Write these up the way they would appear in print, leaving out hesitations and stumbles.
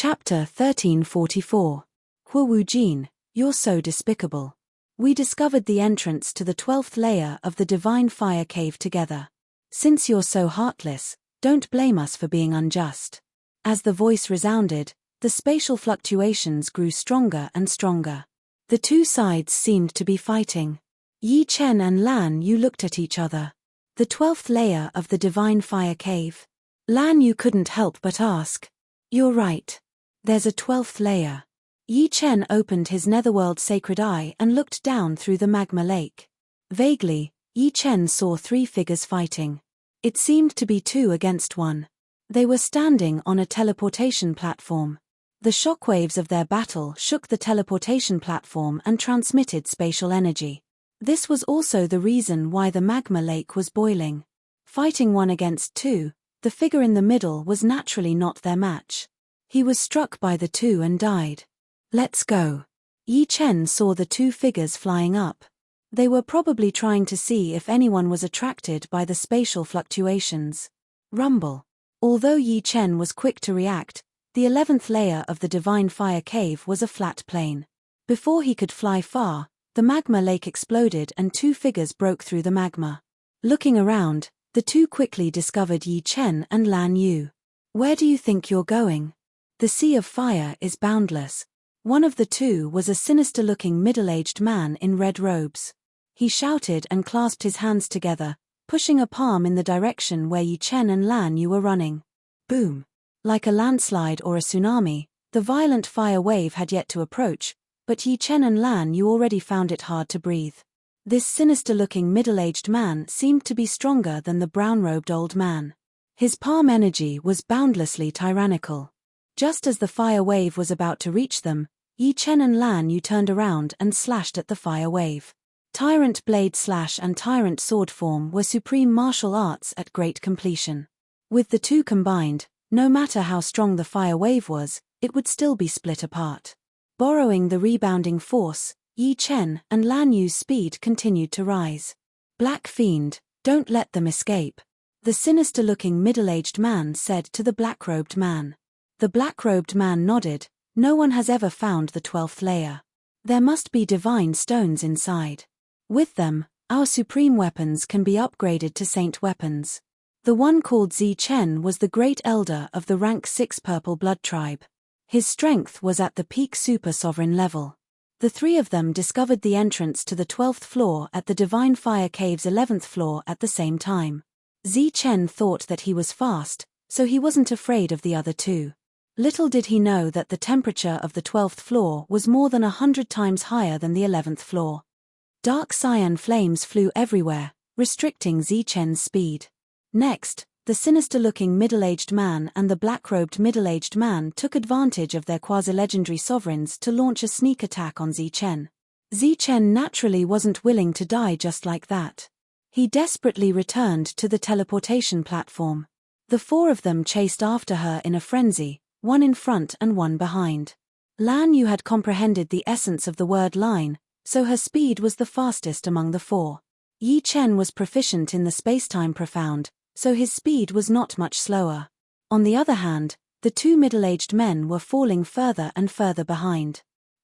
Chapter 1344. Wu Jin, you're so despicable. We discovered the entrance to the 12th layer of the divine fire cave together. Since you're so heartless, don't blame us for being unjust. As the voice resounded, the spatial fluctuations grew stronger and stronger. The two sides seemed to be fighting. Yi Chen and Lan Yu looked at each other. The 12th layer of the divine fire cave. Lan Yu couldn't help but ask. You're right. There's a 12th layer. Yi Chen opened his netherworld sacred eye and looked down through the magma lake. Vaguely, Yi Chen saw three figures fighting. It seemed to be two against one. They were standing on a teleportation platform. The shockwaves of their battle shook the teleportation platform and transmitted spatial energy. This was also the reason why the magma lake was boiling. Fighting one against two, the figure in the middle was naturally not their match. He was struck by the two and died. Let's go. Yi Chen saw the two figures flying up. They were probably trying to see if anyone was attracted by the spatial fluctuations. Rumble. Although Yi Chen was quick to react, the 11th layer of the divine fire cave was a flat plane. Before he could fly far, the magma lake exploded and two figures broke through the magma. Looking around, the two quickly discovered Yi Chen and Lan Yu. Where do you think you're going? The sea of fire is boundless. One of the two was a sinister-looking middle-aged man in red robes. He shouted and clasped his hands together, pushing a palm in the direction where Yi Chen and Lan Yu were running. Boom! Like a landslide or a tsunami, the violent fire wave had yet to approach, but Yi Chen and Lan Yu already found it hard to breathe. This sinister-looking middle-aged man seemed to be stronger than the brown-robed old man. His palm energy was boundlessly tyrannical. Just as the fire wave was about to reach them, Yi Chen and Lan Yu turned around and slashed at the fire wave. Tyrant blade slash and tyrant sword form were supreme martial arts at great completion. With the two combined, no matter how strong the fire wave was, it would still be split apart. Borrowing the rebounding force, Yi Chen and Lan Yu's speed continued to rise. Black Fiend, don't let them escape. The sinister-looking middle-aged man said to the black-robed man. The black-robed man nodded. No one has ever found the 12th layer. There must be divine stones inside. With them, our supreme weapons can be upgraded to saint weapons. The one called Zi Chen was the great elder of the rank 6 purple blood tribe. His strength was at the peak super sovereign level. The three of them discovered the entrance to the 12th floor at the divine fire cave's 11th floor at the same time. Zi Chen thought that he was fast, so he wasn't afraid of the other two. Little did he know that the temperature of the 12th floor was more than 100 times higher than the 11th floor. Dark cyan flames flew everywhere, restricting Zi Chen's speed. Next, the sinister-looking middle-aged man and the black-robed middle-aged man took advantage of their quasi-legendary sovereigns to launch a sneak attack on Zi Chen. Zi Chen naturally wasn't willing to die just like that. He desperately returned to the teleportation platform. The four of them chased after her in a frenzy, one in front and one behind. Lan Yu had comprehended the essence of the word line, so her speed was the fastest among the four. Yi Chen was proficient in the space-time profound, so his speed was not much slower. On the other hand, the two middle-aged men were falling further and further behind.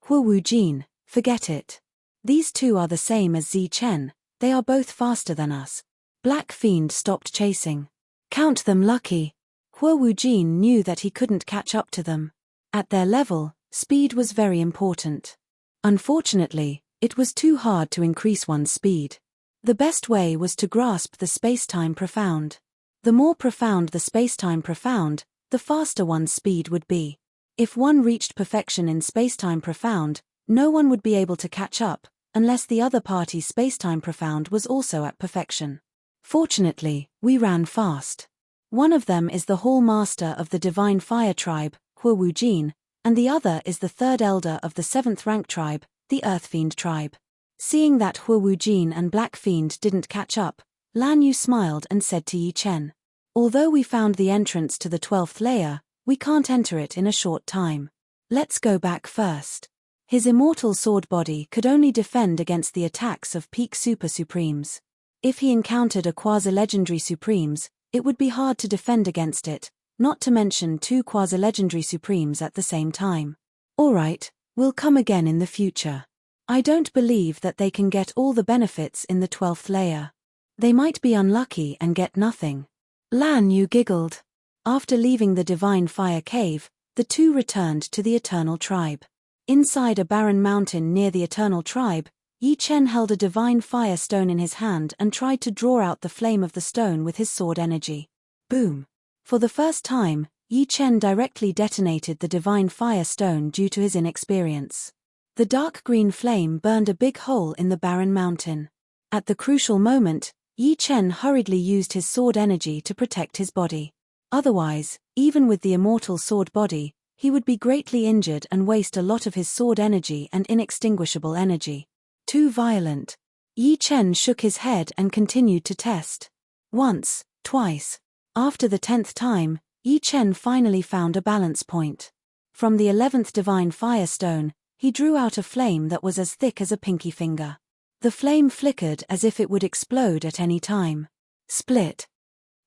Wu Jin, forget it. These two are the same as Zi Chen, they are both faster than us. Black Fiend stopped chasing. Count them lucky. Wu Jin knew that he couldn't catch up to them. At their level, speed was very important. Unfortunately, it was too hard to increase one's speed. The best way was to grasp the space-time profound. The more profound the space-time profound, the faster one's speed would be. If one reached perfection in space-time profound, no one would be able to catch up, unless the other party's space-time profound was also at perfection. Fortunately, we ran fast. One of them is the Hall Master of the Divine Fire Tribe, Wu Jin, and the other is the third elder of the 7th rank tribe, the Earth Fiend tribe. Seeing that Wu Jin and Black Fiend didn't catch up, Lan Yu smiled and said to Yi Chen, although we found the entrance to the 12th layer, we can't enter it in a short time. Let's go back first. His immortal sword body could only defend against the attacks of peak super supremes. If he encountered a quasi-legendary supremes, it would be hard to defend against it, not to mention 2 quasi-legendary supremes at the same time. Alright, we'll come again in the future. I don't believe that they can get all the benefits in the 12th layer. They might be unlucky and get nothing. Lan Yu giggled. After leaving the Divine Fire Cave, the two returned to the Eternal Tribe. Inside a barren mountain near the Eternal Tribe, Yi Chen held a Divine Fire Stone in his hand and tried to draw out the flame of the stone with his sword energy. Boom! For the first time, Yi Chen directly detonated the Divine Fire Stone due to his inexperience. The dark green flame burned a big hole in the barren mountain. At the crucial moment, Yi Chen hurriedly used his sword energy to protect his body. Otherwise, even with the immortal sword body, he would be greatly injured and waste a lot of his sword energy and inextinguishable energy. Too violent. Yi Chen shook his head and continued to test. Once, twice. After the 10th time, Yi Chen finally found a balance point. From the 11th Divine Fire Stone, he drew out a flame that was as thick as a pinky finger. The flame flickered as if it would explode at any time. Split.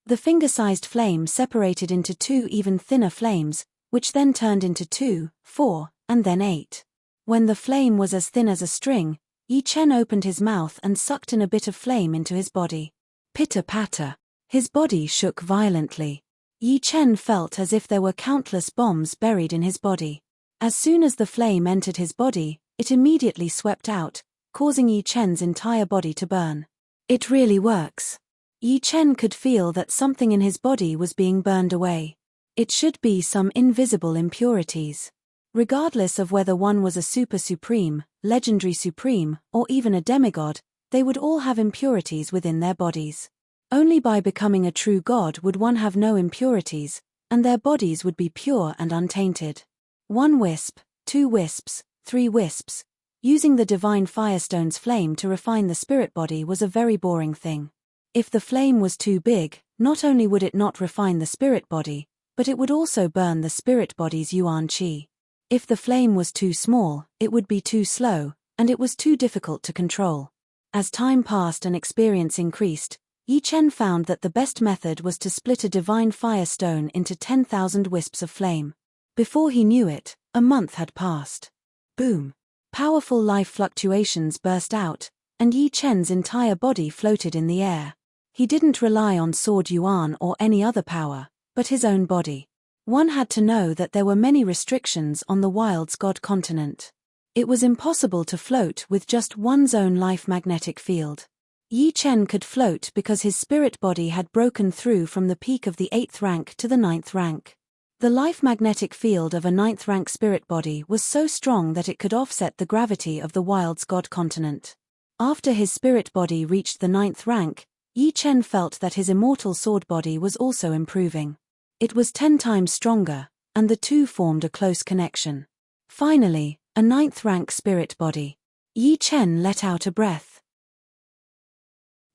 The finger-sized flame separated into 2 even thinner flames, which then turned into 2, 4, and then 8. When the flame was as thin as a string, Yi Chen opened his mouth and sucked in a bit of flame into his body. Pitter-patter. His body shook violently. Yi Chen felt as if there were countless bombs buried in his body. As soon as the flame entered his body, it immediately swept out, causing Yi Chen's entire body to burn. It really works. Yi Chen could feel that something in his body was being burned away. It should be some invisible impurities. Regardless of whether one was a super supreme, legendary supreme, or even a demigod, they would all have impurities within their bodies. Only by becoming a true god would one have no impurities, and their bodies would be pure and untainted. 1 wisp, 2 wisps, 3 wisps. Using the Divine Firestone's flame to refine the spirit body was a very boring thing. If the flame was too big, not only would it not refine the spirit body, but it would also burn the spirit body's yuan qi. If the flame was too small, it would be too slow, and it was too difficult to control. As time passed and experience increased, Yi Chen found that the best method was to split a Divine Fire Stone into 10,000 wisps of flame. Before he knew it, a month had passed. Boom! Powerful life fluctuations burst out, and Yi Chen's entire body floated in the air. He didn't rely on Sword Yuan or any other power, but his own body. One had to know that there were many restrictions on the Wild's God continent. It was impossible to float with just one's own life magnetic field. Yi Chen could float because his spirit body had broken through from the peak of the 8th rank to the 9th rank. The life magnetic field of a 9th rank spirit body was so strong that it could offset the gravity of the Wild's God continent. After his spirit body reached the 9th rank, Yi Chen felt that his immortal sword body was also improving. It was 10 times stronger, and the two formed a close connection. Finally, a 9th rank spirit body. Yi Chen let out a breath.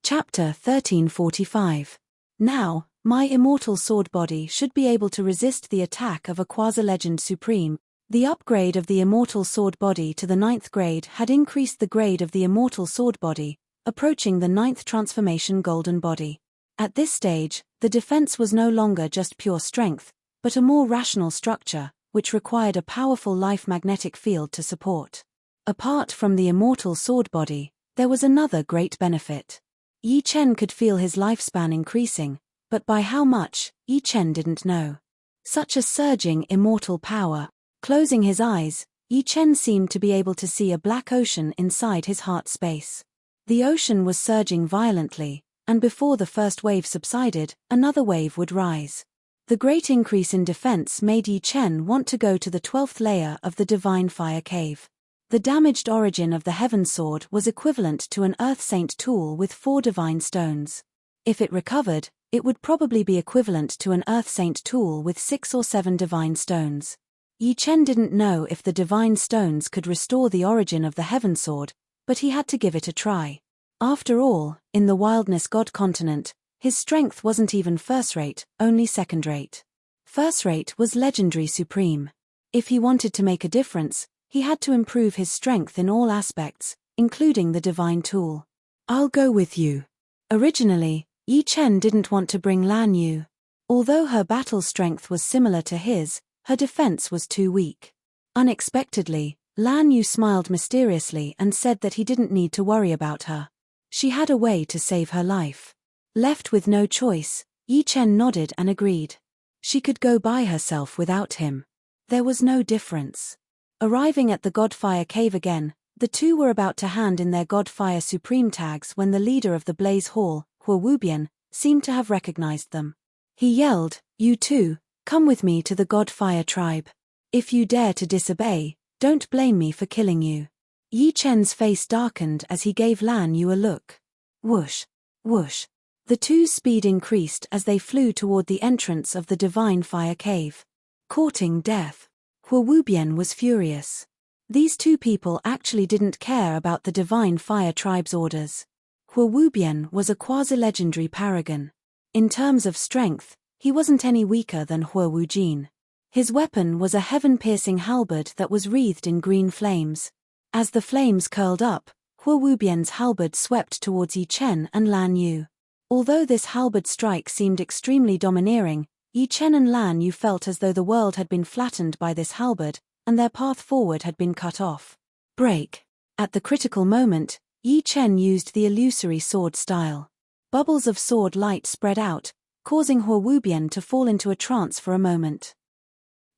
Chapter 1345. Now, my immortal sword body should be able to resist the attack of a quasi-legend supreme. The upgrade of the immortal sword body to the 9th grade had increased the grade of the immortal sword body, approaching the 9th transformation golden body. At this stage, the defense was no longer just pure strength, but a more rational structure, which required a powerful life magnetic field to support. Apart from the immortal sword body, there was another great benefit. Yi Chen could feel his lifespan increasing, but by how much, Yi Chen didn't know. Such a surging immortal power. Closing his eyes, Yi Chen seemed to be able to see a black ocean inside his heart space. The ocean was surging violently, and before the first wave subsided, another wave would rise. The great increase in defense made Yi Chen want to go to the 12th layer of the Divine Fire Cave. The damaged origin of the Heaven Sword was equivalent to an Earth Saint tool with 4 divine stones. If it recovered, it would probably be equivalent to an Earth Saint tool with 6 or 7 divine stones. Yi Chen didn't know if the divine stones could restore the origin of the Heaven Sword, but he had to give it a try. After all, in the Wildness God continent, his strength wasn't even first-rate, only second-rate. First-rate was legendary supreme. If he wanted to make a difference, he had to improve his strength in all aspects, including the divine tool. I'll go with you. Originally, Yi Chen didn't want to bring Lan Yu. Although her battle strength was similar to his, her defense was too weak. Unexpectedly, Lan Yu smiled mysteriously and said that he didn't need to worry about her. She had a way to save her life. Left with no choice, Yi Chen nodded and agreed. She could go by herself without him. There was no difference. Arriving at the Godfire Cave again, the two were about to hand in their Godfire Supreme tags when the leader of the Blaze Hall, Hua Wubian, seemed to have recognized them. He yelled, "You two, come with me to the Godfire tribe. If you dare to disobey, don't blame me for killing you." Yi Chen's face darkened as he gave Lan Yu a look. Whoosh, whoosh. The two's speed increased as they flew toward the entrance of the Divine Fire Cave. Courting death. Hua Wubian was furious. These two people actually didn't care about the Divine Fire Tribe's orders. Hua Wubian was a quasi-legendary paragon. In terms of strength, he wasn't any weaker than Hua Wujin. His weapon was a heaven-piercing halberd that was wreathed in green flames. As the flames curled up, Hua Wubian's halberd swept towards Yi Chen and Lan Yu. Although this halberd strike seemed extremely domineering, Yi Chen and Lan Yu felt as though the world had been flattened by this halberd, and their path forward had been cut off. Break. At the critical moment, Yi Chen used the illusory sword style. Bubbles of sword light spread out, causing Hua Wubian to fall into a trance for a moment.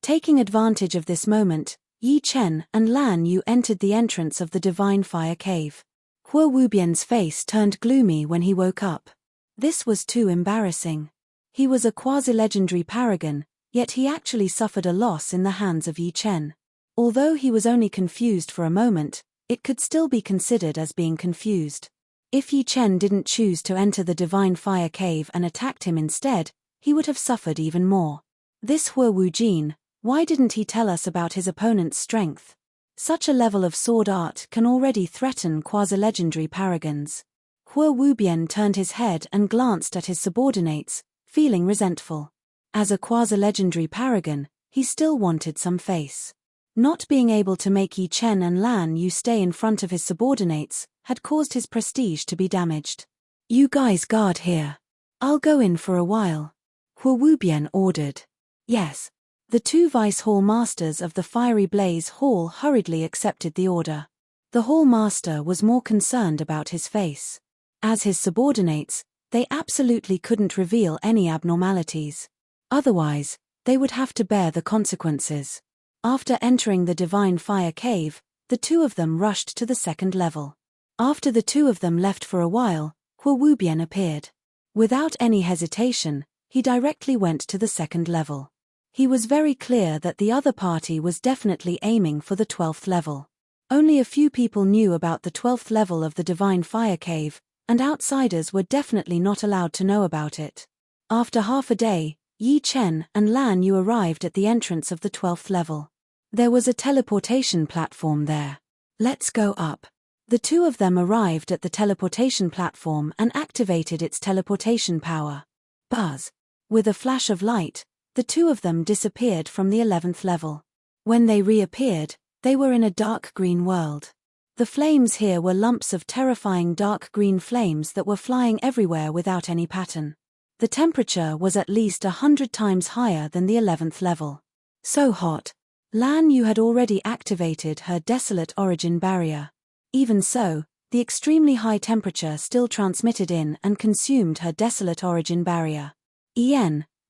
Taking advantage of this moment, Yi Chen and Lan Yu entered the entrance of the Divine Fire Cave. Hua Wubian's face turned gloomy when he woke up. This was too embarrassing. He was a quasi-legendary paragon, yet he actually suffered a loss in the hands of Yi Chen. Although he was only confused for a moment, it could still be considered as being confused. If Yi Chen didn't choose to enter the Divine Fire Cave and attacked him instead, he would have suffered even more. This Hua Wujin, why didn't he tell us about his opponent's strength? Such a level of sword art can already threaten quasi-legendary paragons. Hua Wubian turned his head and glanced at his subordinates, feeling resentful. As a quasi-legendary paragon, he still wanted some face. Not being able to make Yi Chen and Lan Yu stay in front of his subordinates had caused his prestige to be damaged. "You guys guard here. I'll go in for a while," Hua Wubian ordered. Yes. The two vice hall masters of the Fiery Blaze Hall hurriedly accepted the order. The hall master was more concerned about his face. As his subordinates, they absolutely couldn't reveal any abnormalities. Otherwise, they would have to bear the consequences. After entering the Divine Fire Cave, the two of them rushed to the second level. After the two of them left for a while, Hua Wubian appeared. Without any hesitation, he directly went to the second level. He was very clear that the other party was definitely aiming for the 12th level. Only a few people knew about the 12th level of the Divine Fire Cave, and outsiders were definitely not allowed to know about it. After half a day, Yi Chen and Lan Yu arrived at the entrance of the 12th level. There was a teleportation platform there. "Let's go up." The two of them arrived at the teleportation platform and activated its teleportation power. Buzz. With a flash of light, the two of them disappeared from the 11th level. When they reappeared, they were in a dark green world. The flames here were lumps of terrifying dark green flames that were flying everywhere without any pattern. The temperature was at least 100 times higher than the 11th level. So hot. Lan Yu had already activated her Desolate Origin barrier. Even so, the extremely high temperature still transmitted in and consumed her Desolate Origin barrier.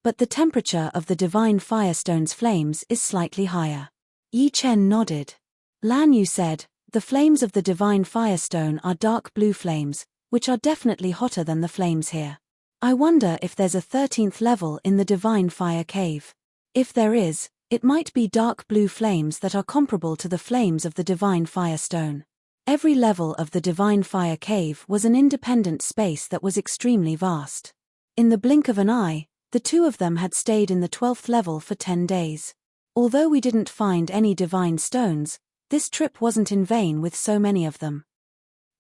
But the temperature of the Divine Firestone's flames is slightly higher. Yi Chen nodded. Lan Yu said, "The flames of the Divine Firestone are dark blue flames, which are definitely hotter than the flames here. I wonder if there's a 13th level in the Divine Fire Cave. If there is, it might be dark blue flames that are comparable to the flames of the Divine Firestone." Every level of the Divine Fire Cave was an independent space that was extremely vast. In the blink of an eye, the two of them had stayed in the 12th level for 10 days. Although we didn't find any divine stones, this trip wasn't in vain with so many of them.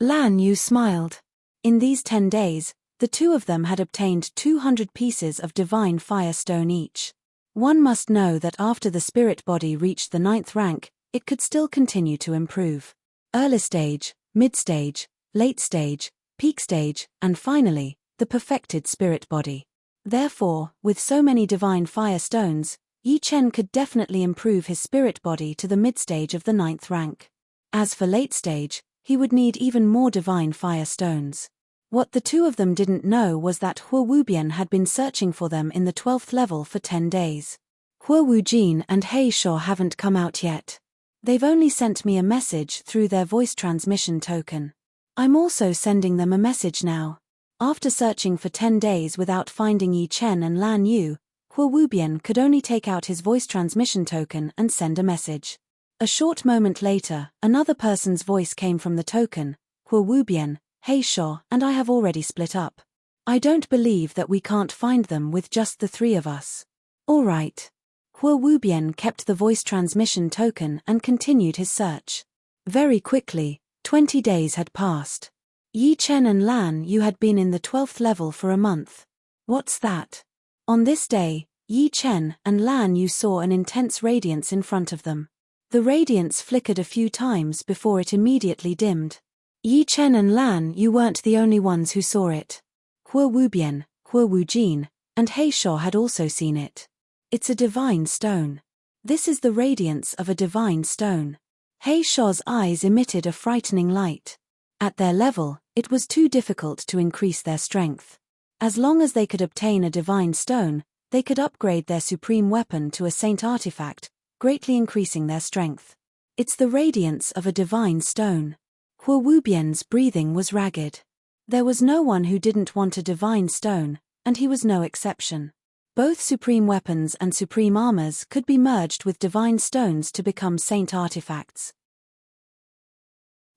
Lan Yu smiled. In these 10 days, the two of them had obtained 200 pieces of divine firestone each. One must know that after the spirit body reached the 9th rank, it could still continue to improve. Early stage, mid-stage, late stage, peak stage, and finally, the perfected spirit body. Therefore, with so many divine fire stones, Yi Chen could definitely improve his spirit body to the mid-stage of the 9th rank. As for late stage, he would need even more divine fire stones. What the two of them didn't know was that Hua Wubian had been searching for them in the 12th level for 10 days. Hua Wujin and He Shuo haven't come out yet. They've only sent me a message through their voice transmission token. I'm also sending them a message now. After searching for 10 days without finding Yi Chen and Lan Yu, Hua Wubian could only take out his voice transmission token and send a message. A short moment later, another person's voice came from the token. Hua Wubian, He Shuo and I have already split up. I don't believe that we can't find them with just the 3 of us. All right. Hua Wubian kept the voice transmission token and continued his search. Very quickly, 20 days had passed. Yi Chen and Lan Yu had been in the 12th level for a month. What's that? On this day, Yi Chen and Lan Yu saw an intense radiance in front of them. The radiance flickered a few times before it immediately dimmed. Yi Chen and Lan Yu weren't the only ones who saw it. Hua Wubian, Hua Wujin, and He Shuo had also seen it. It's a divine stone. This is the radiance of a divine stone. He Shuo's eyes emitted a frightening light. At their level, it was too difficult to increase their strength. As long as they could obtain a divine stone, they could upgrade their supreme weapon to a saint artifact, greatly increasing their strength. It's the radiance of a divine stone. Hua Wubian's breathing was ragged. There was no one who didn't want a divine stone, and he was no exception. Both supreme weapons and supreme armors could be merged with divine stones to become saint artifacts.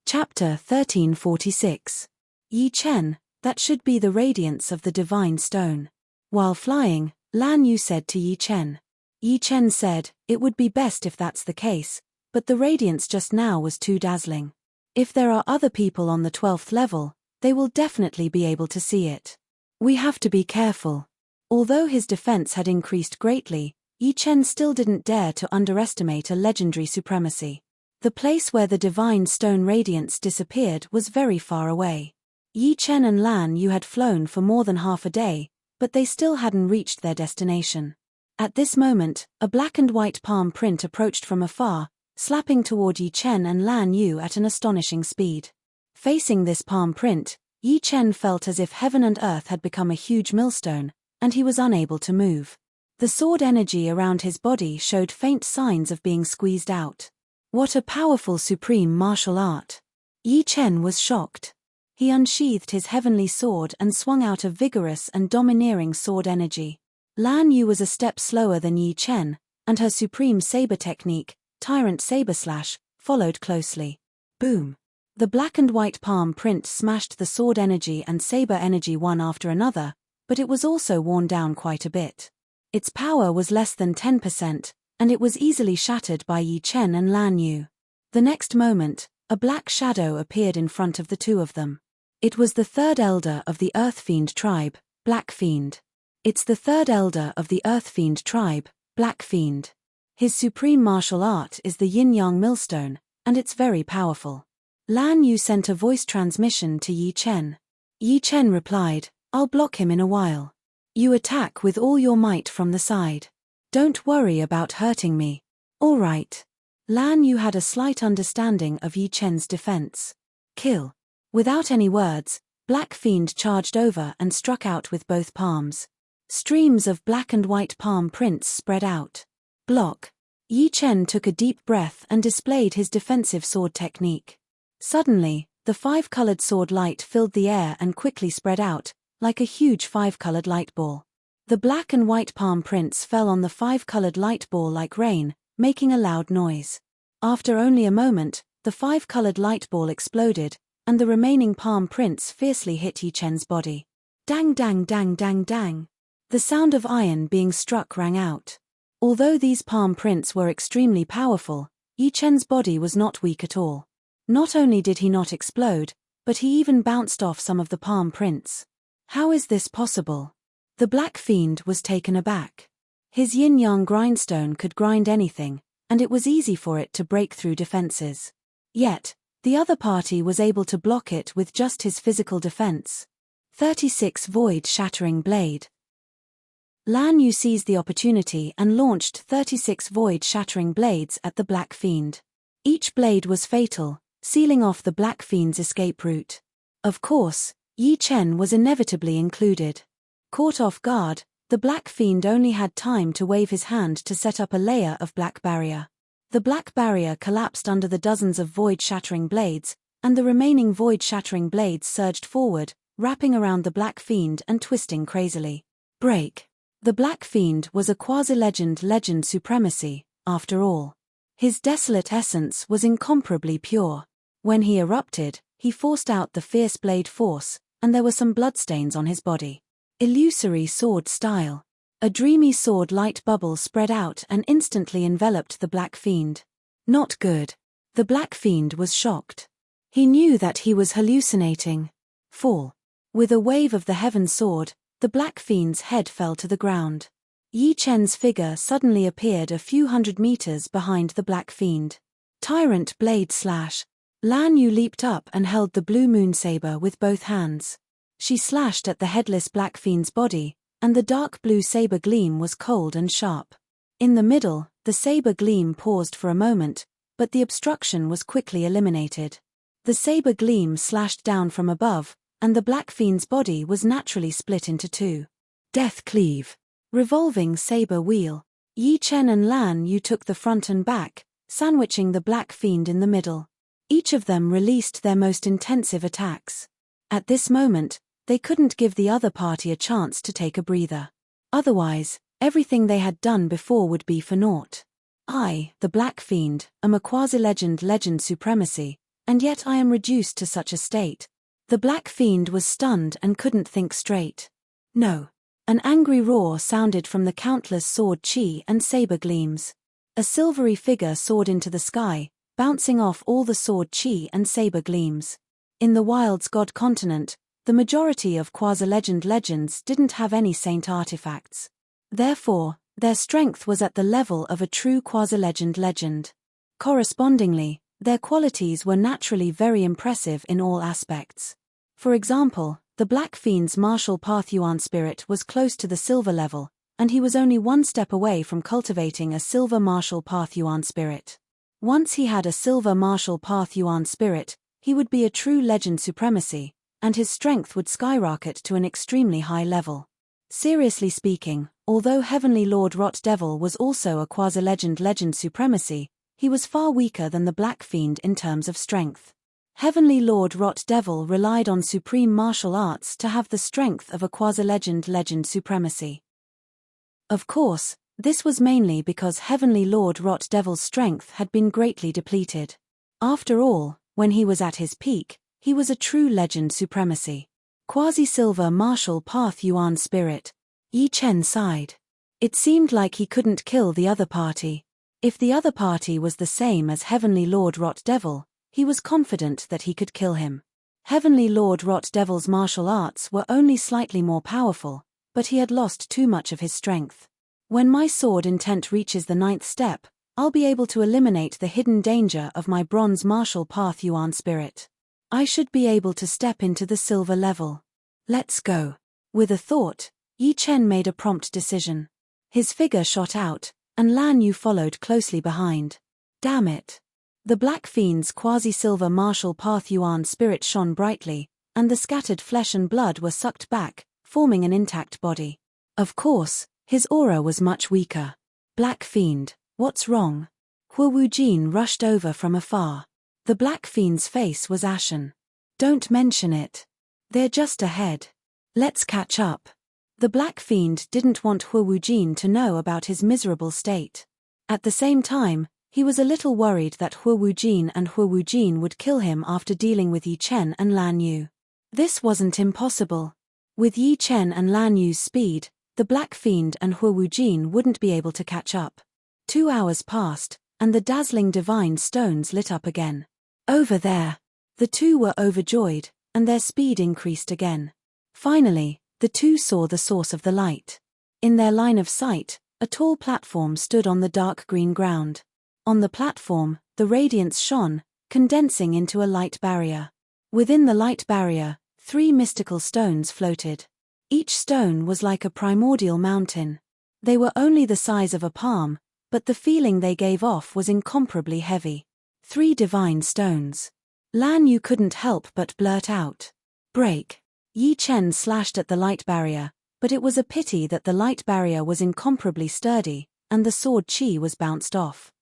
Chapter 1346. Yi Chen, that should be the radiance of the divine stone. While flying, Lan Yu said to Yi Chen. Yi Chen said, it would be best if that's the case, but the radiance just now was too dazzling. If there are other people on the 12th level, they will definitely be able to see it. We have to be careful. Although his defense had increased greatly, Yi Chen still didn't dare to underestimate a legendary supremacy. The place where the divine stone radiance disappeared was very far away. Yi Chen and Lan Yu had flown for more than half a day, but they still hadn't reached their destination. At this moment, a black and white palm print approached from afar, slapping toward Yi Chen and Lan Yu at an astonishing speed. Facing this palm print, Yi Chen felt as if heaven and earth had become a huge millstone, and he was unable to move. The sword energy around his body showed faint signs of being squeezed out. What a powerful supreme martial art! Yi Chen was shocked. He unsheathed his heavenly sword and swung out a vigorous and domineering sword energy. Lan Yu was a step slower than Yi Chen, and her supreme saber technique, Tyrant Saber Slash, followed closely. Boom! The black and white palm print smashed the sword energy and saber energy one after another, but it was also worn down quite a bit. Its power was less than 10%, and it was easily shattered by Yi Chen and Lan Yu. The next moment, a black shadow appeared in front of the two of them. It was the 3rd elder of the Earth Fiend tribe, Black Fiend. It's the 3rd elder of the Earth Fiend tribe, Black Fiend. His supreme martial art is the Yin-Yang Millstone, and it's very powerful. Lan Yu sent a voice transmission to Yi Chen. Yi Chen replied, I'll block him in a while. You attack with all your might from the side. Don't worry about hurting me. All right. Lan Yu had a slight understanding of Yi Chen's defense. Kill. Without any words, Black Fiend charged over and struck out with both palms. Streams of black and white palm prints spread out. Block. Yi Chen took a deep breath and displayed his defensive sword technique. Suddenly, the 5-colored sword light filled the air and quickly spread out, like a huge 5-colored light ball. The black and white palm prints fell on the 5-colored light ball like rain, making a loud noise. After only a moment, the 5-colored light ball exploded, and the remaining palm prints fiercely hit Yi Chen's body. Dang dang dang dang dang. The sound of iron being struck rang out. Although these palm prints were extremely powerful, Yi Chen's body was not weak at all. Not only did he not explode, but he even bounced off some of the palm prints. How is this possible? The Black Fiend was taken aback. His yin-yang grindstone could grind anything, and it was easy for it to break through defenses. Yet, the other party was able to block it with just his physical defense. 36 Void Shattering Blade. Lan Yu seized the opportunity and launched 36 void-shattering blades at the Black Fiend. Each blade was fatal, sealing off the Black Fiend's escape route. Of course, Yi Chen was inevitably included. Caught off guard, the Black Fiend only had time to wave his hand to set up a layer of black barrier. The black barrier collapsed under the dozens of void-shattering blades, and the remaining void-shattering blades surged forward, wrapping around the Black Fiend and twisting crazily. Break. The Black Fiend was a quasi-legend supremacy, after all. His desolate essence was incomparably pure. When he erupted, he forced out the fierce blade force, and there were some bloodstains on his body. Illusory sword style. A dreamy sword light bubble spread out and instantly enveloped the Black Fiend. Not good. The Black Fiend was shocked. He knew that he was hallucinating. Fall. With a wave of the heaven sword, the Black Fiend's head fell to the ground. Yi Chen's figure suddenly appeared a few hundred meters behind the Black Fiend. Tyrant blade slash. Lan Yu leaped up and held the blue moon saber with both hands. She slashed at the headless Black Fiend's body, and the dark blue saber gleam was cold and sharp. In the middle, the saber gleam paused for a moment, but the obstruction was quickly eliminated. The saber gleam slashed down from above, and the Black Fiend's body was naturally split into two. Death cleave. Revolving saber wheel. Yi Chen and Lan Yu took the front and back, sandwiching the Black Fiend in the middle. Each of them released their most intensive attacks. At this moment, they couldn't give the other party a chance to take a breather. Otherwise, everything they had done before would be for naught. I, the Black Fiend, am a quasi-legend supremacy, and yet I am reduced to such a state. The Black Fiend was stunned and couldn't think straight. No. An angry roar sounded from the countless sword chi and saber gleams. A silvery figure soared into the sky, bouncing off all the sword chi and saber gleams. In the Wild's God continent, the majority of quasi-legend legends didn't have any saint artifacts. Therefore, their strength was at the level of a true quasi-legend legend. Correspondingly, their qualities were naturally very impressive in all aspects. For example, the Black Fiend's martial path Yuan spirit was close to the silver level, and he was only one step away from cultivating a silver martial path Yuan spirit. Once he had a silver martial path Yuan spirit, he would be a true legend supremacy, and his strength would skyrocket to an extremely high level. Seriously speaking, although Heavenly Lord Rot Devil was also a quasi-legend supremacy, he was far weaker than the Black Fiend in terms of strength. Heavenly Lord Rot Devil relied on supreme martial arts to have the strength of a quasi-legend supremacy. Of course, this was mainly because Heavenly Lord Rot Devil's strength had been greatly depleted. After all, when he was at his peak, he was a true legend supremacy. Quasi-silver martial path Yuan spirit. Yi Chen sighed. It seemed like he couldn't kill the other party. If the other party was the same as Heavenly Lord Rot Devil, he was confident that he could kill him. Heavenly Lord Rot Devil's martial arts were only slightly more powerful, but he had lost too much of his strength. When my sword intent reaches the 9th step, I'll be able to eliminate the hidden danger of my bronze martial path Yuan spirit. I should be able to step into the silver level. Let's go. With a thought, Yi Chen made a prompt decision. His figure shot out, and Lan Yu followed closely behind. Damn it. The Black Fiend's quasi-silver martial path Yuan spirit shone brightly, and the scattered flesh and blood were sucked back, forming an intact body. Of course, his aura was much weaker. Black Fiend, what's wrong? Hua Wujin rushed over from afar. The Black Fiend's face was ashen. Don't mention it. They're just ahead. Let's catch up. The Black Fiend didn't want Hua Wujin to know about his miserable state. At the same time, he was a little worried that Hua Wujin would kill him after dealing with Yi Chen and Lan Yu. This wasn't impossible. With Yi Chen and Lan Yu's speed, the Black Fiend and Hua Wujin wouldn't be able to catch up. 2 hours passed, and the dazzling divine stones lit up again. Over there. The two were overjoyed, and their speed increased again. Finally, the two saw the source of the light. In their line of sight, a tall platform stood on the dark green ground. On the platform, the radiance shone, condensing into a light barrier. Within the light barrier, 3 mystical stones floated. Each stone was like a primordial mountain. They were only the size of a palm, but the feeling they gave off was incomparably heavy. 3 divine stones. Lan Yu couldn't help but blurt out. Break. Yi Chen slashed at the light barrier, but it was a pity that the light barrier was incomparably sturdy, and the sword chi was bounced off.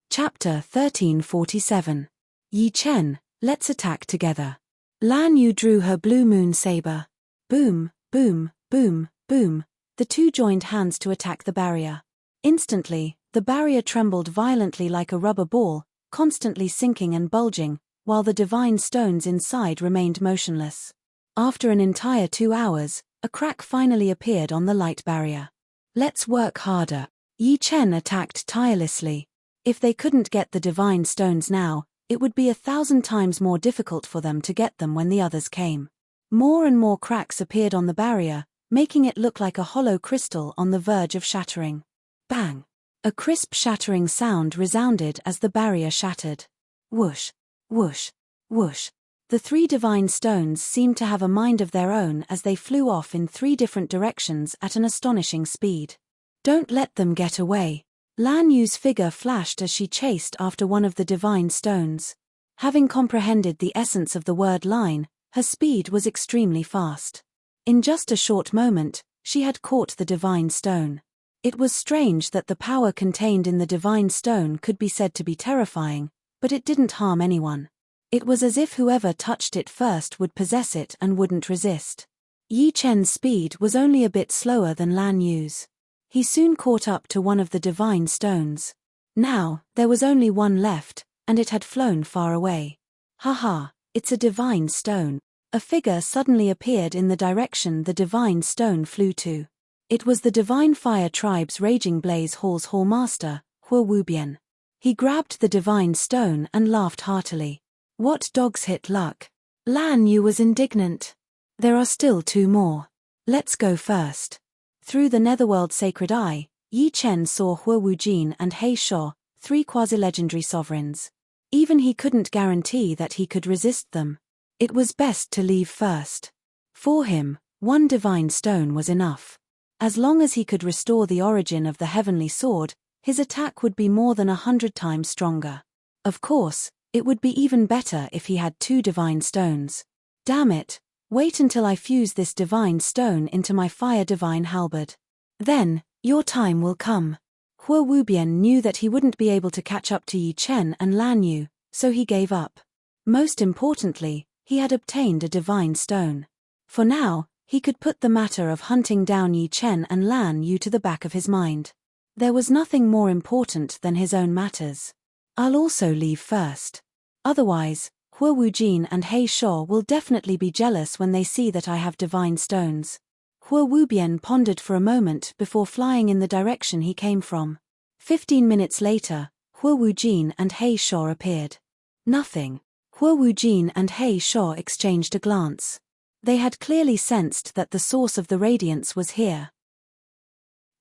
Chapter 1347. Yi Chen, let's attack together. Lan Yu drew her blue moon saber. Boom, boom, boom, boom. The two joined hands to attack the barrier. Instantly, the barrier trembled violently like a rubber ball, constantly sinking and bulging, while the divine stones inside remained motionless. After an entire 2 hours, a crack finally appeared on the light barrier. Let's work harder. Yi Chen attacked tirelessly. If they couldn't get the divine stones now, it would be 1,000 times more difficult for them to get them when the others came. More and more cracks appeared on the barrier, making it look like a hollow crystal on the verge of shattering. Bang! A crisp shattering sound resounded as the barrier shattered. Whoosh, whoosh, whoosh. The 3 divine stones seemed to have a mind of their own as they flew off in 3 different directions at an astonishing speed. Don't let them get away. Lan Yu's figure flashed as she chased after one of the divine stones. Having comprehended the essence of the word line, her speed was extremely fast. In just a short moment, she had caught the divine stone. It was strange that the power contained in the divine stone could be said to be terrifying, but it didn't harm anyone. It was as if whoever touched it first would possess it and wouldn't resist. Yi Chen's speed was only a bit slower than Lan Yu's. He soon caught up to one of the divine stones. Now, there was only one left, and it had flown far away. Haha, it's a divine stone. A figure suddenly appeared in the direction the divine stone flew to. It was the Divine Fire Tribe's Raging Blaze Hall's Hallmaster, Hua Wubian. He grabbed the divine stone and laughed heartily. What dog's hit luck? Lan Yu was indignant. There are still 2 more. Let's go first. Through the Netherworld Sacred Eye, Yi Chen saw Hua Wujin and He Sho, 3 quasi-legendary sovereigns. Even he couldn't guarantee that he could resist them. It was best to leave first. For him, 1 divine stone was enough. As long as he could restore the origin of the heavenly sword, his attack would be more than 100 times stronger. Of course, it would be even better if he had 2 divine stones. Damn it. Wait until I fuse this divine stone into my fire divine halberd. Then, your time will come. Hua Wubian knew that he wouldn't be able to catch up to Yi Chen and Lan Yu, so he gave up. Most importantly, he had obtained a divine stone. For now, he could put the matter of hunting down Yi Chen and Lan Yu to the back of his mind. There was nothing more important than his own matters. I'll also leave first. Otherwise, Hua Wujin and He Sho will definitely be jealous when they see that I have divine stones. Hua Wubian pondered for a moment before flying in the direction he came from. 15 minutes later, Hua Wujin and He Sho appeared. Nothing. Hua Wujin and He Sho exchanged a glance. They had clearly sensed that the source of the radiance was here.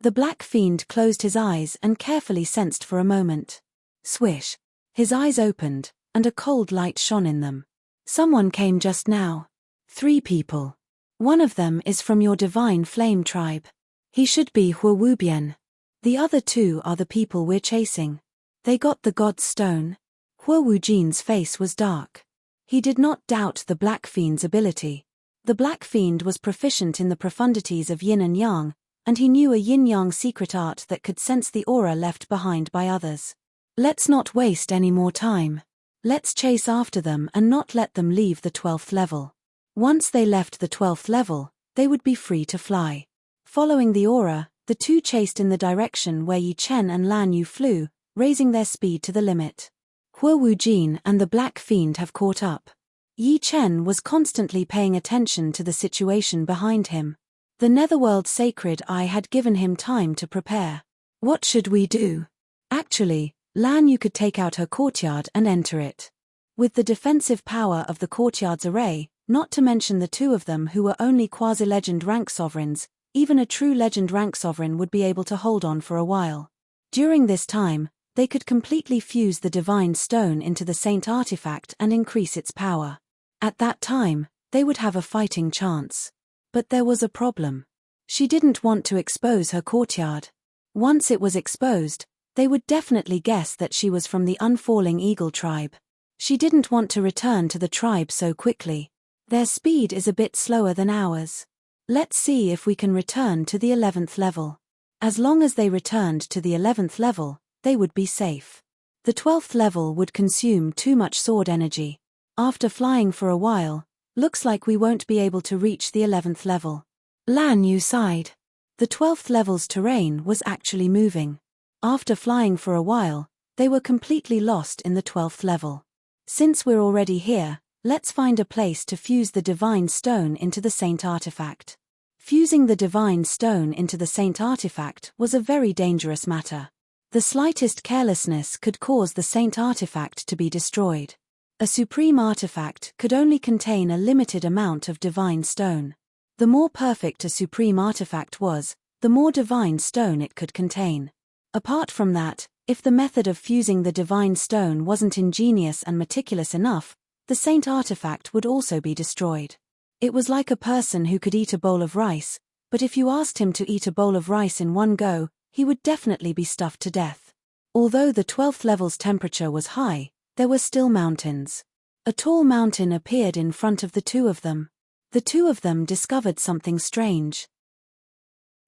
The Black Fiend closed his eyes and carefully sensed for a moment. Swish. His eyes opened, and a cold light shone in them. Someone came just now. 3 people. One of them is from your divine flame tribe. He should be Hua Wubian. The other 2 are the people we're chasing. They got the God's Stone. Hua Wujin's face was dark. He did not doubt the Black Fiend's ability. The Black Fiend was proficient in the profundities of yin and yang, and he knew a yin-yang secret art that could sense the aura left behind by others. Let's not waste any more time. Let's chase after them and not let them leave the 12th level. Once they left the 12th level, they would be free to fly. Following the aura, the 2 chased in the direction where Yi Chen and Lan Yu flew, raising their speed to the limit. Hua Wujin and the Black Fiend have caught up. Yi Chen was constantly paying attention to the situation behind him. The Netherworld Sacred Eye had given him time to prepare. What should we do? Actually, Lan Yu could take out her courtyard and enter it. With the defensive power of the courtyard's array, not to mention the 2 of them who were only quasi-legend rank sovereigns, even a true legend rank sovereign would be able to hold on for a while. During this time, they could completely fuse the divine stone into the saint artifact and increase its power. At that time, they would have a fighting chance. But there was a problem. She didn't want to expose her courtyard. Once it was exposed, they would definitely guess that she was from the Unfalling Eagle tribe. She didn't want to return to the tribe so quickly. Their speed is a bit slower than ours. Let's see if we can return to the 11th level. As long as they returned to the 11th level, they would be safe. The 12th level would consume too much sword energy. After flying for a while, looks like we won't be able to reach the 11th level. Lan Yu sighed. The 12th level's terrain was actually moving. After flying for a while, they were completely lost in the 12th level. Since we're already here, let's find a place to fuse the Divine Stone into the Saint Artifact. Fusing the Divine Stone into the Saint Artifact was a very dangerous matter. The slightest carelessness could cause the Saint Artifact to be destroyed. A Supreme Artifact could only contain a limited amount of Divine Stone. The more perfect a Supreme Artifact was, the more Divine Stone it could contain. Apart from that, if the method of fusing the Divine Stone wasn't ingenious and meticulous enough, the Saint Artifact would also be destroyed. It was like a person who could eat a bowl of rice, but if you asked him to eat a bowl of rice in one go, he would definitely be stuffed to death. Although the 12th level's temperature was high, there were still mountains. A tall mountain appeared in front of the two of them. The two of them discovered something strange.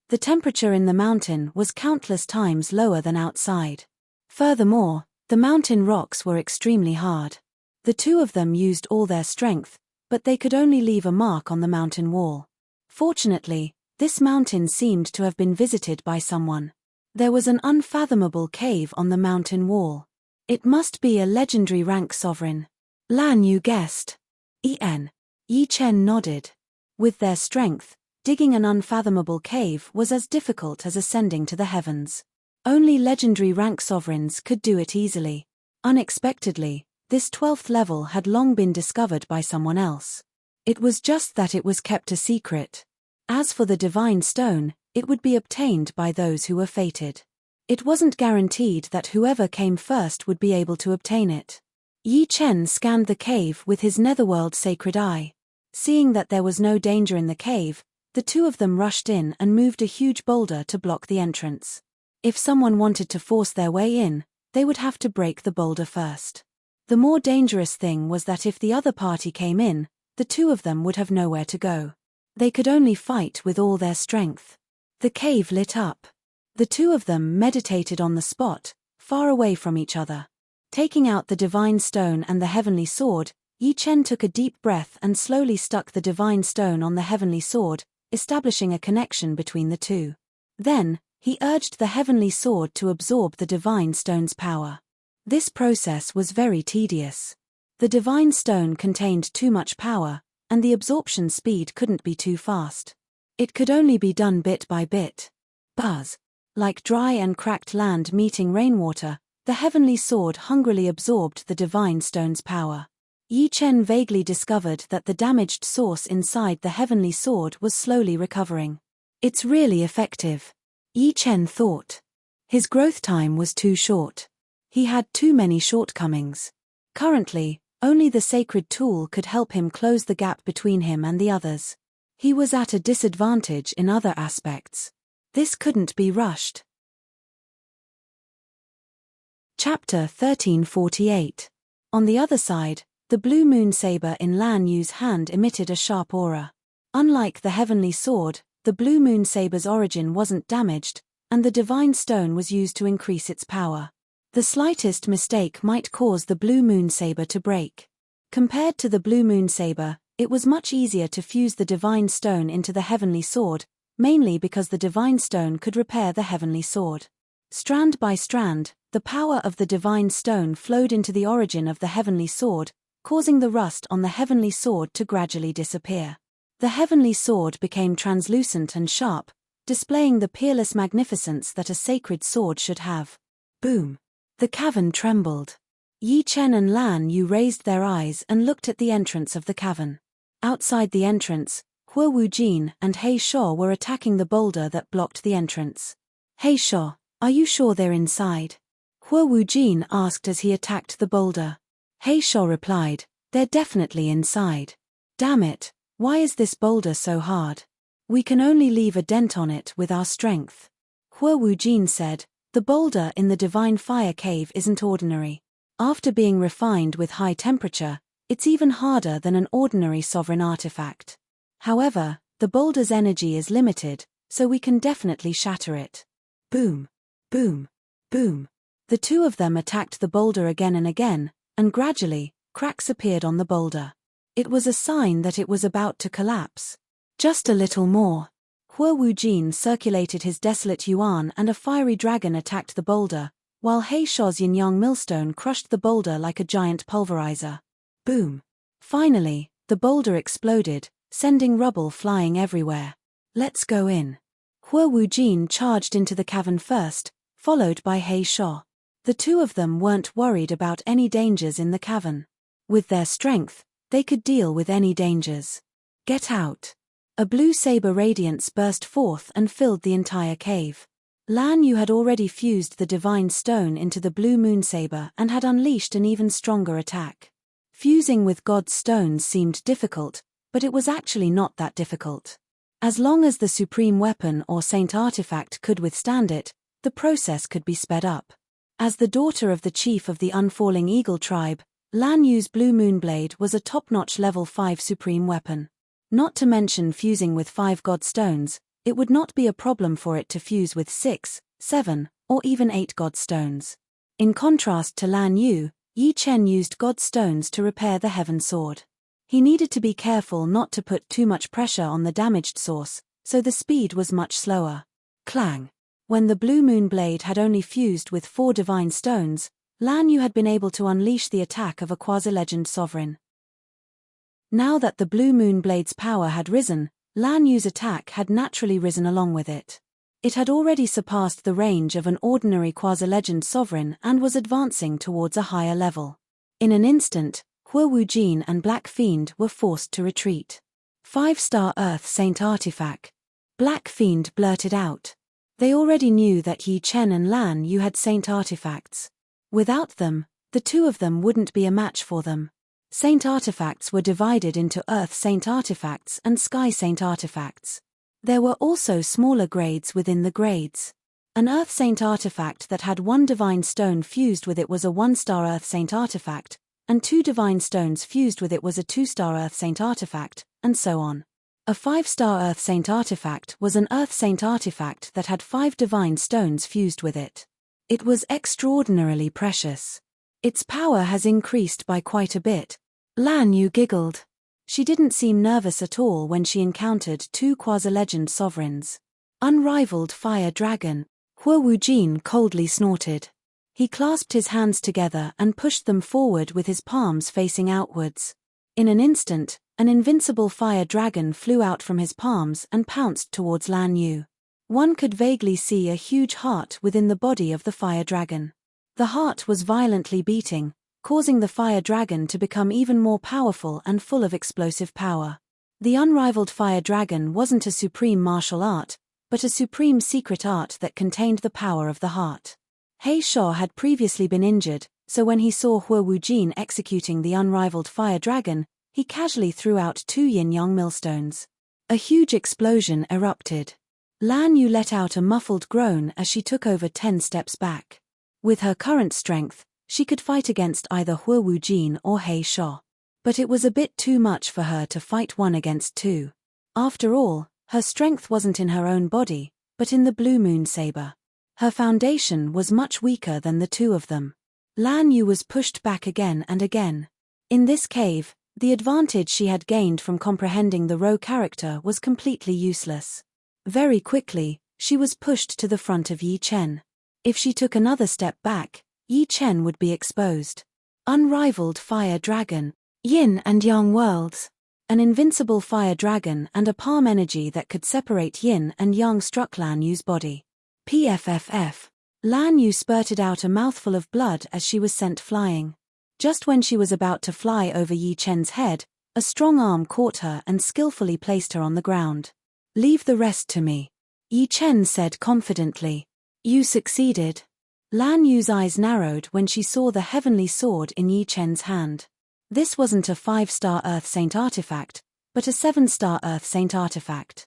The temperature in the mountain was countless times lower than outside. Furthermore, the mountain rocks were extremely hard. The two of them used all their strength, but they could only leave a mark on the mountain wall. Fortunately, this mountain seemed to have been visited by someone. There was an unfathomable cave on the mountain wall. It must be a legendary rank sovereign. Lan Yu guessed. Yi Chen nodded. With their strength, digging an unfathomable cave was as difficult as ascending to the heavens. Only legendary rank sovereigns could do it easily. Unexpectedly, this 12th level had long been discovered by someone else. It was just that it was kept a secret. As for the Divine Stone, it would be obtained by those who were fated. It wasn't guaranteed that whoever came first would be able to obtain it. Yi Chen scanned the cave with his netherworld sacred eye. Seeing that there was no danger in the cave, the two of them rushed in and moved a huge boulder to block the entrance. If someone wanted to force their way in, they would have to break the boulder first. The more dangerous thing was that if the other party came in, the two of them would have nowhere to go. They could only fight with all their strength. The cave lit up. The two of them meditated on the spot, far away from each other. Taking out the Divine Stone and the Heavenly Sword, Yi Chen took a deep breath and slowly stuck the Divine Stone on the Heavenly Sword, establishing a connection between the two. Then, he urged the Heavenly Sword to absorb the Divine Stone's power. This process was very tedious. The Divine Stone contained too much power, and the absorption speed couldn't be too fast. It could only be done bit by bit. Buzz. Like dry and cracked land meeting rainwater, the Heavenly Sword hungrily absorbed the Divine Stone's power. Yi Chen vaguely discovered that the damaged source inside the Heavenly Sword was slowly recovering. It's really effective, Yi Chen thought. His growth time was too short. He had too many shortcomings. Currently, only the sacred tool could help him close the gap between him and the others. He was at a disadvantage in other aspects. This couldn't be rushed. Chapter 1348. On the other side, the blue moon saber in Lan Yu's hand emitted a sharp aura. Unlike the Heavenly Sword, the blue moon saber's origin wasn't damaged, and the Divine Stone was used to increase its power. The slightest mistake might cause the blue moon saber to break. Compared to the blue moon saber, it was much easier to fuse the Divine Stone into the Heavenly Sword, mainly because the Divine Stone could repair the Heavenly Sword. Strand by strand, the power of the Divine Stone flowed into the origin of the Heavenly Sword, causing the rust on the Heavenly Sword to gradually disappear. The Heavenly Sword became translucent and sharp, displaying the peerless magnificence that a sacred sword should have. Boom! The cavern trembled. Yi Chen and Lan Yu raised their eyes and looked at the entrance of the cavern. Outside the entrance, Hua Wujin and He Sho were attacking the boulder that blocked the entrance. He Sho, are you sure they're inside? Hua Wujin asked as he attacked the boulder. He Sho replied, they're definitely inside. Damn it, why is this boulder so hard? We can only leave a dent on it with our strength. Hua Wujin said, the boulder in the divine fire cave isn't ordinary. After being refined with high temperature, it's even harder than an ordinary sovereign artifact. However, the boulder's energy is limited, so we can definitely shatter it. Boom, boom, boom. The two of them attacked the boulder again and again, and gradually, cracks appeared on the boulder. It was a sign that it was about to collapse. Just a little more. Hua Wujin circulated his desolate yuan and a fiery dragon attacked the boulder, while He Shou's yin-yang millstone crushed the boulder like a giant pulverizer. Boom. Finally, the boulder exploded, sending rubble flying everywhere. Let's go in. Hua Wujin charged into the cavern first, followed by He Shou. The two of them weren't worried about any dangers in the cavern. With their strength, they could deal with any dangers. Get out. A blue saber radiance burst forth and filled the entire cave. Lan Yu had already fused the divine stone into the blue moon saber and had unleashed an even stronger attack. Fusing with God's stones seemed difficult, but it was actually not that difficult. As long as the supreme weapon or saint artifact could withstand it, the process could be sped up. As the daughter of the chief of the Unfalling Eagle tribe, Lan Yu's blue moonblade was a top-notch level 5 supreme weapon. Not to mention fusing with 5 god stones, it would not be a problem for it to fuse with 6, 7, or even 8 god stones. In contrast to Lan Yu, Yi Chen used god stones to repair the heaven sword. He needed to be careful not to put too much pressure on the damaged source, so the speed was much slower. Clang. When the blue moon blade had only fused with 4 divine stones, Lan Yu had been able to unleash the attack of a quasi-legend sovereign. Now that the blue moon blade's power had risen, Lan Yu's attack had naturally risen along with it. It had already surpassed the range of an ordinary quasi-legend sovereign and was advancing towards a higher level. In an instant, Hua Wujin and Black Fiend were forced to retreat. 5-star Earth Saint Artifact. Black Fiend blurted out. They already knew that Yi Chen and Lan Yu had saint artifacts. Without them, the two of them wouldn't be a match for them. Saint artifacts were divided into Earth Saint Artifacts and Sky Saint Artifacts. There were also smaller grades within the grades. An Earth Saint Artifact that had 1 divine stone fused with it was a 1-star Earth Saint Artifact, and 2 divine stones fused with it was a 2-star Earth Saint Artifact, and so on. A 5-star Earth Saint Artifact was an Earth Saint Artifact that had 5 divine stones fused with it. It was extraordinarily precious. Its power has increased by quite a bit. Lan Yu giggled. She didn't seem nervous at all when she encountered 2 quasi-legend sovereigns. Unrivaled fire dragon. Hua Wujin coldly snorted. He clasped his hands together and pushed them forward with his palms facing outwards. In an instant, an invincible fire dragon flew out from his palms and pounced towards Lan Yu. One could vaguely see a huge heart within the body of the fire dragon. The heart was violently beating, causing the fire dragon to become even more powerful and full of explosive power. The unrivaled fire dragon wasn't a supreme martial art, but a supreme secret art that contained the power of the heart. He Shou had previously been injured, so when he saw Hua Wujin executing the unrivaled fire dragon, he casually threw out 2 yin-yang millstones. A huge explosion erupted. Lan Yu let out a muffled groan as she took over 10 steps back. With her current strength, she could fight against either Hua Wujin or He Shou. But it was a bit too much for her to fight 1 against 2. After all, her strength wasn't in her own body, but in the blue moon saber. Her foundation was much weaker than the two of them. Lan Yu was pushed back again and again. In this cave, the advantage she had gained from comprehending the Ro character was completely useless. Very quickly, she was pushed to the front of Yi Chen. If she took another step back, Yi Chen would be exposed. Unrivaled fire dragon. Yin and Yang worlds. An invincible fire dragon and a palm energy that could separate Yin and Yang struck Lan Yu's body. PFFF. Lan Yu spurted out a mouthful of blood as she was sent flying. Just when she was about to fly over Yi Chen's head, a strong arm caught her and skillfully placed her on the ground. "Leave the rest to me," Yi Chen said confidently. "You succeeded." Lan Yu's eyes narrowed when she saw the heavenly sword in Yi Chen's hand. This wasn't a 5-star Earth Saint artifact, but a 7-star Earth Saint artifact.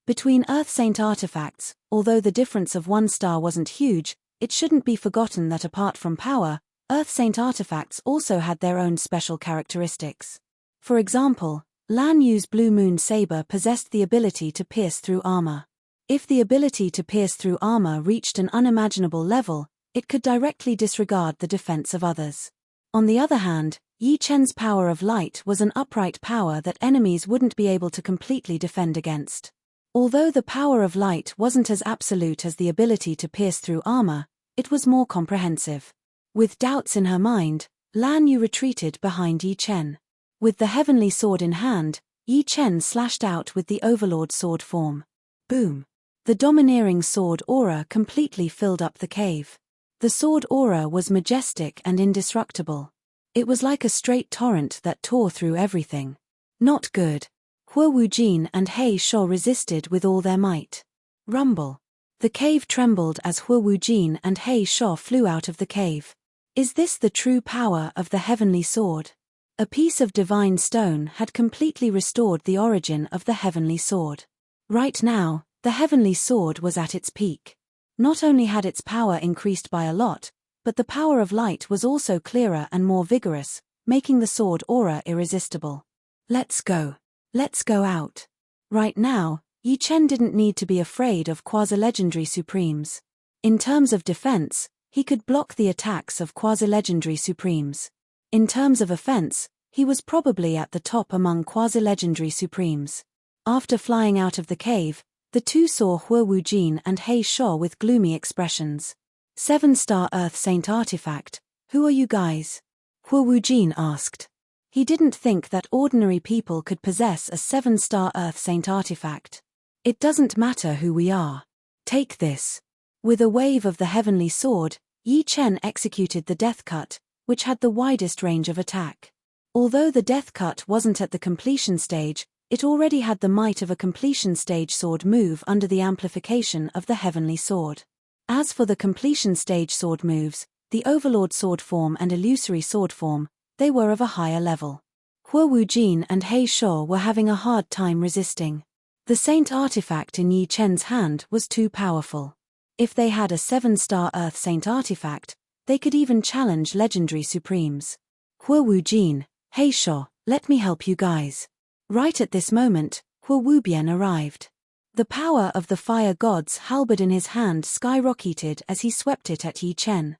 Between Earth Saint artifacts, although the difference of 1 star wasn't huge, it shouldn't be forgotten that apart from power, Earth Saint artifacts also had their own special characteristics. For example, Lan Yu's Blue Moon Saber possessed the ability to pierce through armor. If the ability to pierce through armor reached an unimaginable level, it could directly disregard the defense of others. On the other hand, Yi Chen's power of light was an upright power that enemies wouldn't be able to completely defend against. Although the power of light wasn't as absolute as the ability to pierce through armor, it was more comprehensive. With doubts in her mind, Lan Yu retreated behind Yi Chen. With the heavenly sword in hand, Yi Chen slashed out with the Overlord sword form. Boom! The domineering sword aura completely filled up the cave. The sword aura was majestic and indestructible. It was like a straight torrent that tore through everything. Not good. Hua Wujin and He Shou resisted with all their might. Rumble. The cave trembled as Hua Wujin and He Shou flew out of the cave. Is this the true power of the heavenly sword? A piece of divine stone had completely restored the origin of the heavenly sword. Right now, the heavenly sword was at its peak. Not only had its power increased by a lot, but the power of light was also clearer and more vigorous, making the sword aura irresistible. Let's go. Let's go out. Right now, Yi Chen didn't need to be afraid of quasi-legendary supremes. In terms of defense, he could block the attacks of quasi-legendary supremes. In terms of offense, he was probably at the top among quasi-legendary supremes. After flying out of the cave, the two saw Hua Wujin and He Shou with gloomy expressions. 7-star Earth Saint artifact, who are you guys? Hua Wujin asked. He didn't think that ordinary people could possess a 7-star Earth Saint artifact. It doesn't matter who we are. Take this. With a wave of the heavenly sword, Yi Chen executed the death cut, which had the widest range of attack. Although the death cut wasn't at the completion stage, it already had the might of a completion stage sword move under the amplification of the heavenly sword. As for the completion stage sword moves, the Overlord sword form and illusory sword form, they were of a higher level. Hua Wujin and He Shou were having a hard time resisting. The Saint artifact in Yi Chen's hand was too powerful. If they had a 7-star Earth Saint artifact, they could even challenge legendary supremes. Hua Wujin, He Shou, let me help you guys. Right at this moment, Hua Wubian arrived. The power of the fire god's halberd in his hand skyrocketed as he swept it at Yi Chen.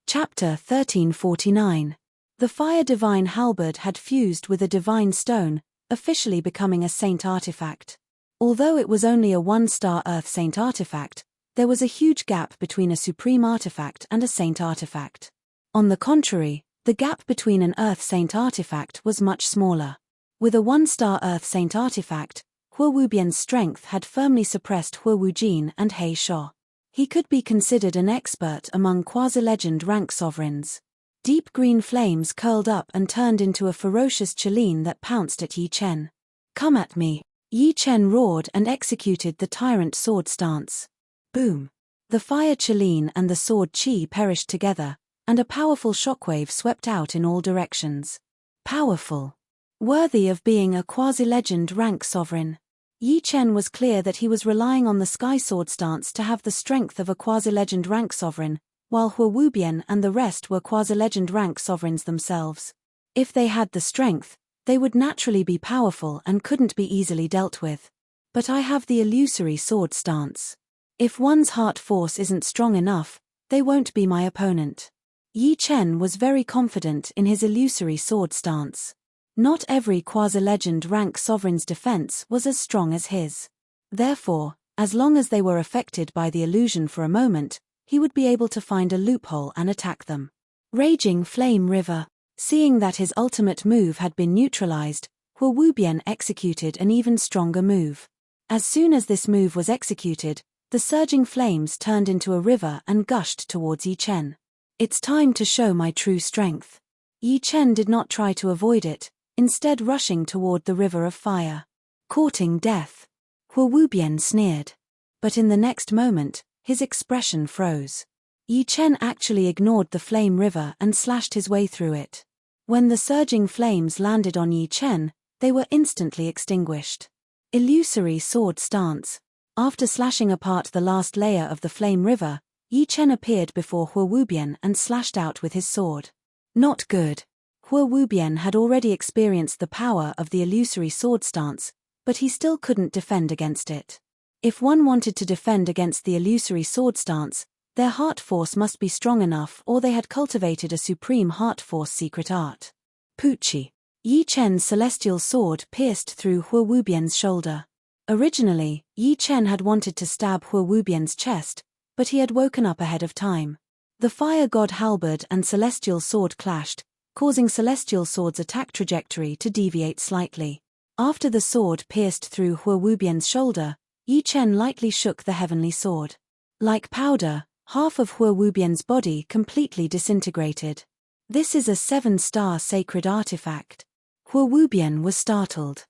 Chapter 1349. The fire divine halberd had fused with a divine stone, officially becoming a saint artifact. Although it was only a 1-star Earth Saint artifact, there was a huge gap between a supreme artifact and a saint artifact. On the contrary, the gap between an Earth Saint artifact was much smaller. With a 1-star Earth Saint artifact, Hua Wubian's strength had firmly suppressed Hua Wujin and He Shou. He could be considered an expert among quasi-legend rank sovereigns. Deep green flames curled up and turned into a ferocious Qilin that pounced at Yi Chen. Come at me. Yi Chen roared and executed the tyrant sword stance. Boom. The fire Qilin and the sword Qi perished together, and a powerful shockwave swept out in all directions. Powerful. Worthy of being a quasi-legend rank sovereign. Yi Chen was clear that he was relying on the sky sword stance to have the strength of a quasi-legend rank sovereign, while Hua Wubian and the rest were quasi-legend rank sovereigns themselves. If they had the strength, they would naturally be powerful and couldn't be easily dealt with. But I have the illusory sword stance. If one's heart force isn't strong enough, they won't be my opponent. Yi Chen was very confident in his illusory sword stance. Not every quasi-legend rank sovereign's defense was as strong as his. Therefore, as long as they were affected by the illusion for a moment, he would be able to find a loophole and attack them. Raging Flame River. Seeing that his ultimate move had been neutralized, Hua Wubian executed an even stronger move. As soon as this move was executed, the surging flames turned into a river and gushed towards Yi Chen. It's time to show my true strength. Yi Chen did not try to avoid it, instead rushing toward the river of fire. Courting death. Hua Wubian sneered. But in the next moment, his expression froze. Yi Chen actually ignored the flame river and slashed his way through it. When the surging flames landed on Yi Chen, they were instantly extinguished. Illusory sword stance. After slashing apart the last layer of the flame river, Yi Chen appeared before Hua Wubian and slashed out with his sword. Not good. Hua Wubian had already experienced the power of the illusory sword stance, but he still couldn't defend against it. If one wanted to defend against the illusory sword stance, their heart force must be strong enough, or they had cultivated a supreme heart force secret art. Pucci. Yi Chen's celestial sword pierced through Hua Wubian's shoulder. Originally, Yi Chen had wanted to stab Hua Wubian's chest, but he had woken up ahead of time. The fire god halberd and celestial sword clashed, causing celestial sword's attack trajectory to deviate slightly. After the sword pierced through Hua Wubian's shoulder, Yi Chen lightly shook the heavenly sword. Like powder, half of Hua Wubian's body completely disintegrated. This is a 7-star sacred artifact. Hua Wubian was startled.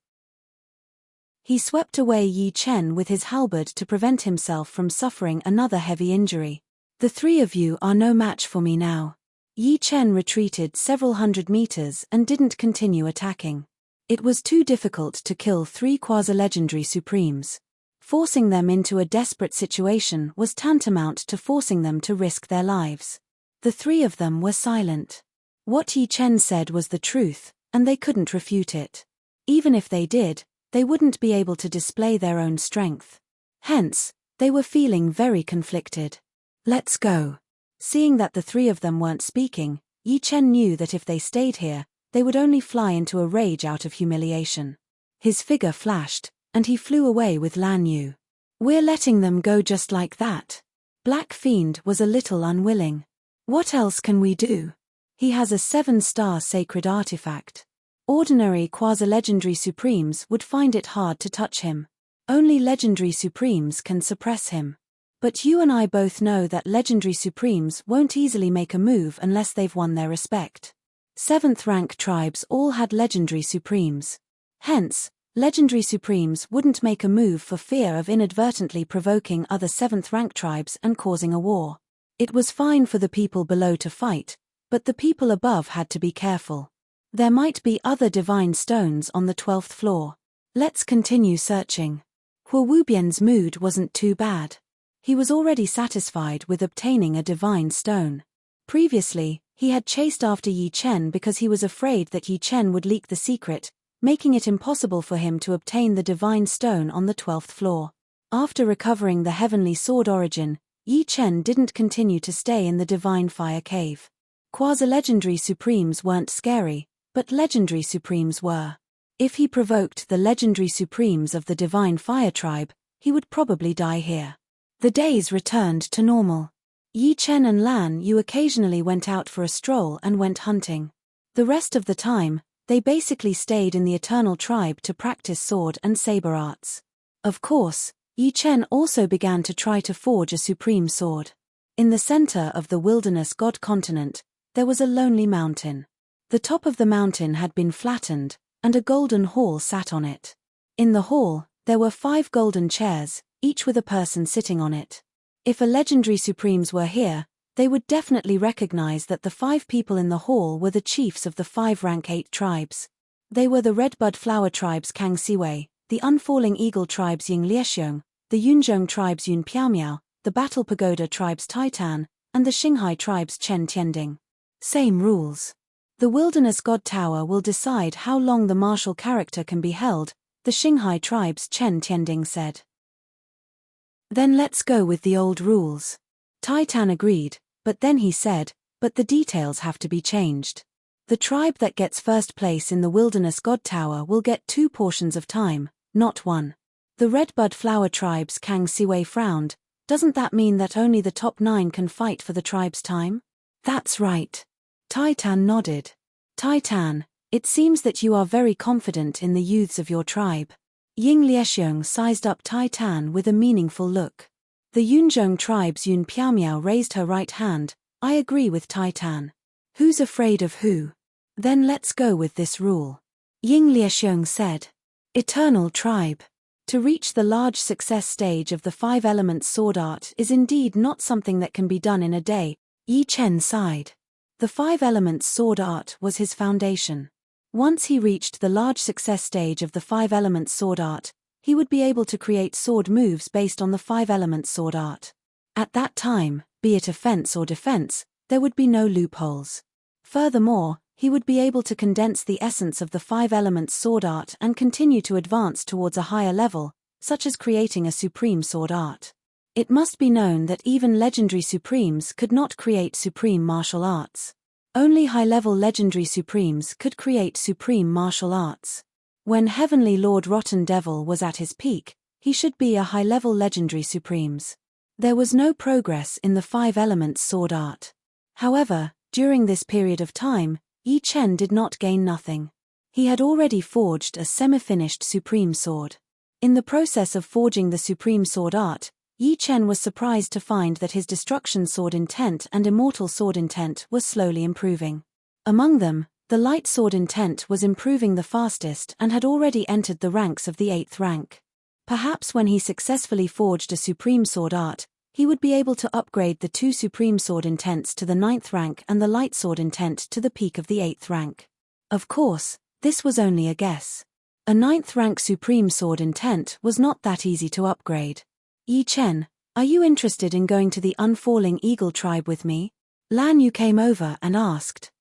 He swept away Yi Chen with his halberd to prevent himself from suffering another heavy injury. The three of you are no match for me now. Yi Chen retreated several hundred meters and didn't continue attacking. It was too difficult to kill 3 quasi-legendary supremes. Forcing them into a desperate situation was tantamount to forcing them to risk their lives. The 3 of them were silent. What Yi Chen said was the truth, and they couldn't refute it. Even if they did, they wouldn't be able to display their own strength. Hence, they were feeling very conflicted. Let's go. Seeing that the 3 of them weren't speaking, Yi Chen knew that if they stayed here, they would only fly into a rage out of humiliation. His figure flashed, and he flew away with Lan Yu. We're letting them go just like that. Black Fiend was a little unwilling. What else can we do? He has a 7-star sacred artifact. Ordinary quasi-legendary supremes would find it hard to touch him. Only legendary supremes can suppress him. But you and I both know that legendary supremes won't easily make a move unless they've won their respect. 7th rank tribes all had legendary supremes. Hence, legendary supremes wouldn't make a move for fear of inadvertently provoking other 7th rank tribes and causing a war. It was fine for the people below to fight, but the people above had to be careful. There might be other divine stones on the 12th floor. Let's continue searching. Hua Wubian's mood wasn't too bad. He was already satisfied with obtaining a divine stone. Previously, he had chased after Yi Chen because he was afraid that Yi Chen would leak the secret, making it impossible for him to obtain the divine stone on the 12th floor. After recovering the heavenly sword origin, Yi Chen didn't continue to stay in the divine fire cave. Quasi-legendary supremes weren't scary, but legendary supremes were. If he provoked the legendary supremes of the divine fire tribe, he would probably die here. The days returned to normal. Yi Chen and Lan Yu occasionally went out for a stroll and went hunting. The rest of the time, they basically stayed in the Eternal Tribe to practice sword and saber arts. Of course, Yi Chen also began to try to forge a supreme sword. In the center of the wilderness god continent, there was a lonely mountain. The top of the mountain had been flattened, and a golden hall sat on it. In the hall, there were 5 golden chairs, each with a person sitting on it. If a legendary supremes were here, they would definitely recognize that the 5 people in the hall were the chiefs of the 5 rank 8 tribes. They were the Redbud Flower tribes Kang Siwei, the Unfalling Eagle tribes Ying Liexiong, the Yunzhong tribes Yun Piaomiao, the Battle Pagoda tribes Taitan, and the Xinghai tribes Chen Tianding. Same rules. The Wilderness God Tower will decide how long the martial character can be held, the Xinghai tribe's Chen Tianding said. Then let's go with the old rules. Taitan agreed, but then he said, but the details have to be changed. The tribe that gets first place in the Wilderness God Tower will get 2 portions of time, not 1. The Redbud Flower tribe's Kang Siwei frowned. Doesn't that mean that only the top 9 can fight for the tribe's time? That's right. Taitan nodded. Taitan, it seems that you are very confident in the youths of your tribe. Ying Liexiong sized up Taitan with a meaningful look. The Yunzhong tribe's Yun Piaomiao raised her right hand. I agree with Taitan. Who's afraid of who? Then let's go with this rule. Ying Liexiong said. Eternal tribe. To reach the large success stage of the 5 elements sword art is indeed not something that can be done in a day. Yi Chen sighed. The 5 elements sword art was his foundation. Once he reached the large success stage of the 5 elements sword art, he would be able to create sword moves based on the 5 elements sword art. At that time, be it offense or defense, there would be no loopholes. Furthermore, he would be able to condense the essence of the 5 elements sword art and continue to advance towards a higher level, such as creating a supreme sword art. It must be known that even legendary supremes could not create supreme martial arts. Only high-level legendary supremes could create supreme martial arts. When Heavenly Lord Rotten Devil was at his peak, he should be a high-level legendary supremes. There was no progress in the 5 elements sword art. However, during this period of time, Yi Chen did not gain nothing. He had already forged a semi-finished supreme sword. In the process of forging the supreme sword art, Yi Chen was surprised to find that his destruction sword intent and immortal sword intent were slowly improving. Among them, the light sword intent was improving the fastest and had already entered the ranks of the 8th rank. Perhaps when he successfully forged a supreme sword art, he would be able to upgrade the 2 supreme sword intents to the 9th rank and the light sword intent to the peak of the 8th rank. Of course, this was only a guess. A 9th rank supreme sword intent was not that easy to upgrade. Yi Chen, are you interested in going to the Unfalling Eagle tribe with me? Lan Yu came over and asked.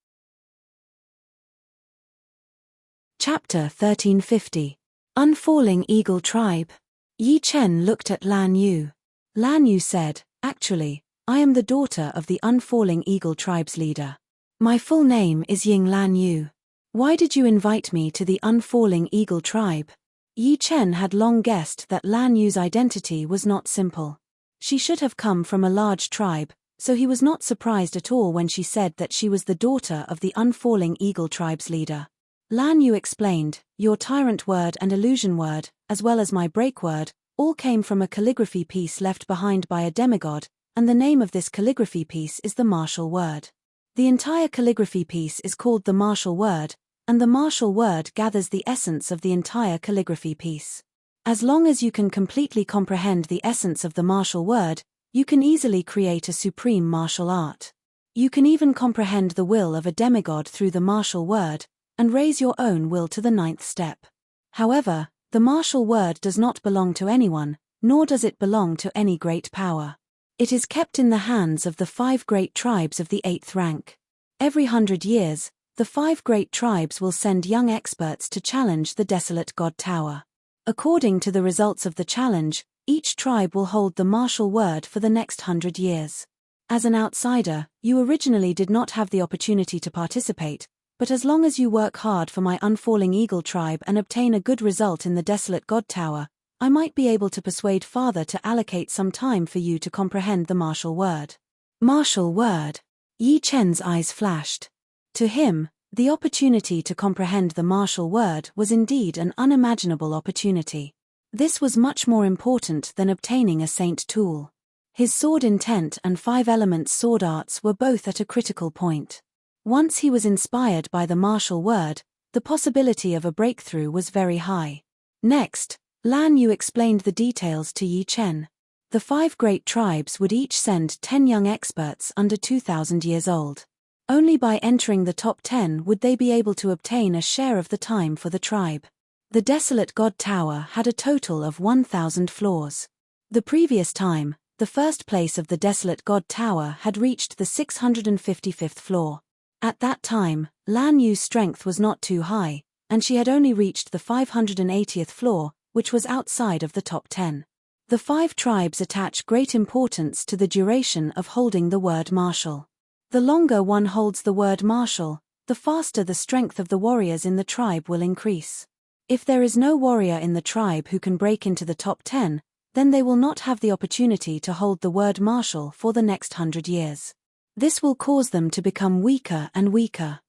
Chapter 1350. Unfalling Eagle Tribe. Yi Chen looked at Lan Yu. Lan Yu said, "Actually, I am the daughter of the Unfalling Eagle tribe's leader. My full name is Ying Lan Yu. Why did you invite me to the Unfalling Eagle tribe?" Yi Chen had long guessed that Lan Yu's identity was not simple. She should have come from a large tribe, so he was not surprised at all when she said that she was the daughter of the Unfalling Eagle tribe's leader. Lan Yu explained, "Your tyrant word and illusion word, as well as my break word, all came from a calligraphy piece left behind by a demigod, and the name of this calligraphy piece is the martial word. The entire calligraphy piece is called the martial word, and the martial word gathers the essence of the entire calligraphy piece. As long as you can completely comprehend the essence of the martial word, you can easily create a supreme martial art. You can even comprehend the will of a demigod through the martial word, and raise your own will to the 9th step. However, the martial word does not belong to anyone, nor does it belong to any great power. It is kept in the hands of the 5 great tribes of the 8th rank. Every 100 years, the 5 great tribes will send young experts to challenge the Desolate God Tower. According to the results of the challenge, each tribe will hold the martial word for the next 100 years. As an outsider, you originally did not have the opportunity to participate, but as long as you work hard for my Unfalling Eagle tribe and obtain a good result in the Desolate God Tower, I might be able to persuade Father to allocate some time for you to comprehend the martial word." Martial word. Yi Chen's eyes flashed. To him, the opportunity to comprehend the martial word was indeed an unimaginable opportunity. This was much more important than obtaining a saint tool. His sword intent and 5 elements sword arts were both at a critical point. Once he was inspired by the martial word, the possibility of a breakthrough was very high. Next, Lan Yu explained the details to Yi Chen. The 5 great tribes would each send 10 young experts under 2,000 years old. Only by entering the top 10 would they be able to obtain a share of the time for the tribe. The Desolate God Tower had a total of 1,000 floors. The previous time, the first place of the Desolate God Tower had reached the 655th floor. At that time, Lan Yu's strength was not too high, and she had only reached the 580th floor, which was outside of the top 10. The 5 tribes attach great importance to the duration of holding the word martial. The longer one holds the word martial, the faster the strength of the warriors in the tribe will increase. If there is no warrior in the tribe who can break into the top 10, then they will not have the opportunity to hold the word martial for the next 100 years. This will cause them to become weaker and weaker.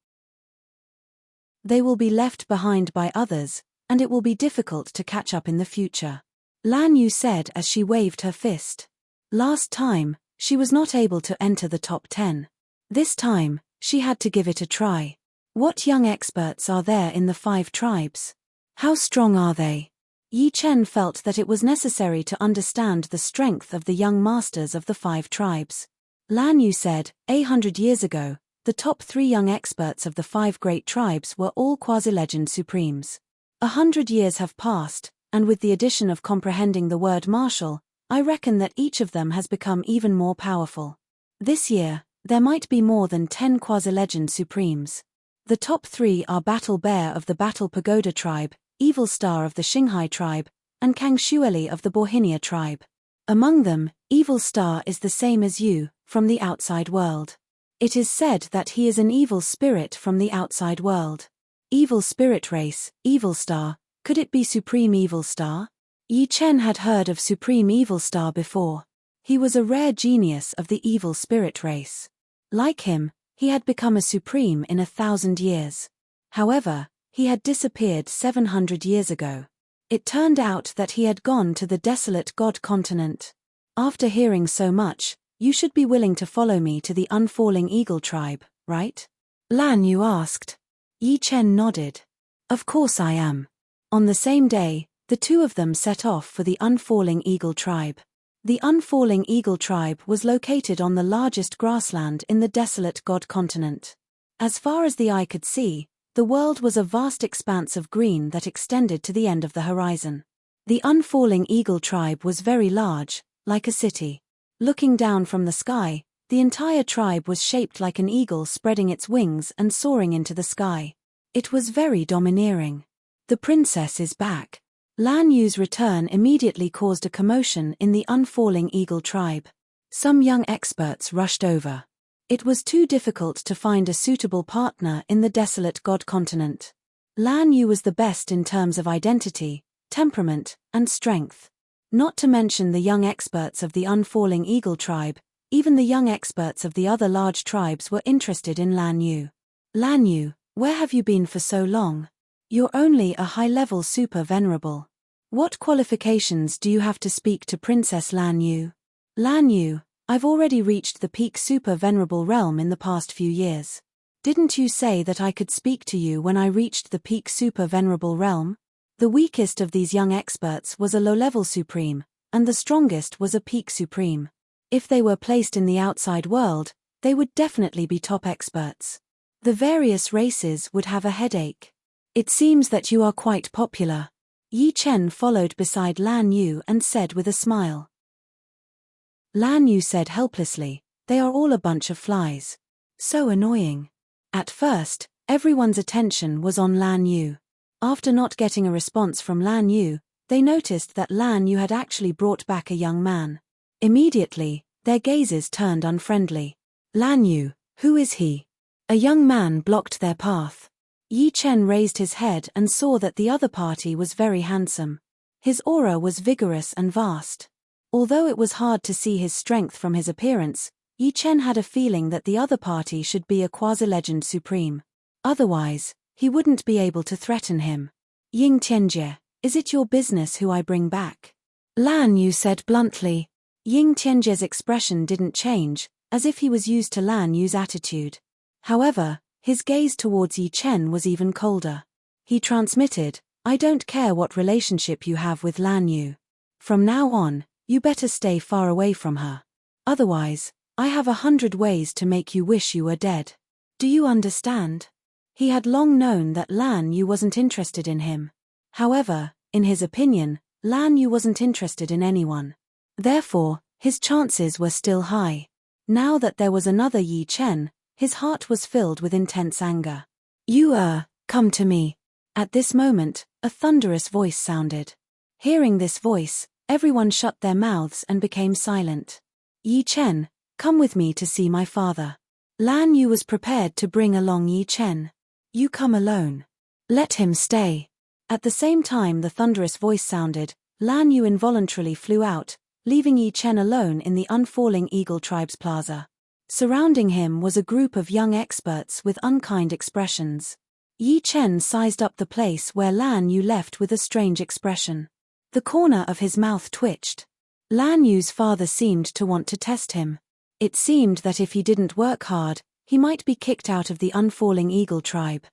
They will be left behind by others, and it will be difficult to catch up in the future. Lan Yu said as she waved her fist. Last time, she was not able to enter the top 10. This time, she had to give it a try. What young experts are there in the 5 tribes? How strong are they? Yi Chen felt that it was necessary to understand the strength of the young masters of the 5 tribes. Lan Yu said, 100 years ago, the top 3 young experts of the 5 great tribes were all quasi-legend supremes. 100 years have passed, and with the addition of comprehending the word martial, I reckon that each of them has become even more powerful. This year, there might be more than 10 quasi-legend supremes. The top 3 are Battle Bear of the Battle Pagoda tribe, Evil Star of the Xinghai tribe, and Kang Xueli of the Borhinia tribe. Among them, Evil Star is the same as you, from the outside world. It is said that he is an evil spirit from the outside world. Evil spirit race, Evil Star, could it be Supreme Evil Star? Yi Chen had heard of Supreme Evil Star before. He was a rare genius of the evil spirit race. Like him, he had become a supreme in 1,000 years. However, he had disappeared 700 years ago. It turned out that he had gone to the desolate God continent. After hearing so much, you should be willing to follow me to the Unfalling Eagle tribe, right? Lan Yu asked. Yi Chen nodded. Of course I am. On the same day, the two of them set off for the Unfalling Eagle tribe. The Unfalling Eagle tribe was located on the largest grassland in the desolate God continent. As far as the eye could see, the world was a vast expanse of green that extended to the end of the horizon. The Unfalling Eagle tribe was very large, like a city. Looking down from the sky, the entire tribe was shaped like an eagle spreading its wings and soaring into the sky. It was very domineering. The princess is back. Lan Yu's return immediately caused a commotion in the Unfalling Eagle tribe. Some young experts rushed over. It was too difficult to find a suitable partner in the desolate God continent. Lan Yu was the best in terms of identity, temperament, and strength. Not to mention the young experts of the Unfalling Eagle tribe, even the young experts of the other large tribes were interested in Lan Yu. Lan Yu, where have you been for so long? You're only a high-level super venerable. What qualifications do you have to speak to Princess Lan Yu? Lan Yu, I've already reached the peak super venerable realm in the past few years. Didn't you say that I could speak to you when I reached the peak super venerable realm? The weakest of these young experts was a low-level supreme, and the strongest was a peak supreme. If they were placed in the outside world, they would definitely be top experts. The various races would have a headache. It seems that you are quite popular. Yi Chen followed beside Lan Yu and said with a smile. Lan Yu said helplessly, they are all a bunch of flies. So annoying. At first, everyone's attention was on Lan Yu. After not getting a response from Lan Yu, they noticed that Lan Yu had actually brought back a young man. Immediately, their gazes turned unfriendly. Lan Yu, who is he? A young man blocked their path. Yi Chen raised his head and saw that the other party was very handsome. His aura was vigorous and vast. Although it was hard to see his strength from his appearance, Yi Chen had a feeling that the other party should be a quasi-legend supreme. Otherwise, he wouldn't be able to threaten him. Ying Tianjie, is it your business who I bring back? Lan Yu said bluntly. Ying Tianjie's expression didn't change, as if he was used to Lan Yu's attitude. However, his gaze towards Yi Chen was even colder. He transmitted, I don't care what relationship you have with Lan Yu. From now on, you better stay far away from her. Otherwise, I have 100 ways to make you wish you were dead. Do you understand? He had long known that Lan Yu wasn't interested in him. However, in his opinion, Lan Yu wasn't interested in anyone. Therefore, his chances were still high. Now that there was another Yi Chen, his heart was filled with intense anger. You come to me. At this moment, a thunderous voice sounded. Hearing this voice, everyone shut their mouths and became silent. Yi Chen, come with me to see my father. Lan Yu was prepared to bring along Yi Chen. You come alone. Let him stay. At the same time the thunderous voice sounded, Lan Yu involuntarily flew out, leaving Yi Chen alone in the Unfalling Eagle tribe's plaza. Surrounding him was a group of young experts with unkind expressions. Yi Chen sized up the place where Lan Yu left with a strange expression. The corner of his mouth twitched. Lan Yu's father seemed to want to test him. It seemed that if he didn't work hard, he might be kicked out of the Unfalling Eagle tribe.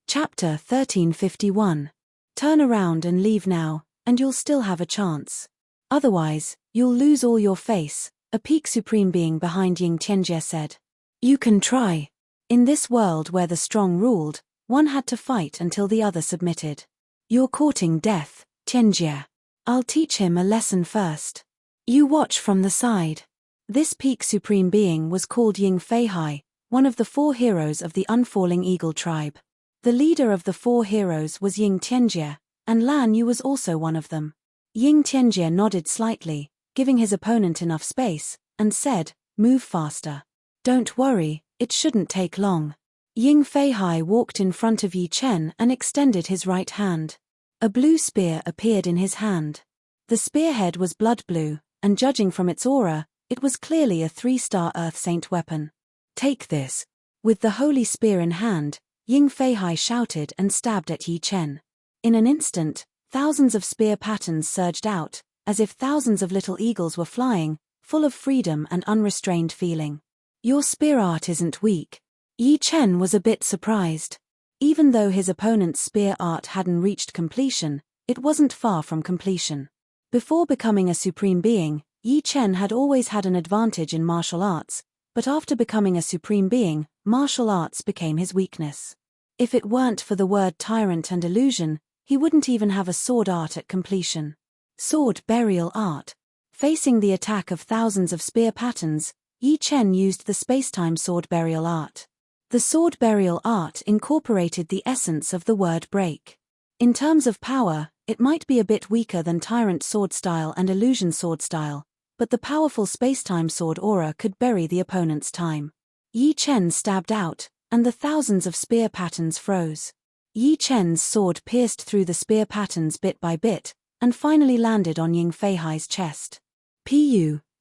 Chapter 1351. Turn around and leave now, and you'll still have a chance. Otherwise, you'll lose all your face, a peak supreme being behind Ying Tianjie said. You can try. In this world where the strong ruled, one had to fight until the other submitted. You're courting death, Tianjie. I'll teach him a lesson first. You watch from the side. This peak supreme being was called Ying Feihai, one of the 4 heroes of the unfalling eagle tribe. The leader of the 4 heroes was Ying Tianjie, and Lan Yu was also one of them. Ying Tianjie nodded slightly, giving his opponent enough space, and said, move faster. Don't worry, it shouldn't take long. Ying Feihai walked in front of Yi Chen and extended his right hand. A blue spear appeared in his hand. The spearhead was blood blue, and judging from its aura, it was clearly a 3-star Earth Saint weapon. Take this. With the holy spear in hand, Ying Feihai shouted and stabbed at Yi Chen. In an instant, thousands of spear patterns surged out, as if thousands of little eagles were flying, full of freedom and unrestrained feeling. Your spear art isn't weak. Yi Chen was a bit surprised. Even though his opponent's spear art hadn't reached completion, it wasn't far from completion. Before becoming a supreme being, Yi Chen had always had an advantage in martial arts, but after becoming a supreme being, martial arts became his weakness. If it weren't for the word tyrant and illusion, he wouldn't even have a sword art at completion. Sword burial art. Facing the attack of thousands of spear patterns, Yi Chen used the spacetime sword burial art. The sword burial art incorporated the essence of the word break. In terms of power, it might be a bit weaker than tyrant sword style and illusion sword style, but the powerful spacetime sword aura could bury the opponent's time. Yi Chen stabbed out, and the thousands of spear patterns froze. Yi Chen's sword pierced through the spear patterns bit by bit, and finally landed on Ying Feihai's chest.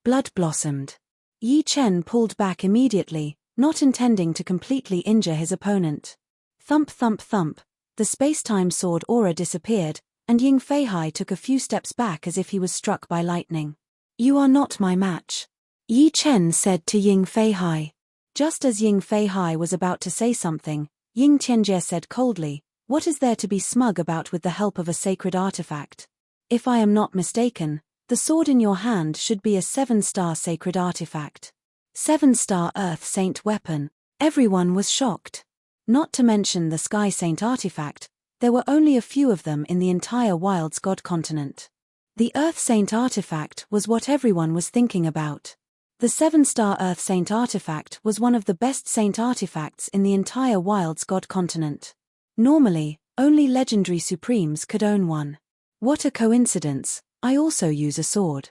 Blood blossomed. Yi Chen pulled back immediately, not intending to completely injure his opponent. Thump thump thump, the spacetime sword aura disappeared, and Ying Feihai took a few steps back as if he was struck by lightning. You are not my match, Yi Chen said to Ying Feihai. Just as Ying Feihai was about to say something, Ying Tianjie said coldly, what is there to be smug about with the help of a sacred artifact? If I am not mistaken, the sword in your hand should be a 7-star sacred artifact. 7-star Earth Saint weapon. Everyone was shocked. Not to mention the Sky Saint artifact, there were only a few of them in the entire Wild's God continent. The Earth Saint artifact was what everyone was thinking about. The 7-star Earth Saint artifact was one of the best saint artifacts in the entire Wild's God continent. Normally, only legendary supremes could own one. What a coincidence, I also use a sword.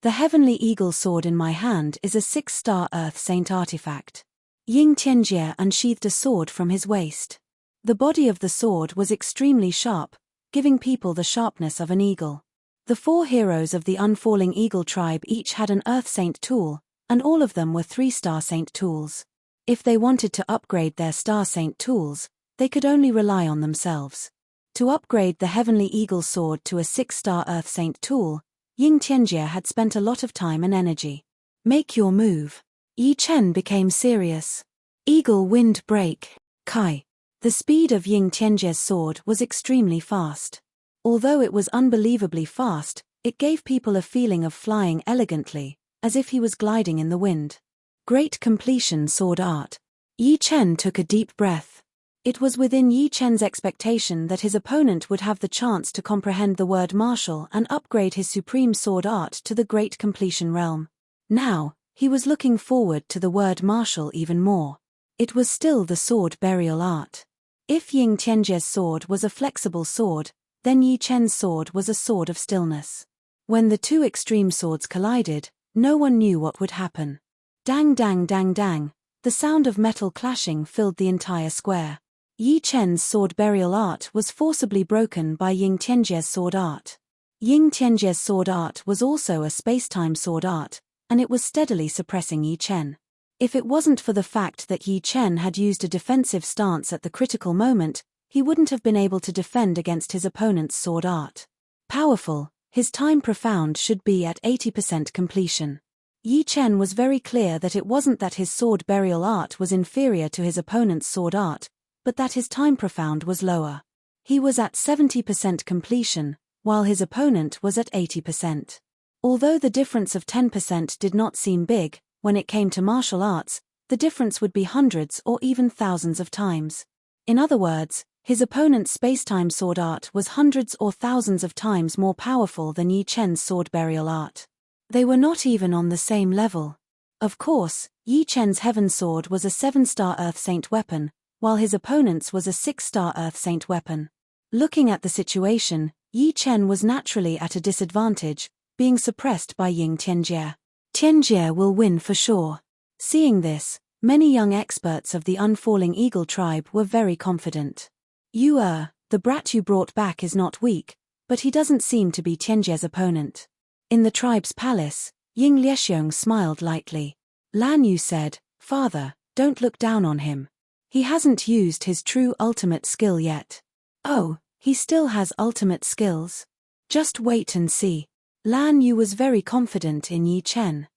The Heavenly Eagle sword in my hand is a 6-star Earth Saint artifact. Ying Tianjie unsheathed a sword from his waist. The body of the sword was extremely sharp, giving people the sharpness of an eagle. The 4 heroes of the unfalling eagle tribe each had an Earth Saint tool, and all of them were 3-star Saint tools. If they wanted to upgrade their Star Saint tools, they could only rely on themselves. To upgrade the Heavenly Eagle sword to a 6-star Earth Saint tool, Ying Tianjie had spent a lot of time and energy. Make your move. Yi Chen became serious. Eagle Wind Break, Kai. The speed of Ying Tianjie's sword was extremely fast. Although it was unbelievably fast, it gave people a feeling of flying elegantly, as if he was gliding in the wind. Great completion sword art. Yi Chen took a deep breath. It was within Yi Chen's expectation that his opponent would have the chance to comprehend the word martial and upgrade his supreme sword art to the great completion realm. Now, he was looking forward to the word martial even more. It was still the sword burial art. If Ying Tianjie's sword was a flexible sword, then Yi Chen's sword was a sword of stillness. When the 2 extreme swords collided, no one knew what would happen. Dang dang dang dang, the sound of metal clashing filled the entire square. Yi Chen's sword burial art was forcibly broken by Ying Tianjie's sword art. Ying Tianjie's sword art was also a spacetime sword art, and it was steadily suppressing Yi Chen. If it wasn't for the fact that Yi Chen had used a defensive stance at the critical moment, he wouldn't have been able to defend against his opponent's sword art. Powerful, his time profound should be at 80% completion. Yi Chen was very clear that it wasn't that his sword burial art was inferior to his opponent's sword art, but that his time profound was lower. He was at 70% completion, while his opponent was at 80%. Although the difference of 10% did not seem big, when it came to martial arts, the difference would be hundreds or even thousands of times. In other words, his opponent's spacetime sword art was hundreds or thousands of times more powerful than Yi Chen's sword burial art. They were not even on the same level. Of course, Yi Chen's Heaven Sword was a 7-star Earth Saint weapon, while his opponent's was a 6-star Earth Saint weapon. Looking at the situation, Yi Chen was naturally at a disadvantage, being suppressed by Ying Tianjie. Tianjie will win for sure. Seeing this, many young experts of the Unfalling Eagle tribe were very confident. The brat you brought back is not weak, but he doesn't seem to be Tianjie's opponent. In the tribe's palace, Ying Liexiong smiled lightly. Lan Yu said, "Father, don't look down on him. He hasn't used his true ultimate skill yet." "Oh, he still has ultimate skills? Just wait and see." Lan Yu was very confident in Yi Chen.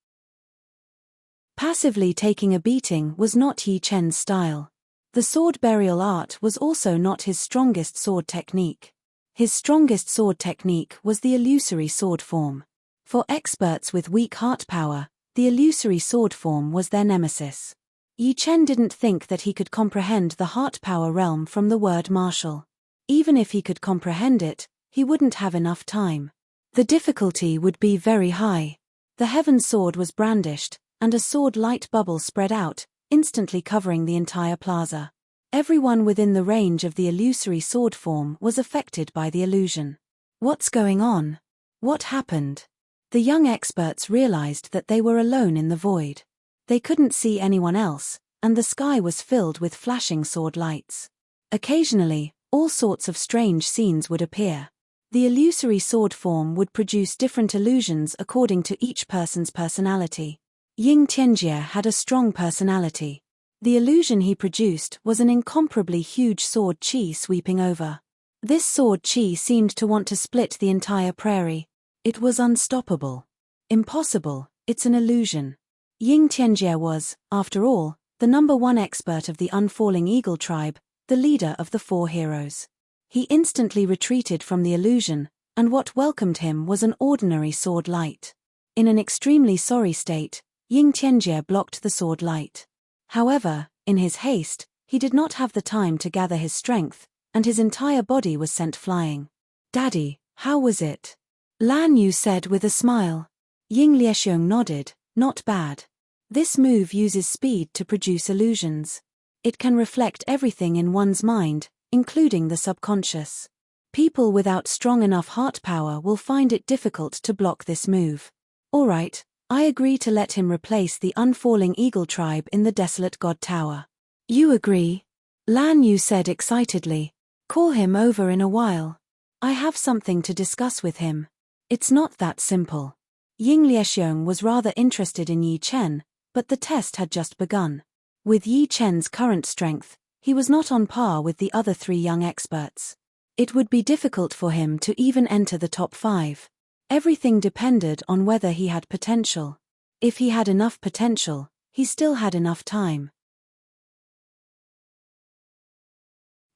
Passively taking a beating was not Yi Chen's style. The sword burial art was also not his strongest sword technique. His strongest sword technique was the illusory sword form. For experts with weak heart power, the illusory sword form was their nemesis. Yi Chen didn't think that he could comprehend the heart power realm from the word martial. Even if he could comprehend it, he wouldn't have enough time. The difficulty would be very high. The Heaven Sword was brandished, and a sword light bubble spread out, instantly covering the entire plaza. Everyone within the range of the illusory sword form was affected by the illusion. What's going on? What happened? The young experts realized that they were alone in the void. They couldn't see anyone else, and the sky was filled with flashing sword lights. Occasionally, all sorts of strange scenes would appear. The illusory sword form would produce different illusions according to each person's personality. Ying Tianjie had a strong personality. The illusion he produced was an incomparably huge sword chi sweeping over. This sword chi seemed to want to split the entire prairie. It was unstoppable. Impossible, it's an illusion. Ying Tianjie was, after all, the #1 expert of the Unfalling Eagle tribe, the leader of the 4 heroes. He instantly retreated from the illusion, and what welcomed him was an ordinary sword light. In an extremely sorry state, Ying Tianjie blocked the sword light. However, in his haste, he did not have the time to gather his strength, and his entire body was sent flying. "Daddy, how was it?" Lan Yu said with a smile. Ying Liexiong nodded, "Not bad. This move uses speed to produce illusions. It can reflect everything in one's mind, including the subconscious. People without strong enough heart power will find it difficult to block this move. All right, I agree to let him replace the Unfalling Eagle tribe in the Desolate God Tower." "You agree?" Lan Yu said excitedly. "Call him over in a while. I have something to discuss with him." "It's not that simple." Ying Liexiong was rather interested in Yi Chen, but the test had just begun. With Yi Chen's current strength, he was not on par with the other 3 young experts. It would be difficult for him to even enter the top 5. Everything depended on whether he had potential. If he had enough potential, he still had enough time.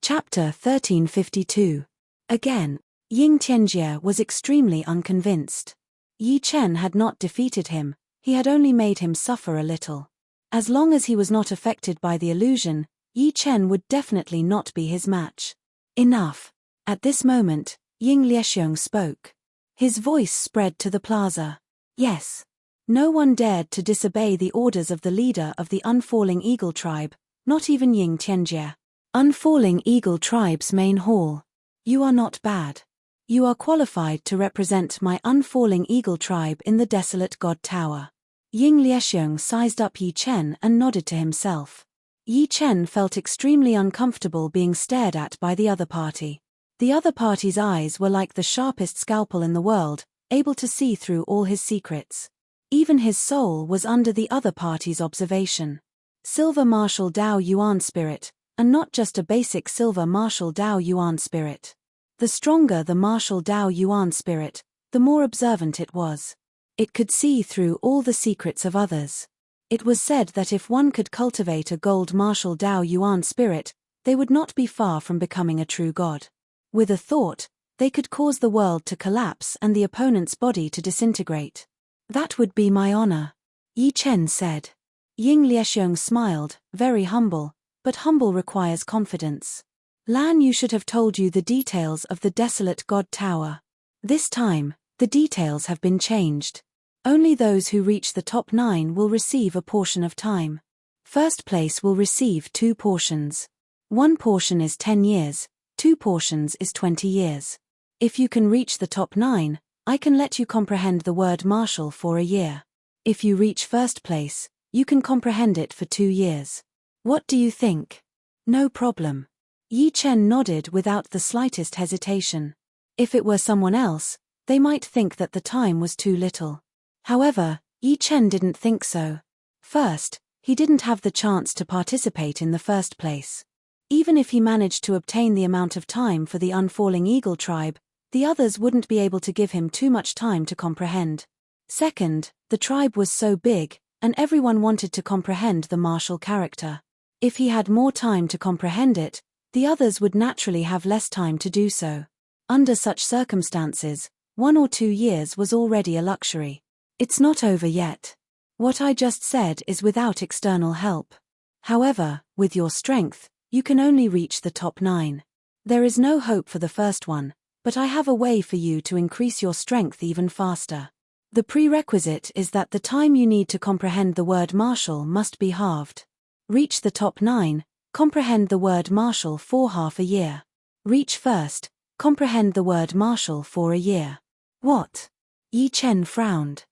Chapter 1352. Again, Ying Tianjie was extremely unconvinced. Yi Chen had not defeated him, he had only made him suffer a little. As long as he was not affected by the illusion, Yi Chen would definitely not be his match. Enough. At this moment, Ying Liexiong spoke. His voice spread to the plaza. Yes. No one dared to disobey the orders of the leader of the Unfalling Eagle tribe, not even Ying Tianjie. Unfalling Eagle tribe's main hall. "You are not bad. You are qualified to represent my Unfalling Eagle tribe in the Desolate God Tower." Ying Liexiong sized up Yi Chen and nodded to himself. Yi Chen felt extremely uncomfortable being stared at by the other party. The other party's eyes were like the sharpest scalpel in the world, able to see through all his secrets. Even his soul was under the other party's observation. Silver Martial Dao Yuan spirit, and not just a basic Silver Martial Dao Yuan spirit. The stronger the Martial Dao Yuan spirit, the more observant it was. It could see through all the secrets of others. It was said that if one could cultivate a gold Martial Dao Yuan spirit, they would not be far from becoming a true god. With a thought, They could cause the world to collapse and the opponent's body to disintegrate. That would be my honor, Yi Chen said. Ying Liexiong smiled, very humble, but humble requires confidence. Lan Yu should have told you the details of the desolate God Tower. This time, the details have been changed. Only those who reach the top 9 will receive a portion of time. First place will receive 2 portions. 1 portion is 10 years, 2 portions is 20 years. If you can reach the top 9, I can let you comprehend the word martial for a year. If you reach first place, you can comprehend it for 2 years. What do you think? No problem. Yi Chen nodded without the slightest hesitation. If it were someone else, they might think that the time was too little. However, Yi Chen didn't think so. First, he didn't have the chance to participate in the first place. Even if he managed to obtain the amount of time for the unfalling eagle tribe, the others wouldn't be able to give him too much time to comprehend. Second, the tribe was so big, and everyone wanted to comprehend the martial character. If he had more time to comprehend it, the others would naturally have less time to do so. Under such circumstances, 1 or 2 years was already a luxury. It's not over yet. What I just said is without external help. However, with your strength, you can only reach the top 9. There is no hope for the first one, but I have a way for you to increase your strength even faster. The prerequisite is that the time you need to comprehend the word martial must be halved. Reach the top 9, comprehend the word martial for half a year. Reach first, comprehend the word martial for a year. What? Yi Chen frowned.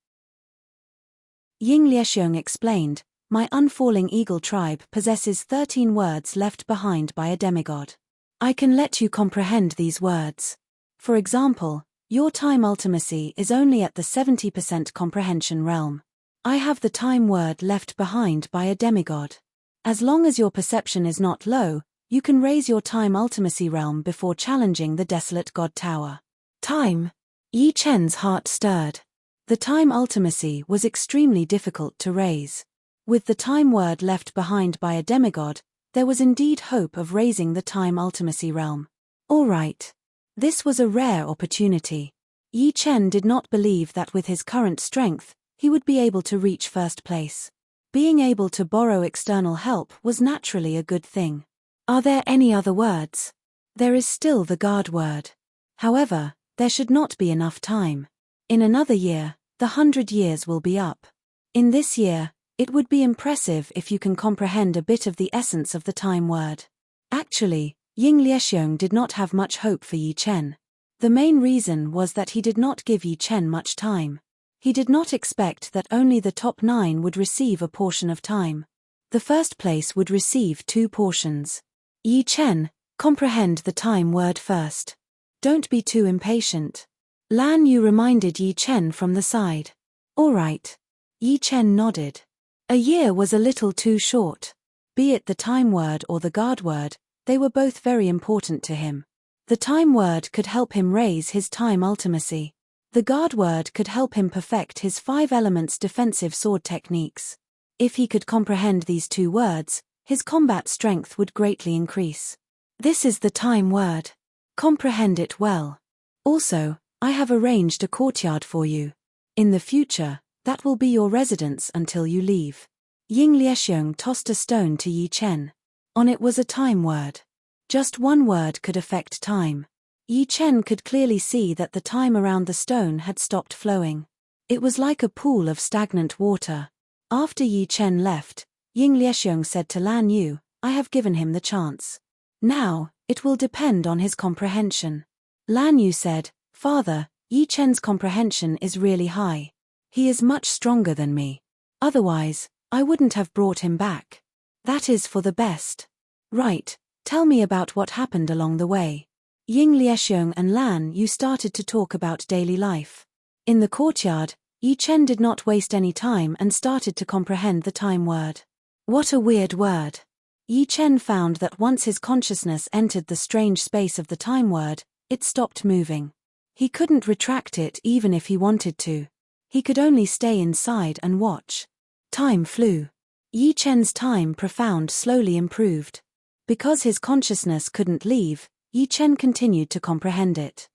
Ying Liexiong explained, my unfalling eagle tribe possesses 13 words left behind by a demigod. I can let you comprehend these words. For example, your time ultimacy is only at the 70% comprehension realm. I have the time word left behind by a demigod. As long as your perception is not low, you can raise your time ultimacy realm before challenging the desolate God Tower. Time. Yi Chen's heart stirred. The time ultimacy was extremely difficult to raise. With the time word left behind by a demigod, there was indeed hope of raising the time ultimacy realm. All right. This was a rare opportunity. Yi Chen did not believe that with his current strength, he would be able to reach first place. Being able to borrow external help was naturally a good thing. Are there any other words? There is still the guard word. However, there should not be enough time. In another year, the 100 years will be up. In this year, it would be impressive if you can comprehend a bit of the essence of the time word. Actually, Ying Liexiong did not have much hope for Yi Chen. The main reason was that he did not give Yi Chen much time. He did not expect that only the top 9 would receive a portion of time. The first place would receive 2 portions. Yi Chen, comprehend the time word first. Don't be too impatient. Lan Yu reminded Yi Chen from the side. All right. Yi Chen nodded. A year was a little too short. Be it the time word or the guard word, they were both very important to him. The time word could help him raise his time ultimacy. The guard word could help him perfect his 5 elements defensive sword techniques. If he could comprehend these 2 words, his combat strength would greatly increase. This is the time word. Comprehend it well. Also, I have arranged a courtyard for you. In the future, that will be your residence until you leave. Ying Liexiong tossed a stone to Yi Chen. On it was a time word. Just 1 word could affect time. Yi Chen could clearly see that the time around the stone had stopped flowing. It was like a pool of stagnant water. After Yi Chen left, Ying Liexiong said to Lan Yu, I have given him the chance. Now, it will depend on his comprehension. Lan Yu said, Father, Yi Chen's comprehension is really high. He is much stronger than me. Otherwise, I wouldn't have brought him back. That is for the best. Right, tell me about what happened along the way. Ying Liexiong and Lan Yu started to talk about daily life. In the courtyard, Yi Chen did not waste any time and started to comprehend the time word. What a weird word. Yi Chen found that once his consciousness entered the strange space of the time word, it stopped moving. He couldn't retract it even if he wanted to. He could only stay inside and watch. Time flew. Yi Chen's time profound slowly improved. Because his consciousness couldn't leave, Yi Chen continued to comprehend it.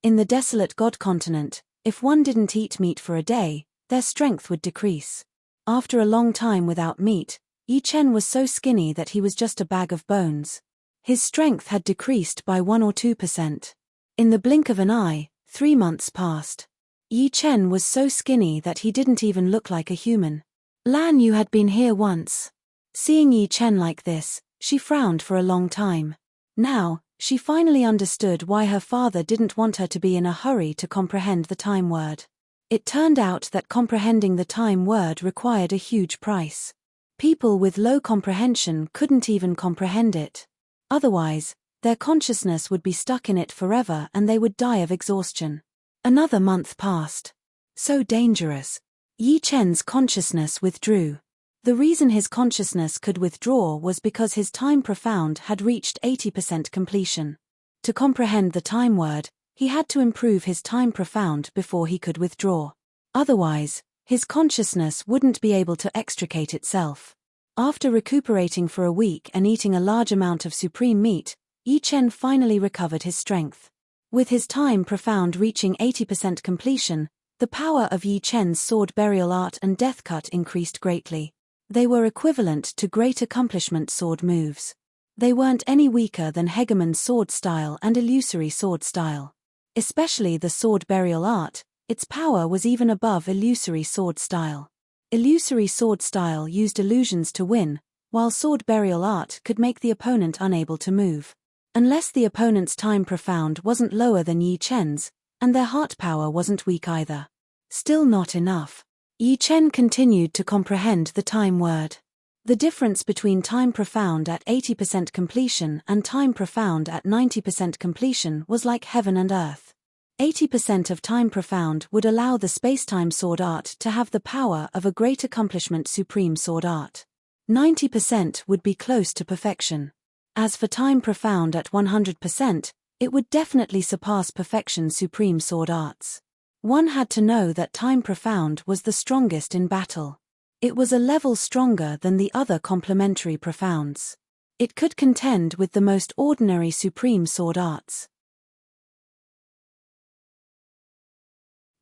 In the desolate god continent, if one didn't eat meat for a day, their strength would decrease. After a long time without meat, Yi Chen was so skinny that he was just a bag of bones. His strength had decreased by 1 or 2%. In the blink of an eye, 3 months passed. Yi Chen was so skinny that he didn't even look like a human. Lan Yu had been here once. Seeing Yi Chen like this, she frowned for a long time. Now, she finally understood why her father didn't want her to be in a hurry to comprehend the time word. It turned out that comprehending the time word required a huge price. People with low comprehension couldn't even comprehend it. Otherwise, their consciousness would be stuck in it forever and they would die of exhaustion. Another month passed. So dangerous. Yi Chen's consciousness withdrew. The reason his consciousness could withdraw was because his time profound had reached 80% completion. To comprehend the time word, he had to improve his time profound before he could withdraw. Otherwise, his consciousness wouldn't be able to extricate itself. After recuperating for a week and eating a large amount of supreme meat, Yi Chen finally recovered his strength. With his time profound reaching 80% completion, the power of Yi Chen's sword burial art and death cut increased greatly. They were equivalent to great accomplishment sword moves. They weren't any weaker than Hegemon's sword style and illusory sword style. Especially the sword burial art, its power was even above illusory sword style. Illusory sword style used illusions to win, while sword burial art could make the opponent unable to move. Unless the opponent's time profound wasn't lower than Yi Chen's, and their heart power wasn't weak either. Still not enough. Yi Chen continued to comprehend the time word. The difference between time profound at 80% completion and time profound at 90% completion was like heaven and earth. 80% of time profound would allow the spacetime sword art to have the power of a great accomplishment supreme sword art. 90% would be close to perfection. As for time profound at 100%, it would definitely surpass perfection supreme sword arts. One had to know that time profound was the strongest in battle. It was a level stronger than the other complementary profounds. It could contend with the most ordinary supreme sword arts.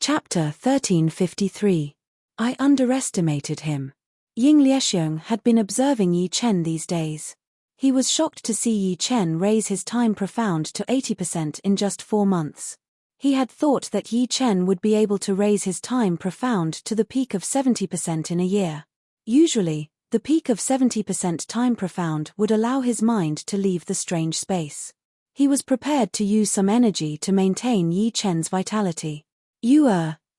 Chapter 1353. I underestimated him. Ying Liexiong had been observing Yi Chen these days. He was shocked to see Yi Chen raise his time profound to 80% in just 4 months. He had thought that Yi Chen would be able to raise his time profound to the peak of 70% in a year. Usually, the peak of 70% time profound would allow his mind to leave the strange space. He was prepared to use some energy to maintain Yi Chen's vitality.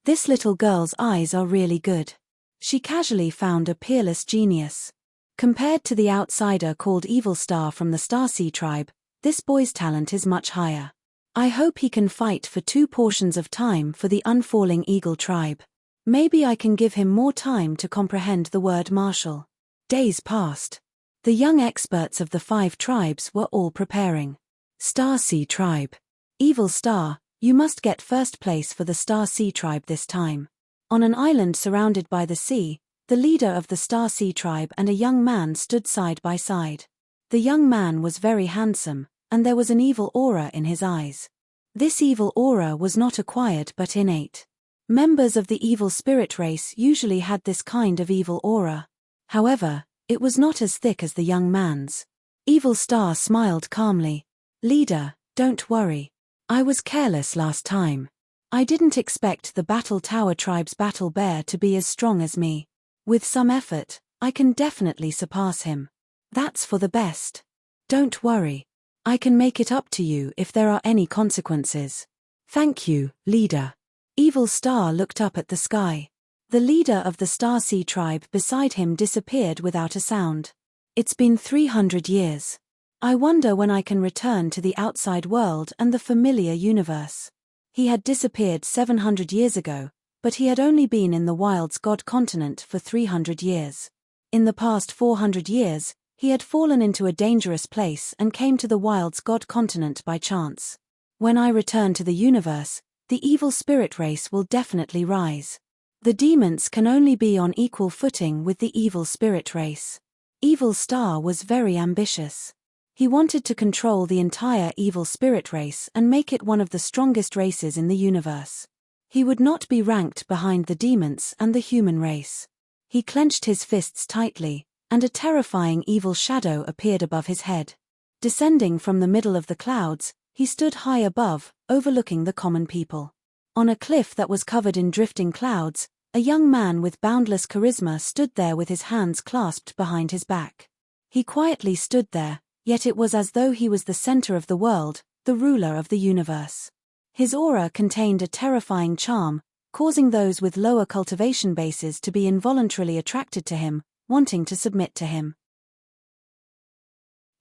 This little girl's eyes are really good. She casually found a peerless genius. Compared to the outsider called Evil Star from the Starseed tribe, this boy's talent is much higher. I hope he can fight for 2 portions of time for the Unfalling Eagle tribe. Maybe I can give him more time to comprehend the word martial. Days passed. The young experts of the 5 tribes were all preparing. Starseed tribe. Evil Star, you must get first place for the Starseed tribe this time. On an island surrounded by the sea, the leader of the Starseed tribe and a young man stood side by side. The young man was very handsome, and there was an evil aura in his eyes. This evil aura was not acquired but innate. Members of the evil spirit race usually had this kind of evil aura. However, it was not as thick as the young man's. Evil Star smiled calmly. Leader, don't worry. I was careless last time. I didn't expect the Battle Tower tribe's battle bear to be as strong as me. With some effort, I can definitely surpass him. That's for the best. Don't worry. I can make it up to you if there are any consequences. Thank you, leader. Evil Star looked up at the sky. The leader of the Starseed tribe beside him disappeared without a sound. It's been 300 years. I wonder when I can return to the outside world and the familiar universe. He had disappeared 700 years ago, but he had only been in the Wild's God continent for 300 years. In the past 400 years, he had fallen into a dangerous place and came to the Wild's God continent by chance. When I return to the universe, the evil spirit race will definitely rise. The demons can only be on equal footing with the evil spirit race. Evil Star was very ambitious. He wanted to control the entire evil spirit race and make it one of the strongest races in the universe. He would not be ranked behind the demons and the human race. He clenched his fists tightly, and a terrifying evil shadow appeared above his head. Descending from the middle of the clouds, he stood high above, overlooking the common people. On a cliff that was covered in drifting clouds, a young man with boundless charisma stood there with his hands clasped behind his back. He quietly stood there, yet it was as though he was the center of the world, the ruler of the universe. His aura contained a terrifying charm, causing those with lower cultivation bases to be involuntarily attracted to him, wanting to submit to him.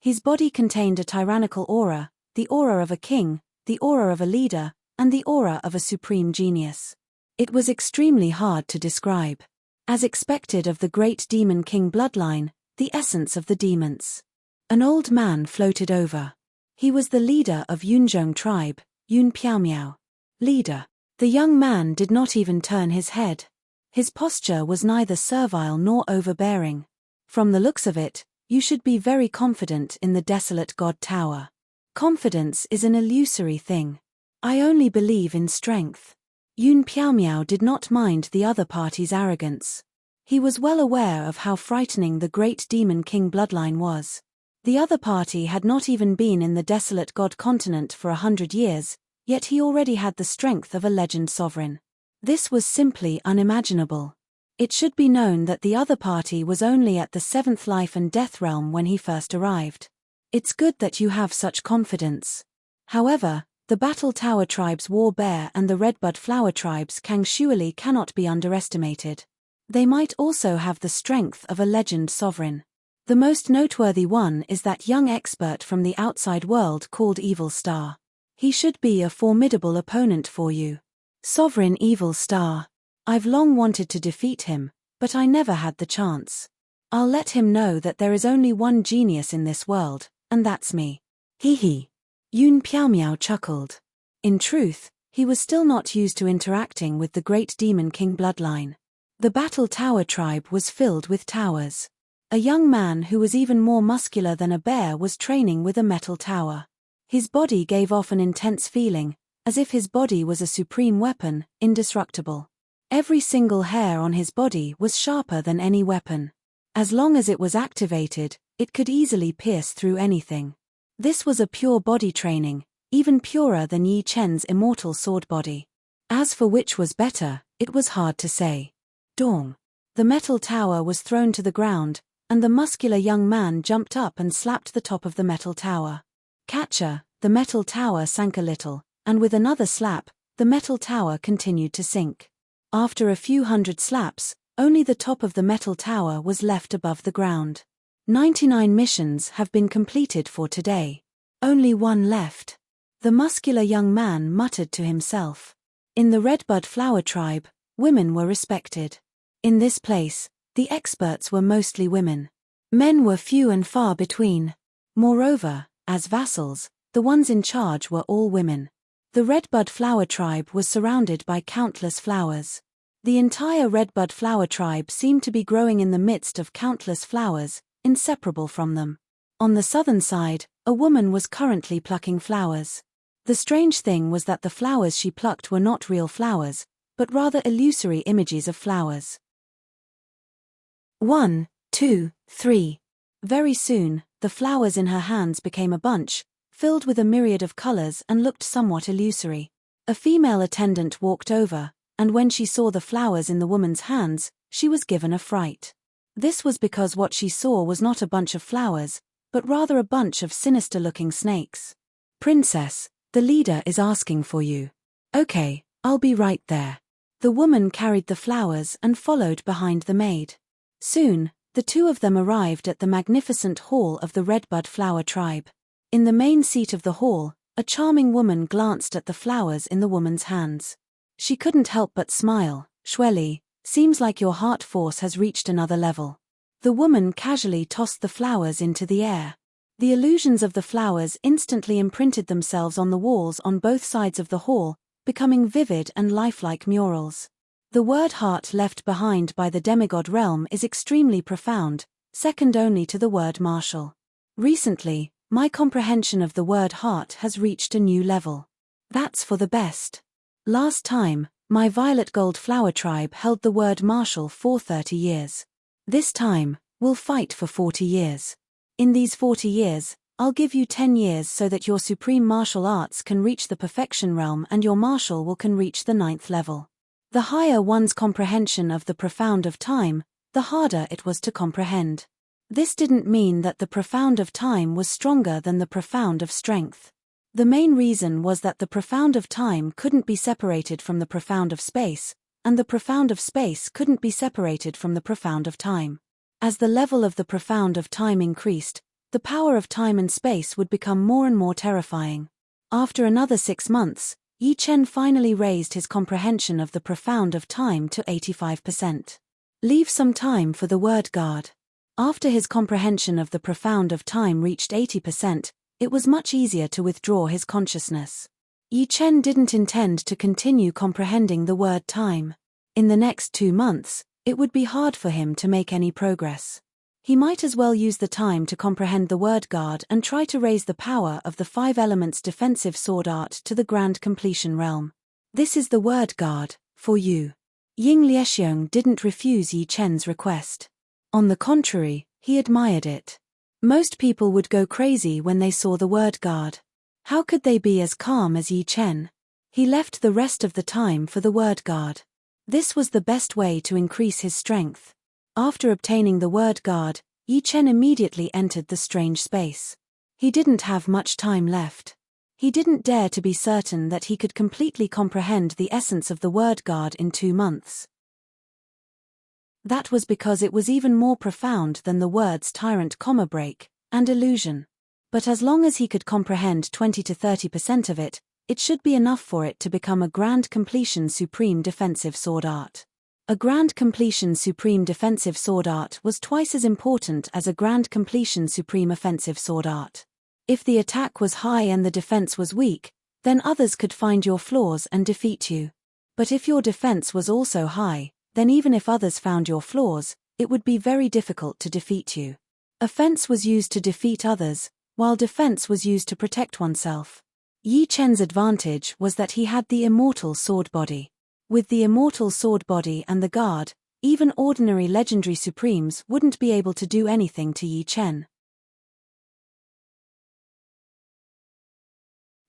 His body contained a tyrannical aura, the aura of a king, the aura of a leader, and the aura of a supreme genius. It was extremely hard to describe. As expected of the great demon king bloodline, the essence of the demons. An old man floated over. He was the leader of Yunzhong tribe, Yun Piaomiao. Leader. The young man did not even turn his head. His posture was neither servile nor overbearing. From the looks of it, you should be very confident in the desolate God Tower. Confidence is an illusory thing. I only believe in strength. Yun Piaomiao did not mind the other party's arrogance. He was well aware of how frightening the great demon king bloodline was. The other party had not even been in the desolate God continent for 100 years, yet he already had the strength of a legend sovereign. This was simply unimaginable. It should be known that the other party was only at the 7th life and death realm when he first arrived. It's good that you have such confidence. However, the Battle Tower tribe's War Bear and the Redbud Flower tribe's Kang Shuali cannot be underestimated. They might also have the strength of a legend sovereign. The most noteworthy one is that young expert from the outside world called Evil Star. He should be a formidable opponent for you. Sovereign Evil Star. I've long wanted to defeat him, but I never had the chance. I'll let him know that there is only one genius in this world, and that's me. Hee hee. Yun Piaomiao chuckled. In truth, he was still not used to interacting with the great demon king bloodline. The Battle Tower tribe was filled with towers. A young man who was even more muscular than a bear was training with a metal tower. His body gave off an intense feeling, as if his body was a supreme weapon, indestructible. Every single hair on his body was sharper than any weapon. As long as it was activated, it could easily pierce through anything. This was a pure body training, even purer than Yi Chen's immortal sword body. As for which was better, it was hard to say. Dong. The metal tower was thrown to the ground, and the muscular young man jumped up and slapped the top of the metal tower. Catcher, the metal tower sank a little, and with another slap, the metal tower continued to sink. After a few hundred slaps, only the top of the metal tower was left above the ground. 99 missions have been completed for today. Only one left. The muscular young man muttered to himself. In the Redbud Flower tribe, women were respected. In this place, the experts were mostly women. Men were few and far between. Moreover, as vassals, the ones in charge were all women. The Redbud Flower tribe was surrounded by countless flowers. The entire Redbud Flower tribe seemed to be growing in the midst of countless flowers, inseparable from them. On the southern side, a woman was currently plucking flowers. The strange thing was that the flowers she plucked were not real flowers, but rather illusory images of flowers. 1, 2, 3. Very soon, the flowers in her hands became a bunch, filled with a myriad of colors and looked somewhat illusory. A female attendant walked over, and when she saw the flowers in the woman's hands, she was given a fright. This was because what she saw was not a bunch of flowers, but rather a bunch of sinister-looking snakes. Princess, the leader is asking for you. Okay, I'll be right there. The woman carried the flowers and followed behind the maid. Soon, the two of them arrived at the magnificent hall of the Redbud Flower tribe. In the main seat of the hall, a charming woman glanced at the flowers in the woman's hands. She couldn't help but smile. Shuali, seems like your heart force has reached another level. The woman casually tossed the flowers into the air. The illusions of the flowers instantly imprinted themselves on the walls on both sides of the hall, becoming vivid and lifelike murals. The word heart left behind by the demigod realm is extremely profound, second only to the word martial. Recently, My comprehension of the word heart has reached a new level. That's for the best. Last time, my violet gold flower tribe held the word martial for 30 years. This time, we'll fight for 40 years. In these 40 years, I'll give you 10 years so that your supreme martial arts can reach the perfection realm and your martial will can reach the 9th level. The higher one's comprehension of the profound of time, the harder it was to comprehend. This didn't mean that the profound of time was stronger than the profound of strength. The main reason was that the profound of time couldn't be separated from the profound of space, and the profound of space couldn't be separated from the profound of time. As the level of the profound of time increased, the power of time and space would become more and more terrifying. After another 6 months, Yi Chen finally raised his comprehension of the profound of time to 85%. Leave some time for the word guard. After his comprehension of the profound of time reached 80%, it was much easier to withdraw his consciousness. Yi Chen didn't intend to continue comprehending the word time. In the next 2 months, it would be hard for him to make any progress. He might as well use the time to comprehend the word guard and try to raise the power of the 5 elements defensive sword art to the grand completion realm. This is the word guard, for you. Ying Liexiong didn't refuse Yi Chen's request. On the contrary, he admired it. Most people would go crazy when they saw the word guard. How could they be as calm as Yi Chen? He left the rest of the time for the word guard. This was the best way to increase his strength. After obtaining the word guard, Yi Chen immediately entered the strange space. He didn't have much time left. He didn't dare to be certain that he could completely comprehend the essence of the word guard in 2 months. That was because it was even more profound than the words tyrant, break, and illusion. But as long as he could comprehend 20 to 30% of it, it should be enough for it to become a grand completion supreme defensive sword art. A grand completion supreme defensive sword art was twice as important as a grand completion supreme offensive sword art. If the attack was high and the defense was weak, then others could find your flaws and defeat you. But if your defense was also high, then even if others found your flaws, it would be very difficult to defeat you. Offense was used to defeat others, while defense was used to protect oneself. Yi Chen's advantage was that he had the immortal sword body. With the immortal sword body and the guard, even ordinary legendary supremes wouldn't be able to do anything to Yi Chen.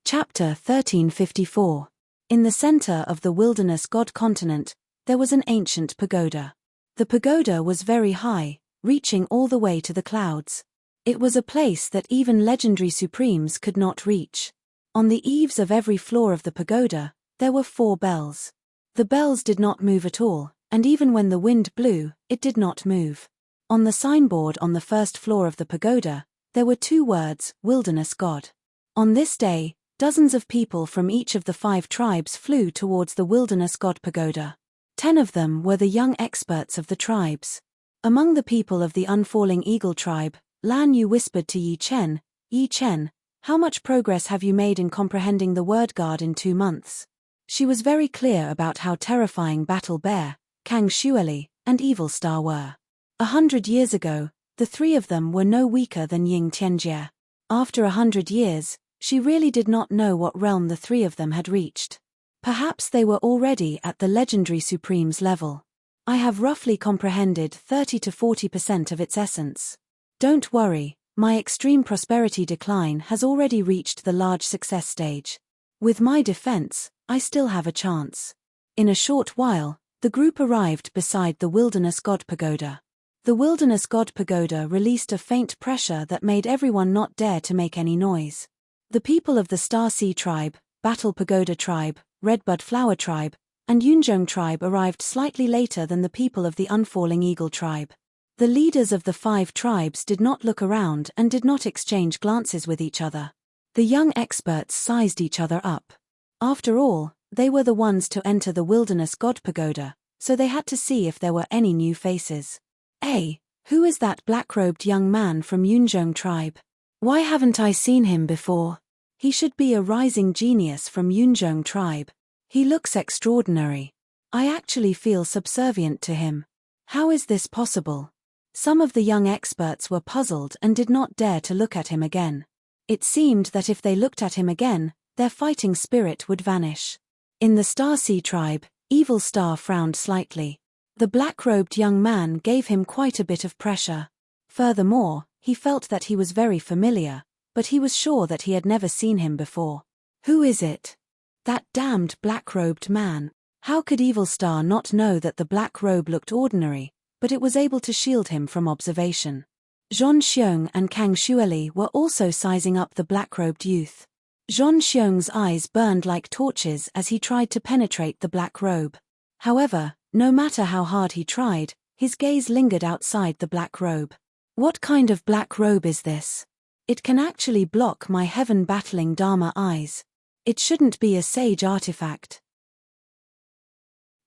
Chapter 1354. In the center of the wilderness god continent, there was an ancient pagoda. The pagoda was very high, reaching all the way to the clouds. It was a place that even legendary supremes could not reach. On the eaves of every floor of the pagoda, there were 4 bells. The bells did not move at all, and even when the wind blew, it did not move. On the signboard on the first floor of the pagoda, there were 2 words, Wilderness God. On this day, dozens of people from each of the 5 tribes flew towards the Wilderness God pagoda. 10 of them were the young experts of the tribes. Among the people of the Unfalling Eagle tribe, Lan Yu whispered to Yi Chen, "Yi Chen, how much progress have you made in comprehending the word guard in 2 months?" She was very clear about how terrifying Battle Bear, Kang Xueli, and Evil Star were. 100 years ago, the 3 of them were no weaker than Ying Tianjie. After 100 years, she really did not know what realm the 3 of them had reached. Perhaps they were already at the legendary supremes level. I have roughly comprehended 30 to 40% of its essence. Don't worry, my extreme prosperity decline has already reached the large success stage. With my defense, I still have a chance. In a short while, the group arrived beside the Wilderness God Pagoda. The Wilderness God Pagoda released a faint pressure that made everyone not dare to make any noise. The people of the Star Sea tribe, Battle Pagoda tribe, Redbud Flower tribe, and Yunzhong tribe arrived slightly later than the people of the Unfalling Eagle tribe. The leaders of the 5 tribes did not look around and did not exchange glances with each other. The young experts sized each other up. After all, they were the ones to enter the Wilderness God Pagoda, so they had to see if there were any new faces. Hey, who is that black-robed young man from Yunzhong tribe? Why haven't I seen him before? He should be a rising genius from Yunzhong tribe. He looks extraordinary. I actually feel subservient to him. How is this possible? Some of the young experts were puzzled and did not dare to look at him again. It seemed that if they looked at him again, their fighting spirit would vanish. In the Starsea tribe, Evil Star frowned slightly. The black-robed young man gave him quite a bit of pressure. Furthermore, he felt that he was very familiar, but he was sure that he had never seen him before. Who is it? That damned black-robed man. How could Evil Star not know that the black robe looked ordinary, but it was able to shield him from observation? Zhong Xiong and Kang Xueli were also sizing up the black-robed youth. Zhong Xiong's eyes burned like torches as he tried to penetrate the black robe. However, no matter how hard he tried, his gaze lingered outside the black robe. What kind of black robe is this? It can actually block my heaven-battling Dharma eyes. It shouldn't be a sage artifact.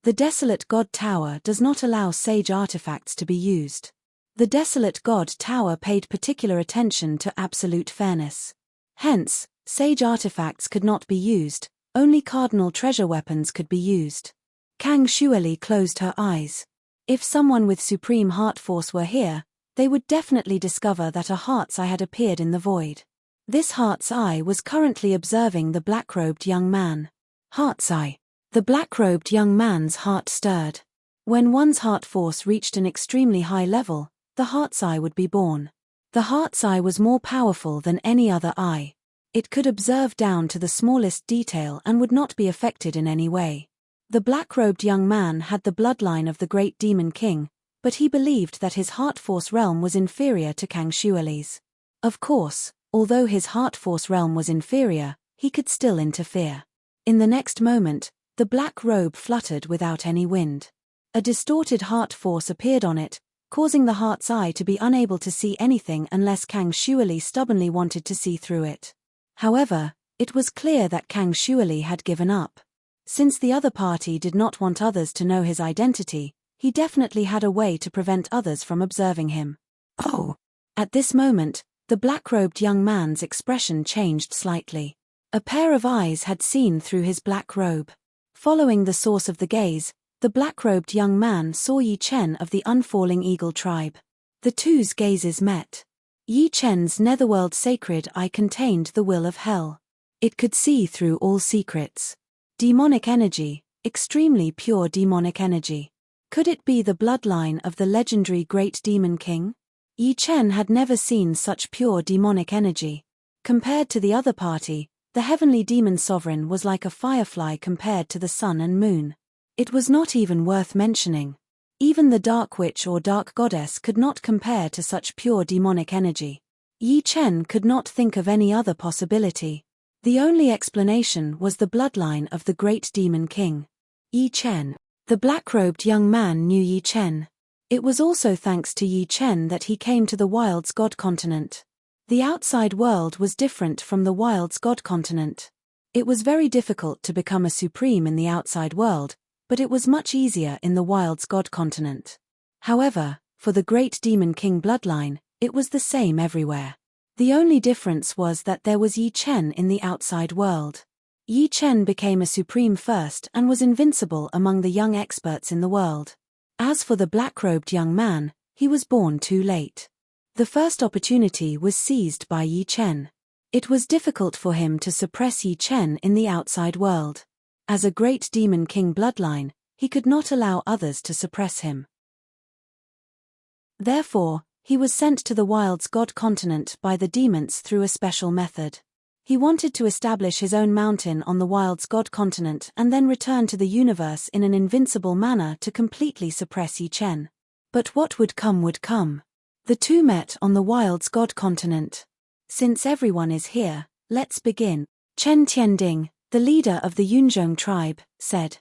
The Desolate God Tower does not allow sage artifacts to be used. The Desolate God Tower paid particular attention to absolute fairness. Hence, sage artifacts could not be used, only cardinal treasure weapons could be used. Kang Xueli closed her eyes. If someone with supreme heart force were here, they would definitely discover that a heart's eye had appeared in the void. This heart's eye was currently observing the black-robed young man. Heart's eye. The black-robed young man's heart stirred. When one's heart force reached an extremely high level, the heart's eye would be born. The heart's eye was more powerful than any other eye. It could observe down to the smallest detail and would not be affected in any way. The black-robed young man had the bloodline of the great demon king, but he believed that his heart force realm was inferior to Kang Xueli's. Of course, although his heart force realm was inferior, he could still interfere. In the next moment, the black robe fluttered without any wind. A distorted heart force appeared on it, causing the heart's eye to be unable to see anything unless Kang Xueli stubbornly wanted to see through it. However, it was clear that Kang Xueli had given up. Since the other party did not want others to know his identity, he definitely had a way to prevent others from observing him. Oh! At this moment, the black-robed young man's expression changed slightly. A pair of eyes had seen through his black robe. Following the source of the gaze, the black-robed young man saw Yi Chen of the Unfalling Eagle tribe. The two's gazes met. Yi Chen's netherworld sacred eye contained the will of hell. It could see through all secrets. Demonic energy, extremely pure demonic energy. Could it be the bloodline of the legendary Great Demon King? Yi Chen had never seen such pure demonic energy. Compared to the other party, the heavenly demon sovereign was like a firefly compared to the sun and moon. It was not even worth mentioning. Even the dark witch or dark goddess could not compare to such pure demonic energy. Yi Chen could not think of any other possibility. The only explanation was the bloodline of the Great Demon King. Yi Chen. The black-robed young man knew Yi Chen. It was also thanks to Yi Chen that he came to the Wild's God continent. The outside world was different from the Wild's God continent. It was very difficult to become a supreme in the outside world, but it was much easier in the Wild's God continent. However, for the Great Demon King bloodline, it was the same everywhere. The only difference was that there was Yi Chen in the outside world. Yi Chen became a supreme first and was invincible among the young experts in the world. As for the black-robed young man, he was born too late. The first opportunity was seized by Yi Chen. It was difficult for him to suppress Yi Chen in the outside world. As a Great Demon King bloodline, he could not allow others to suppress him. Therefore, he was sent to the Wild's God continent by the demons through a special method. He wanted to establish his own mountain on the Wild's God continent and then return to the universe in an invincible manner to completely suppress Yi Chen. But what would come would come. The two met on the Wild's God continent. Since everyone is here, let's begin. Chen Tianding, the leader of the Yunzhong tribe, said.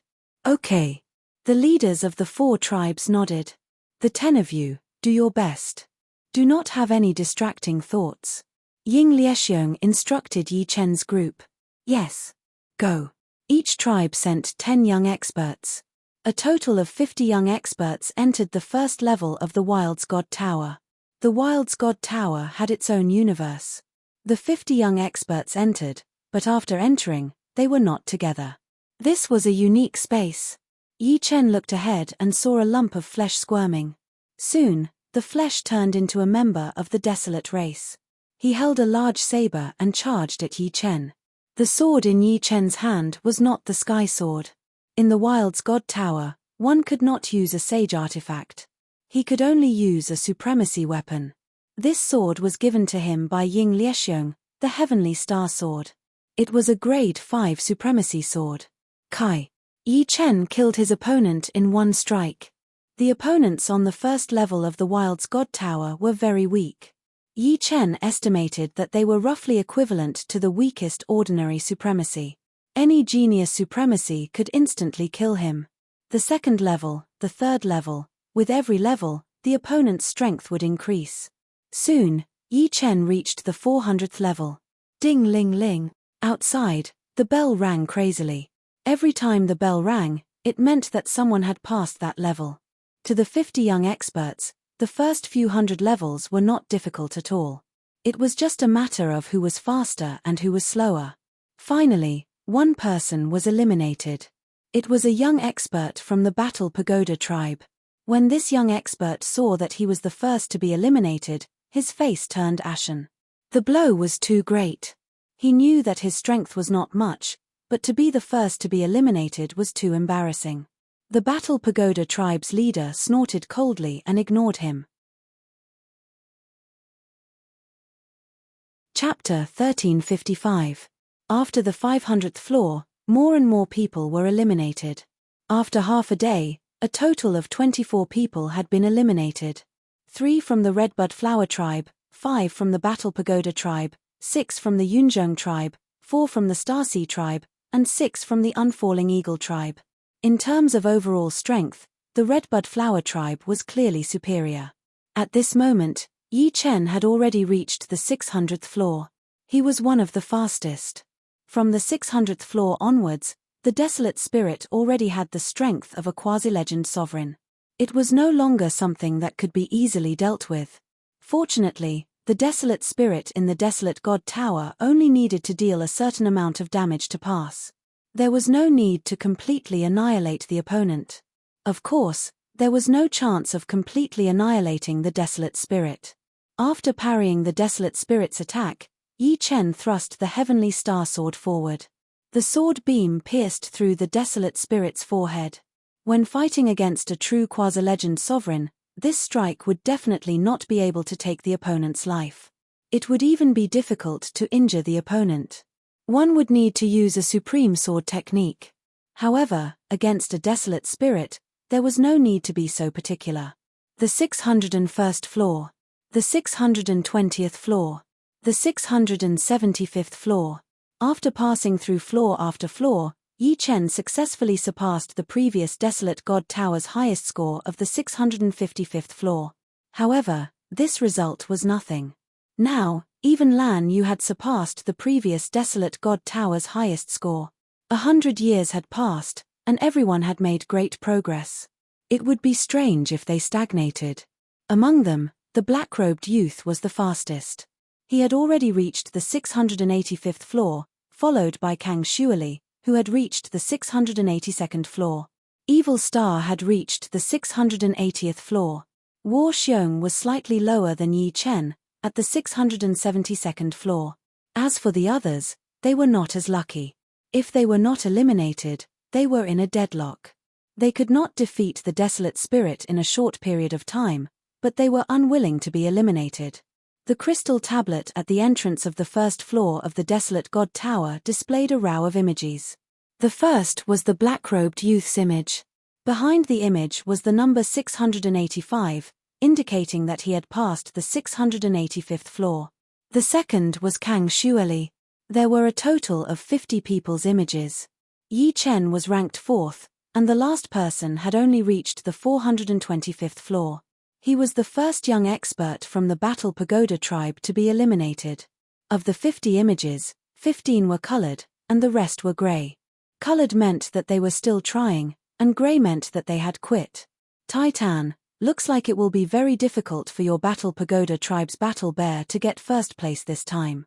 Okay. The leaders of the 4 tribes nodded. The 10 of you, do your best. Do not have any distracting thoughts. Ying Liexiong instructed Yi Chen's group. Yes. Go. Each tribe sent 10 young experts. A total of 50 young experts entered the first level of the Wild's God Tower. The Wild's God Tower had its own universe. The 50 young experts entered, but after entering, they were not together. This was a unique space. Yi Chen looked ahead and saw a lump of flesh squirming. Soon, the flesh turned into a member of the desolate race. He held a large saber and charged at Yi Chen. The sword in Yi Chen's hand was not the sky sword. In the Wild's God Tower, one could not use a sage artifact. He could only use a supremacy weapon. This sword was given to him by Ying Liexiong, the Heavenly Star Sword. It was a grade 5 supremacy sword. Kai. Yi Chen killed his opponent in one strike. The opponents on the first level of the Wild's God Tower were very weak. Yi Chen estimated that they were roughly equivalent to the weakest ordinary supremacy. Any genius supremacy could instantly kill him. The second level, the third level, with every level, the opponent's strength would increase. Soon, Yi Chen reached the 400th level. Ding ling ling. Outside, the bell rang crazily. Every time the bell rang, it meant that someone had passed that level. To the 50 young experts, the first few hundred levels were not difficult at all. It was just a matter of who was faster and who was slower. Finally, one person was eliminated. It was a young expert from the Battle Pagoda tribe. When this young expert saw that he was the first to be eliminated, his face turned ashen. The blow was too great. He knew that his strength was not much, but to be the first to be eliminated was too embarrassing. The Battle Pagoda tribe's leader snorted coldly and ignored him. Chapter 1355. After the 500th floor, more and more people were eliminated. After half a day, a total of 24 people had been eliminated. 3 from the Redbud Flower tribe, 5 from the Battle Pagoda tribe, 6 from the Yunzhong tribe, 4 from the Starsea tribe, and 6 from the Unfalling Eagle tribe. In terms of overall strength, the Redbud Flower tribe was clearly superior. At this moment, Yi Chen had already reached the 600th floor. He was one of the fastest. From the 600th floor onwards, the Desolate Spirit already had the strength of a quasi-legend sovereign. It was no longer something that could be easily dealt with. Fortunately, the Desolate Spirit in the Desolate God Tower only needed to deal a certain amount of damage to pass. There was no need to completely annihilate the opponent. Of course, there was no chance of completely annihilating the Desolate Spirit. After parrying the Desolate Spirit's attack, Yi Chen thrust the Heavenly Star Sword forward. The sword beam pierced through the Desolate Spirit's forehead. When fighting against a true quasi-legend sovereign, this strike would definitely not be able to take the opponent's life. It would even be difficult to injure the opponent. One would need to use a supreme sword technique. However, against a Desolate Spirit, there was no need to be so particular. The 601st floor. The 620th floor. The 675th floor. After passing through floor after floor, Yi Chen successfully surpassed the previous Desolate God Tower's highest score of the 655th floor. However, this result was nothing. Now, even Lan Yu had surpassed the previous Desolate God Tower's highest score. 100 years had passed, and everyone had made great progress. It would be strange if they stagnated. Among them, the black-robed youth was the fastest. He had already reached the 685th floor, followed by Kang Shuali, who had reached the 682nd floor. Evil Star had reached the 680th floor. War Xiong was slightly lower than Yi Chen, at the 672nd floor. As for the others, they were not as lucky. If they were not eliminated, they were in a deadlock. They could not defeat the Desolate Spirit in a short period of time, but they were unwilling to be eliminated. The crystal tablet at the entrance of the first floor of the Desolate God Tower displayed a row of images. The first was the black-robed youth's image. Behind the image was the number 685, indicating that he had passed the 685th floor. The second was Kang Shuali. There were a total of 50 people's images. Yi Chen was ranked 4th, and the last person had only reached the 425th floor. He was the first young expert from the Battle Pagoda tribe to be eliminated. Of the 50 images, 15 were colored, and the rest were gray. Colored meant that they were still trying, and gray meant that they had quit. Titan, looks like it will be very difficult for your Battle Pagoda tribe's battle bear to get first place this time.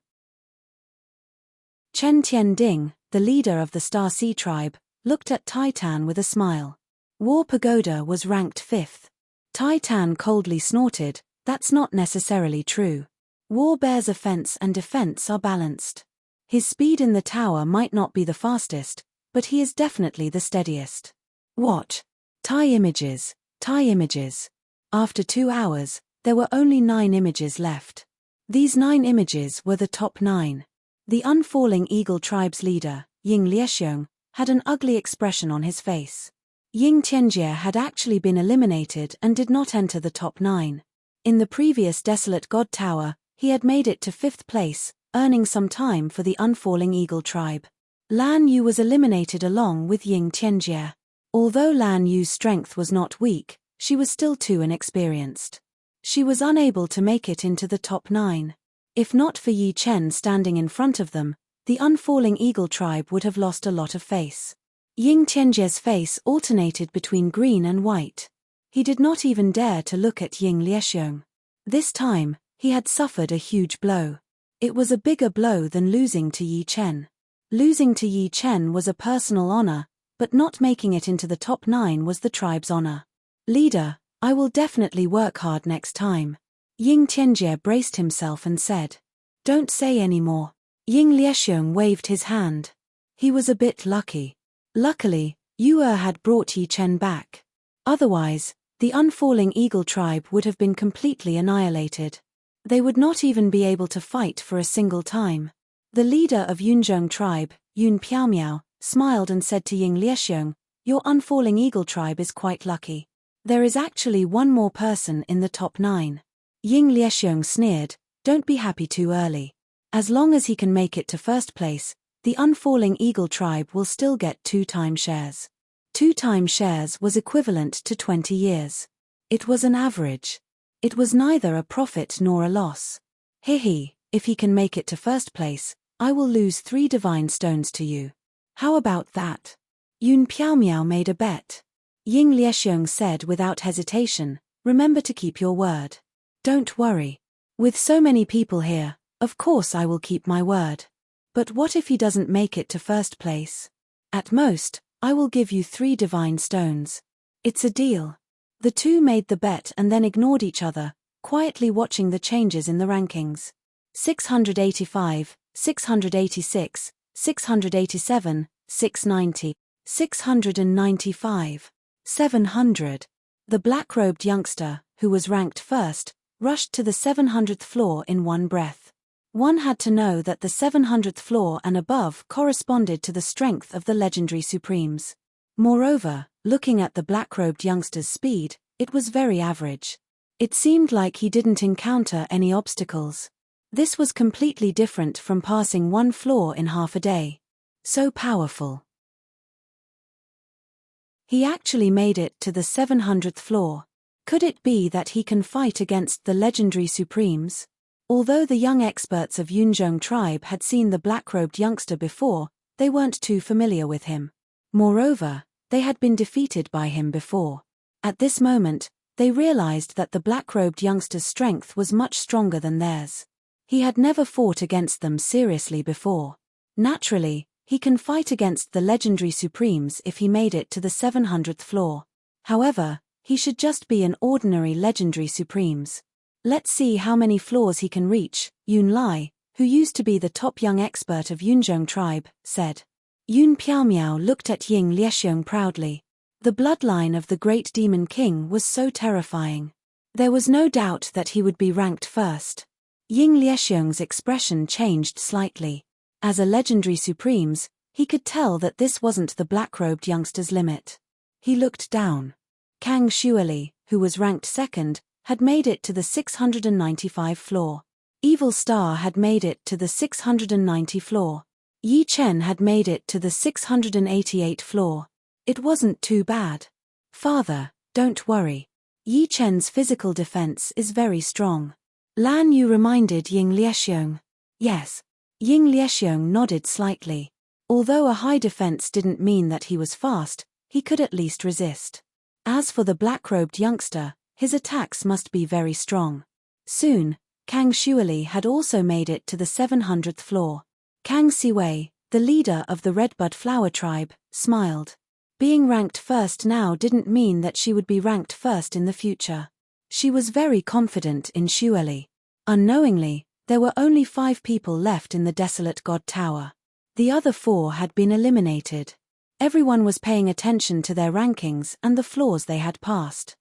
Chen Tianding, the leader of the Starsea tribe, looked at Titan with a smile. War Pagoda was ranked 5th. Titan coldly snorted, "That's not necessarily true. War Bear's offense and defense are balanced. His speed in the tower might not be the fastest, but he is definitely the steadiest. What? Tie images, tie images. After 2 hours, there were only 9 images left. These 9 images were the top 9. The Unfalling Eagle tribe's leader, Ying Liexiong, had an ugly expression on his face. Ying Tianjie had actually been eliminated and did not enter the top 9. In the previous Desolate God Tower, he had made it to 5th place, earning some time for the Unfalling Eagle tribe. Lan Yu was eliminated along with Ying Tianjie. Although Lan Yu's strength was not weak, she was still too inexperienced. She was unable to make it into the top 9. If not for Yi Chen standing in front of them, the Unfalling Eagle tribe would have lost a lot of face. Ying Tianjie's face alternated between green and white. He did not even dare to look at Ying Liexiong. This time, he had suffered a huge blow. It was a bigger blow than losing to Yi Chen. Losing to Yi Chen was a personal honor, but not making it into the top 9 was the tribe's honor. Leader, I will definitely work hard next time. Ying Tianjie braced himself and said. Don't say any more. Ying Liexiong waved his hand. He was a bit lucky. Luckily, Yue had brought Yi Chen back. Otherwise, the Unfalling Eagle tribe would have been completely annihilated. They would not even be able to fight for a single time. The leader of Yunzhong tribe, Yun Piaomiao, smiled and said to Ying Liexiong, your Unfalling Eagle tribe is quite lucky. There is actually one more person in the top 9. Ying Liexiong sneered, don't be happy too early. As long as he can make it to 1st place, the Unfalling Eagle tribe will still get 2 timeshares. 2 timeshares was equivalent to 20 years. It was an average. It was neither a profit nor a loss. Hihi, if he can make it to 1st place, I will lose 3 divine stones to you. How about that? Yun Piaomiao made a bet. Ying Liexiong said without hesitation, remember to keep your word. Don't worry. With so many people here, of course I will keep my word. But what if he doesn't make it to 1st place? At most, I will give you 3 divine stones. It's a deal. The two made the bet and then ignored each other, quietly watching the changes in the rankings. 685, 686, 687, 690, 695, 700. The black-robed youngster, who was ranked first, rushed to the 700th floor in one breath. One had to know that the 700th floor and above corresponded to the strength of the legendary supremes. Moreover, looking at the black-robed youngster's speed, it was very average. It seemed like he didn't encounter any obstacles. This was completely different from passing one floor in half a day. So powerful. He actually made it to the 700th floor. Could it be that he can fight against the legendary supremes? Although the young experts of Yunzhong tribe had seen the black-robed youngster before, they weren't too familiar with him. Moreover, they had been defeated by him before. At this moment, they realized that the black-robed youngster's strength was much stronger than theirs. He had never fought against them seriously before. Naturally, he can fight against the legendary supremes if he made it to the 700th floor. However, he should just be an ordinary legendary supremes. Let's see how many floors he can reach, Yun Lai, who used to be the top young expert of Yunzhong tribe, said. Yun Piaomiao looked at Ying Liexiong proudly. The bloodline of the great demon king was so terrifying. There was no doubt that he would be ranked first. Ying Liexiong's expression changed slightly. As a legendary supremes, he could tell that this wasn't the black-robed youngster's limit. He looked down. Kang Xueli, who was ranked second, had made it to the 695 floor. Evil Star had made it to the 690 floor. Yi Chen had made it to the 688 floor. It wasn't too bad. Father, don't worry. Yi Chen's physical defense is very strong. Lan Yu reminded Ying Liexiong. Yes. Ying Liexiong nodded slightly. Although a high defense didn't mean that he was fast, he could at least resist. As for the black-robed youngster, his attacks must be very strong. Soon, Kang Xueli had also made it to the 700th floor. Kang Siwei, the leader of the Redbud Flower tribe, smiled. Being ranked first now didn't mean that she would be ranked first in the future. She was very confident in Xueli. Unknowingly, There were only 5 people left in the desolate God Tower. The other 4 had been eliminated. Everyone was paying attention to their rankings and the floors they had passed.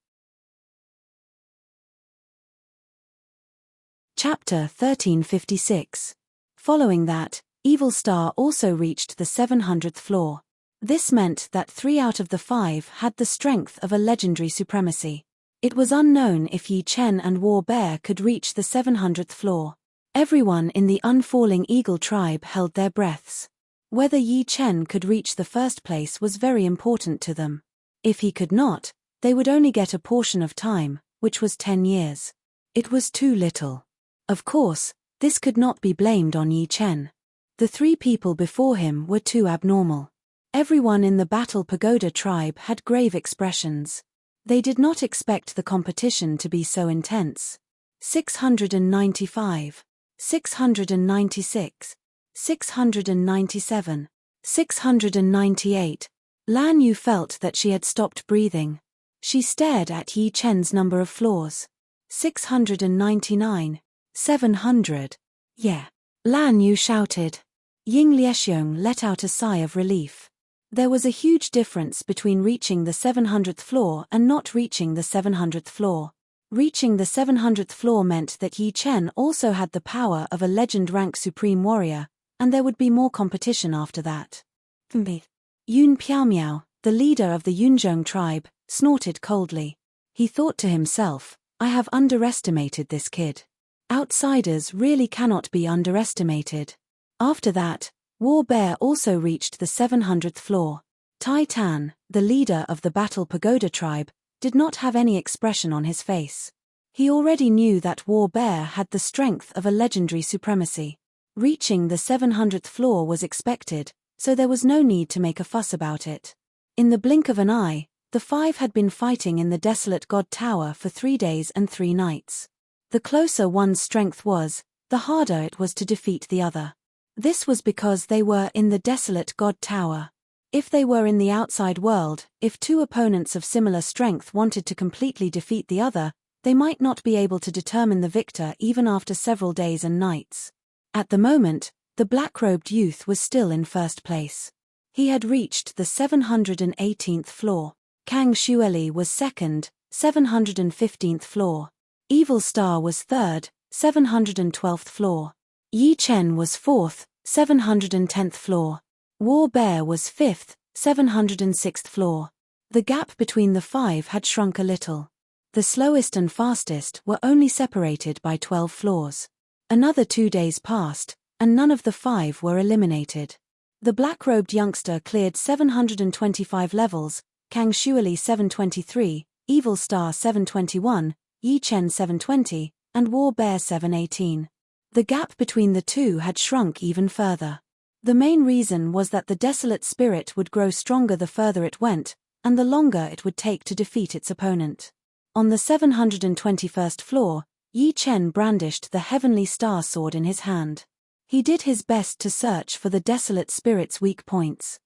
Chapter 1356. Following that, Evil Star also reached the 700th floor. This meant that 3 out of the 5 had the strength of a legendary supremacy. It was unknown if Yi Chen and War Bear could reach the 700th floor. Everyone in the Unfalling Eagle tribe held their breaths. Whether Yi Chen could reach the first place was very important to them. If he could not, they would only get a portion of time, which was 10 years. It was too little. Of course, this could not be blamed on Yi Chen. The 3 people before him were too abnormal. Everyone in the Battle Pagoda tribe had grave expressions. They did not expect the competition to be so intense. 695, 696, 697, 698. Lan Yu felt that she had stopped breathing. She stared at Yi Chen's number of floors. 699, 700. Yeah. Lan Yu shouted. Ying Liexiong let out a sigh of relief. There was a huge difference between reaching the 700th floor and not reaching the 700th floor. Reaching the 700th floor meant that Yi Chen also had the power of a legend-rank supreme warrior, and there would be more competition after that. Yun Piaomiao, the leader of the Yunzhong tribe, snorted coldly. He thought to himself, I have underestimated this kid. Outsiders really cannot be underestimated. After that, War Bear also reached the 700th floor. Tai Tan, the leader of the Battle Pagoda tribe, did not have any expression on his face. He already knew that War Bear had the strength of a legendary supremacy. Reaching the 700th floor was expected, so there was no need to make a fuss about it. In the blink of an eye, the 5 had been fighting in the desolate God Tower for 3 days and 3 nights. The closer one's strength was, the harder it was to defeat the other. This was because they were in the desolate God Tower. If they were in the outside world, if 2 opponents of similar strength wanted to completely defeat the other, they might not be able to determine the victor even after several days and nights. At the moment, the black-robed youth was still in first place. He had reached the 718th floor. Kang Xueli was second, 715th floor. Evil Star was third, 712th floor. Yi Chen was fourth, 710th floor. War Bear was fifth, 706th floor. The gap between the 5 had shrunk a little. The slowest and fastest were only separated by 12 floors. Another 2 days passed, and none of the 5 were eliminated. The black-robed youngster cleared 725 levels, Kang Xueli 723, Evil Star 721, Yi Chen 720, and War Bear 718. The gap between the 2 had shrunk even further. The main reason was that the desolate spirit would grow stronger the further it went, and the longer it would take to defeat its opponent. On the 721st floor, Yi Chen brandished the heavenly star sword in his hand. He did his best to search for the desolate spirit's weak points.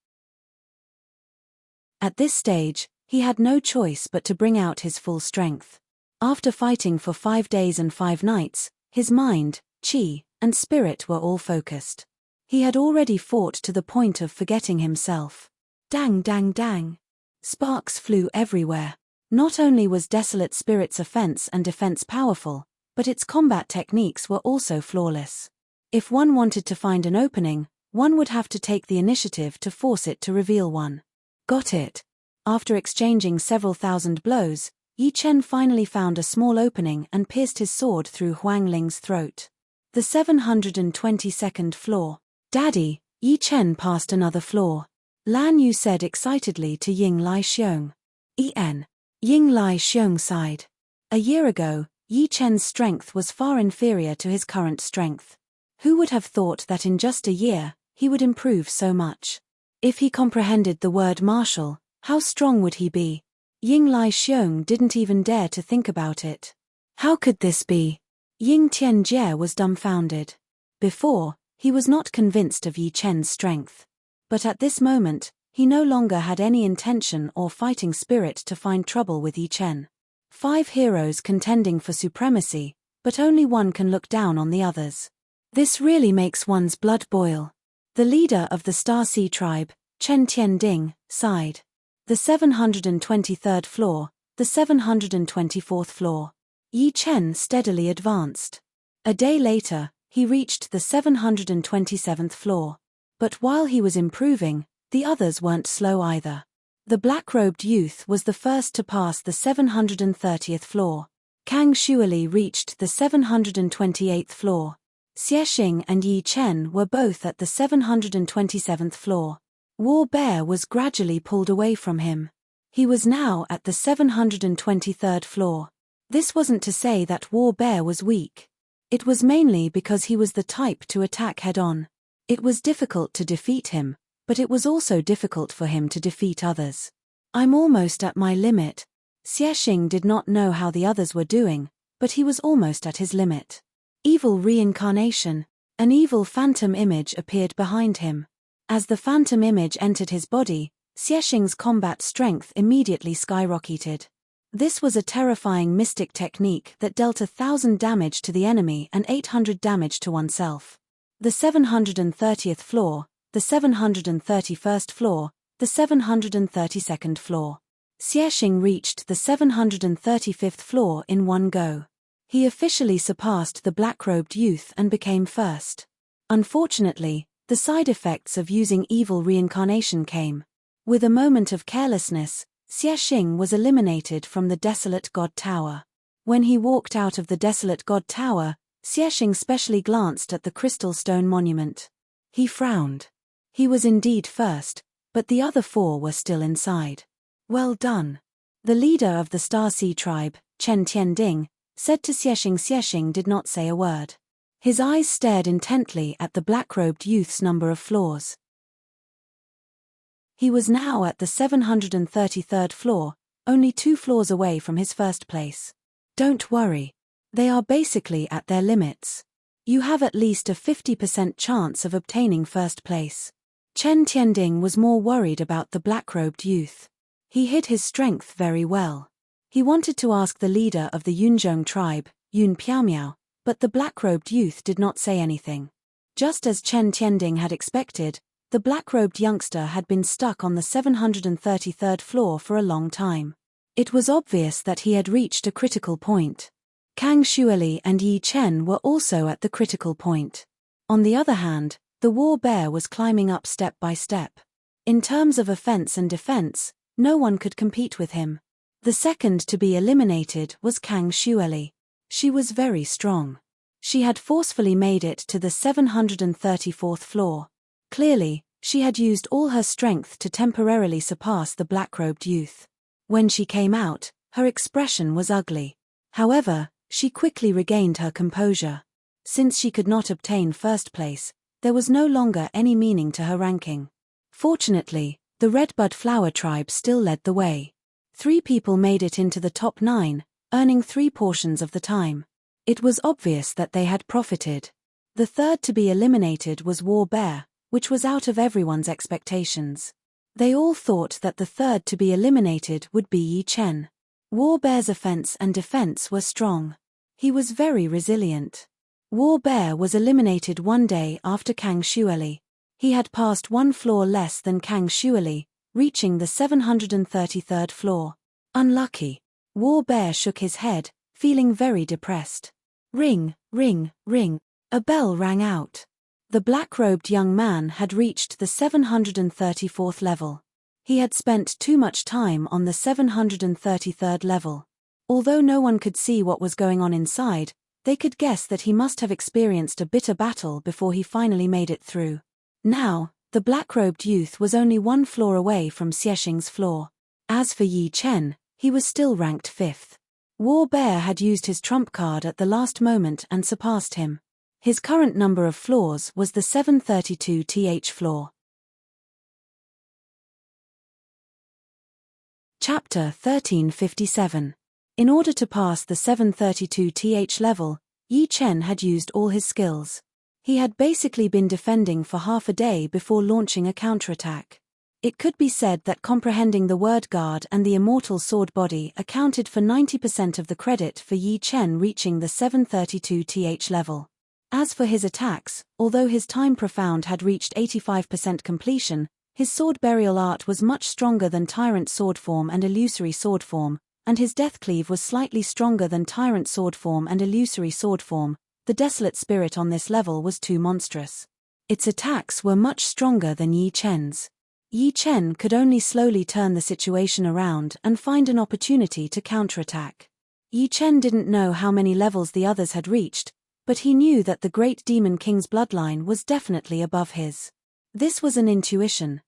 At this stage, he had no choice but to bring out his full strength. After fighting for 5 days and 5 nights, his mind, qi, and spirit were all focused. He had already fought to the point of forgetting himself. Dang dang dang. Sparks flew everywhere. Not only was Desolate Spirit's offense and defense powerful, but its combat techniques were also flawless. If one wanted to find an opening, one would have to take the initiative to force it to reveal one. Got it. After exchanging several thousand blows, Yi Chen finally found a small opening and pierced his sword through Huang Ling's throat. The 722nd floor. Daddy, Yi Chen passed another floor. Lan Yu said excitedly to Ying Liexiong. Ying Liexiong sighed. A year ago, Yi Chen's strength was far inferior to his current strength. Who would have thought that in just a year, he would improve so much? If he comprehended the word martial, how strong would he be? Ying Liexiong didn't even dare to think about it. How could this be? Ying Tianjie was dumbfounded. Before, he was not convinced of Yi Chen's strength. But at this moment, he no longer had any intention or fighting spirit to find trouble with Yi Chen. 5 heroes contending for supremacy, but only one can look down on the others. This really makes one's blood boil. The leader of the Star Sea tribe, Chen Tianding, sighed. The 723rd floor, the 724th floor. Yi Chen steadily advanced. A day later, he reached the 727th floor. But while he was improving, the others weren't slow either. The black-robed youth was the first to pass the 730th floor. Kang Xueli reached the 728th floor. Xiexing and Yi Chen were both at the 727th floor. War Bear was gradually pulled away from him. He was now at the 723rd floor. This wasn't to say that War Bear was weak. It was mainly because he was the type to attack head-on. It was difficult to defeat him, but it was also difficult for him to defeat others. I'm almost at my limit. Xiexing did not know how the others were doing, but he was almost at his limit. Evil reincarnation. An evil phantom image appeared behind him. As the phantom image entered his body, Xiexing's combat strength immediately skyrocketed. This was a terrifying mystic technique that dealt 1,000 damage to the enemy and 800 damage to oneself. The 730th floor, the 731st floor, the 732nd floor. Xiexing reached the 735th floor in one go. He officially surpassed the black-robed youth and became first. Unfortunately, the side effects of using evil reincarnation came. With a moment of carelessness, Xiexing was eliminated from the Desolate God Tower. When he walked out of the Desolate God Tower, Xiexing specially glanced at the crystal stone monument. He frowned. He was indeed first, but the other four were still inside. Well done. The leader of the Star Sea tribe, Chen Tianding, said to Xiexing. Xiexing did not say a word. His eyes stared intently at the black-robed youth's number of floors. He was now at the 733rd floor, only 2 floors away from his first place. Don't worry. They are basically at their limits. You have at least a 50% chance of obtaining first place. Chen Tianding was more worried about the black-robed youth. He hid his strength very well. He wanted to ask the leader of the Yunzhong tribe, Yun Piaomiao, but the black-robed youth did not say anything. Just as Chen Tianding had expected, the black-robed youngster had been stuck on the 733rd floor for a long time. It was obvious that he had reached a critical point. Kang Xueli and Yi Chen were also at the critical point. On the other hand, the War Bear was climbing up step by step. In terms of offense and defense, no one could compete with him. The second to be eliminated was Kang Xueli. She was very strong. She had forcefully made it to the 734th floor. Clearly, she had used all her strength to temporarily surpass the black-robed youth. When she came out, her expression was ugly. However, she quickly regained her composure. Since she could not obtain first place, there was no longer any meaning to her ranking. Fortunately, the Redbud Flower tribe still led the way. 3 people made it into the top 9, earning 3 portions of the time. It was obvious that they had profited. The third to be eliminated was War Bear, which was out of everyone's expectations. They all thought that the third to be eliminated would be Yi Chen. War Bear's offense and defense were strong. He was very resilient. War Bear was eliminated one day after Kang Xueli. He had passed 1 floor less than Kang Xueli, reaching the 733rd floor. Unlucky. War Bear shook his head, feeling very depressed. Ring, ring, ring. A bell rang out. The black-robed young man had reached the 734th level. He had spent too much time on the 733rd level. Although no one could see what was going on inside, they could guess that he must have experienced a bitter battle before he finally made it through. Now, the black-robed youth was only 1 floor away from Xiexing's floor. As for Yi Chen, he was still ranked 5th. War Bear had used his trump card at the last moment and surpassed him. His current number of floors was the 732th floor. Chapter 1357. In order to pass the 732th level, Yi Chen had used all his skills. He had basically been defending for half a day before launching a counterattack. It could be said that comprehending the word guard and the immortal sword body accounted for 90% of the credit for Yi Chen reaching the 732th level. As for his attacks, although his time profound had reached 85% completion, his sword burial art was much stronger than tyrant sword form and illusory sword form, and his death cleave was slightly stronger than tyrant sword form and illusory sword form. The desolate spirit on this level was too monstrous. Its attacks were much stronger than Yi Chen's. Yi Chen could only slowly turn the situation around and find an opportunity to counterattack. Yi Chen didn't know how many levels the others had reached, but he knew that the Great Demon King's bloodline was definitely above his. This was an intuition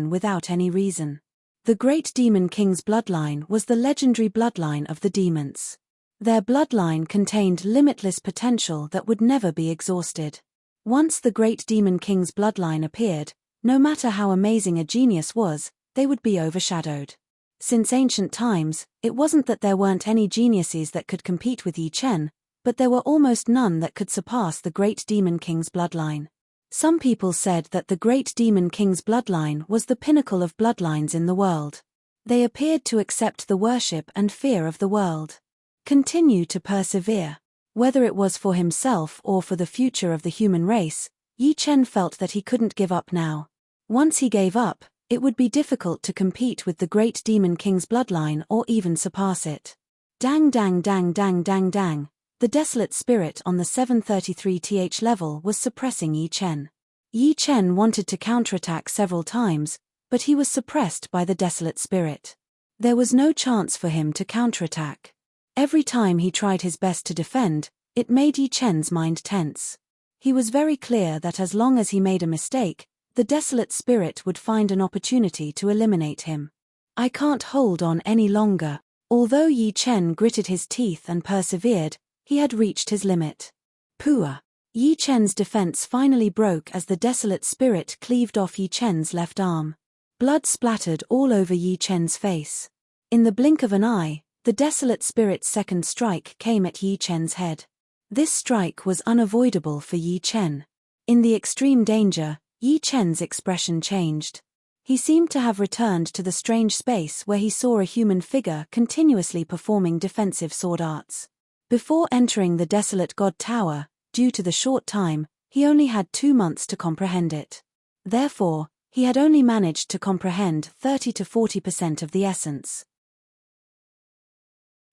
without any reason. The Great Demon King's bloodline was the legendary bloodline of the demons. Their bloodline contained limitless potential that would never be exhausted. Once the Great Demon King's bloodline appeared, no matter how amazing a genius was, they would be overshadowed. Since ancient times, it wasn't that there weren't any geniuses that could compete with Yi Chen, but there were almost none that could surpass the Great Demon King's bloodline. Some people said that the Great Demon King's bloodline was the pinnacle of bloodlines in the world. They appeared to accept the worship and fear of the world. Continue to persevere. Whether it was for himself or for the future of the human race, Yi Chen felt that he couldn't give up now. Once he gave up, it would be difficult to compete with the Great Demon King's bloodline or even surpass it. Dang dang dang dang dang dang. The desolate spirit on the 733th level was suppressing Yi Chen. Yi Chen wanted to counterattack several times, but he was suppressed by the desolate spirit. There was no chance for him to counterattack. Every time he tried his best to defend, it made Yi Chen's mind tense. He was very clear that as long as he made a mistake, the desolate spirit would find an opportunity to eliminate him. I can't hold on any longer. Although Yi Chen gritted his teeth and persevered, he had reached his limit. Pua. Yi Chen's defense finally broke as the desolate spirit cleaved off Yi Chen's left arm. Blood splattered all over Yi Chen's face. In the blink of an eye, the desolate spirit's second strike came at Yi Chen's head. This strike was unavoidable for Yi Chen. In the extreme danger, Yi Chen's expression changed. He seemed to have returned to the strange space where he saw a human figure continuously performing defensive sword arts. Before entering the desolate god tower, due to the short time, he only had 2 months to comprehend it. Therefore, he had only managed to comprehend 30 to 40% of the essence.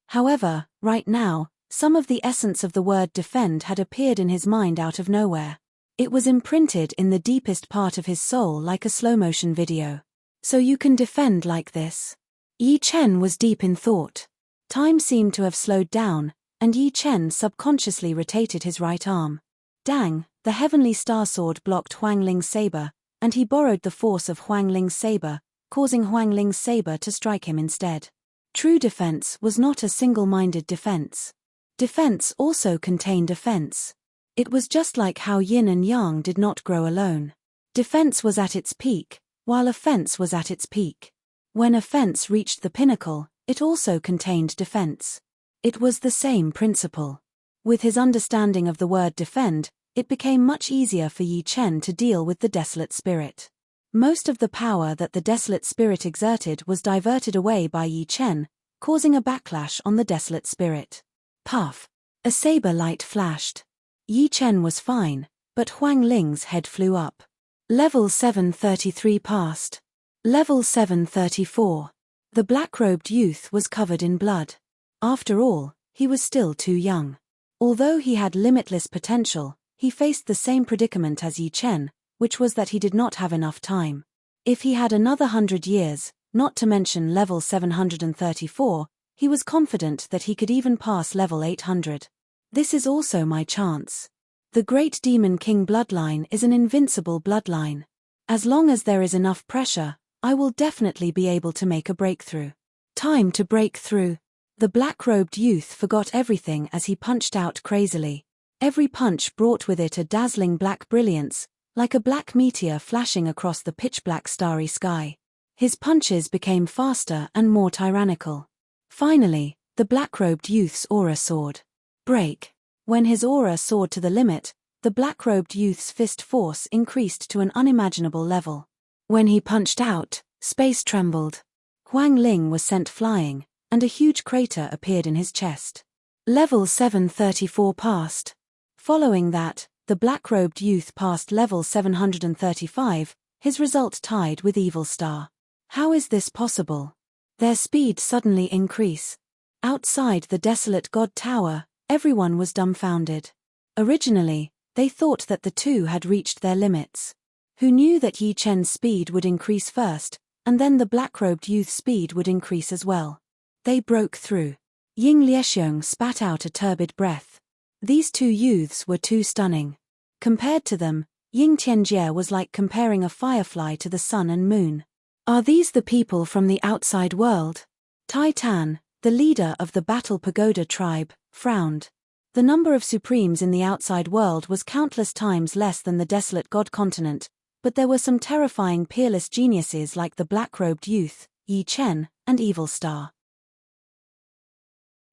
However, right now, some of the essence of the word defend had appeared in his mind out of nowhere. It was imprinted in the deepest part of his soul like a slow-motion video. So you can defend like this? Yi Chen was deep in thought. Time seemed to have slowed down, and Yi Chen subconsciously rotated his right arm. Dang, the heavenly star sword blocked Huang Ling's saber, and he borrowed the force of Huang Ling's saber, causing Huang Ling's saber to strike him instead. True defense was not a single-minded defense. Defense also contained offense. It was just like how yin and yang did not grow alone. Defense was at its peak, while offense was at its peak. When offense reached the pinnacle, it also contained defense. It was the same principle. With his understanding of the word defend, it became much easier for Yi Chen to deal with the desolate spirit. Most of the power that the desolate spirit exerted was diverted away by Yi Chen, causing a backlash on the desolate spirit. Puff! A saber light flashed. Yi Chen was fine, but Huang Ling's head flew up. Level 733 passed. Level 734. The black-robed youth was covered in blood. After all, he was still too young. Although he had limitless potential, he faced the same predicament as Yi Chen, which was that he did not have enough time. If he had another 100 years, not to mention level 734, he was confident that he could even pass level 800. This is also my chance. The Great Demon King bloodline is an invincible bloodline. As long as there is enough pressure, I will definitely be able to make a breakthrough. Time to break through. The black-robed youth forgot everything as he punched out crazily. Every punch brought with it a dazzling black brilliance, like a black meteor flashing across the pitch-black starry sky. His punches became faster and more tyrannical. Finally, the black-robed youth's aura soared. Break. When his aura soared to the limit, the black-robed youth's fist force increased to an unimaginable level. When he punched out, space trembled. Huang Ling was sent flying, and a huge crater appeared in his chest. Level 734 passed. Following that, the black-robed youth passed level 735, his result tied with Evil Star. How is this possible? Their speed suddenly increase. Outside the desolate God Tower, everyone was dumbfounded. Originally, they thought that the two had reached their limits. Who knew that Yi Chen's speed would increase first, and then the black-robed youth's speed would increase as well? They broke through. Ying Liexiong spat out a turbid breath. These two youths were too stunning. Compared to them, Ying Tianjie was like comparing a firefly to the sun and moon. Are these the people from the outside world? Tai Tan, the leader of the Battle Pagoda tribe, frowned. The number of supremes in the outside world was countless times less than the desolate god continent, but there were some terrifying peerless geniuses like the black-robed youth, Yi Chen, and Evil Star.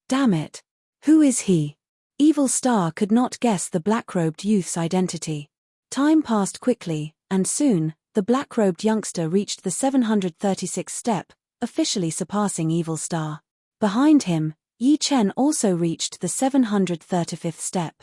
Damn it! Who is he? Evil Star could not guess the black-robed youth's identity. Time passed quickly, and soon, the black-robed youngster reached the 736th step, officially surpassing Evil Star. Behind him, Yi Chen also reached the 735th step.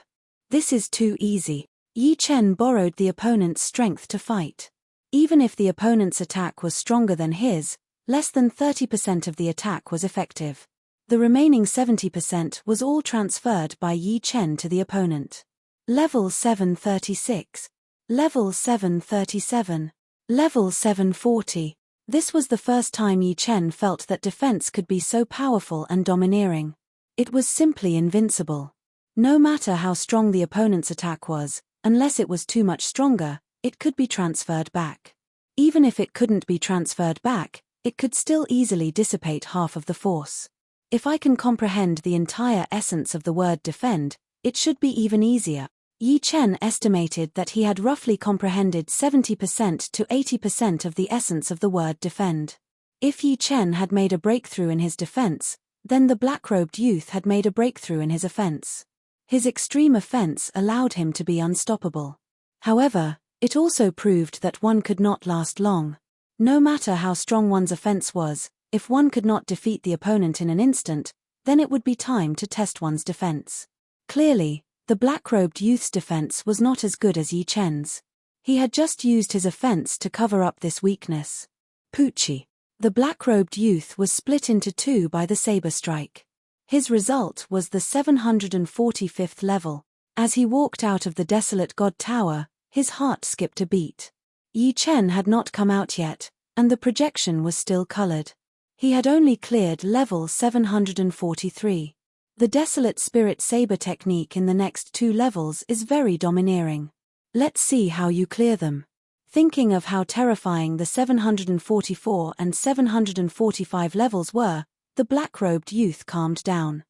This is too easy. Yi Chen borrowed the opponent's strength to fight. Even if the opponent's attack was stronger than his, less than 30% of the attack was effective. The remaining 70% was all transferred by Yi Chen to the opponent. Level 736. Level 737. Level 740. This was the first time Yi Chen felt that defense could be so powerful and domineering. It was simply invincible. No matter how strong the opponent's attack was, unless it was too much stronger, it could be transferred back. Even if it couldn't be transferred back, it could still easily dissipate half of the force. If I can comprehend the entire essence of the word defend, it should be even easier. Yi Chen estimated that he had roughly comprehended 70% to 80% of the essence of the word defend. If Yi Chen had made a breakthrough in his defense, then the black-robed youth had made a breakthrough in his offense. His extreme offense allowed him to be unstoppable. However, it also proved that one could not last long. No matter how strong one's offense was, if one could not defeat the opponent in an instant, then it would be time to test one's defense. Clearly, the black-robed youth's defense was not as good as Yi Chen's. He had just used his offense to cover up this weakness. Poochie. The black-robed youth was split into two by the saber strike. His result was the 745th level. As he walked out of the desolate god tower, his heart skipped a beat. Yi Chen had not come out yet, and the projection was still colored. He had only cleared level 743. The desolate spirit saber technique in the next two levels is very domineering. Let's see how you clear them. Thinking of how terrifying the 744 and 745 levels were, the black-robed youth calmed down.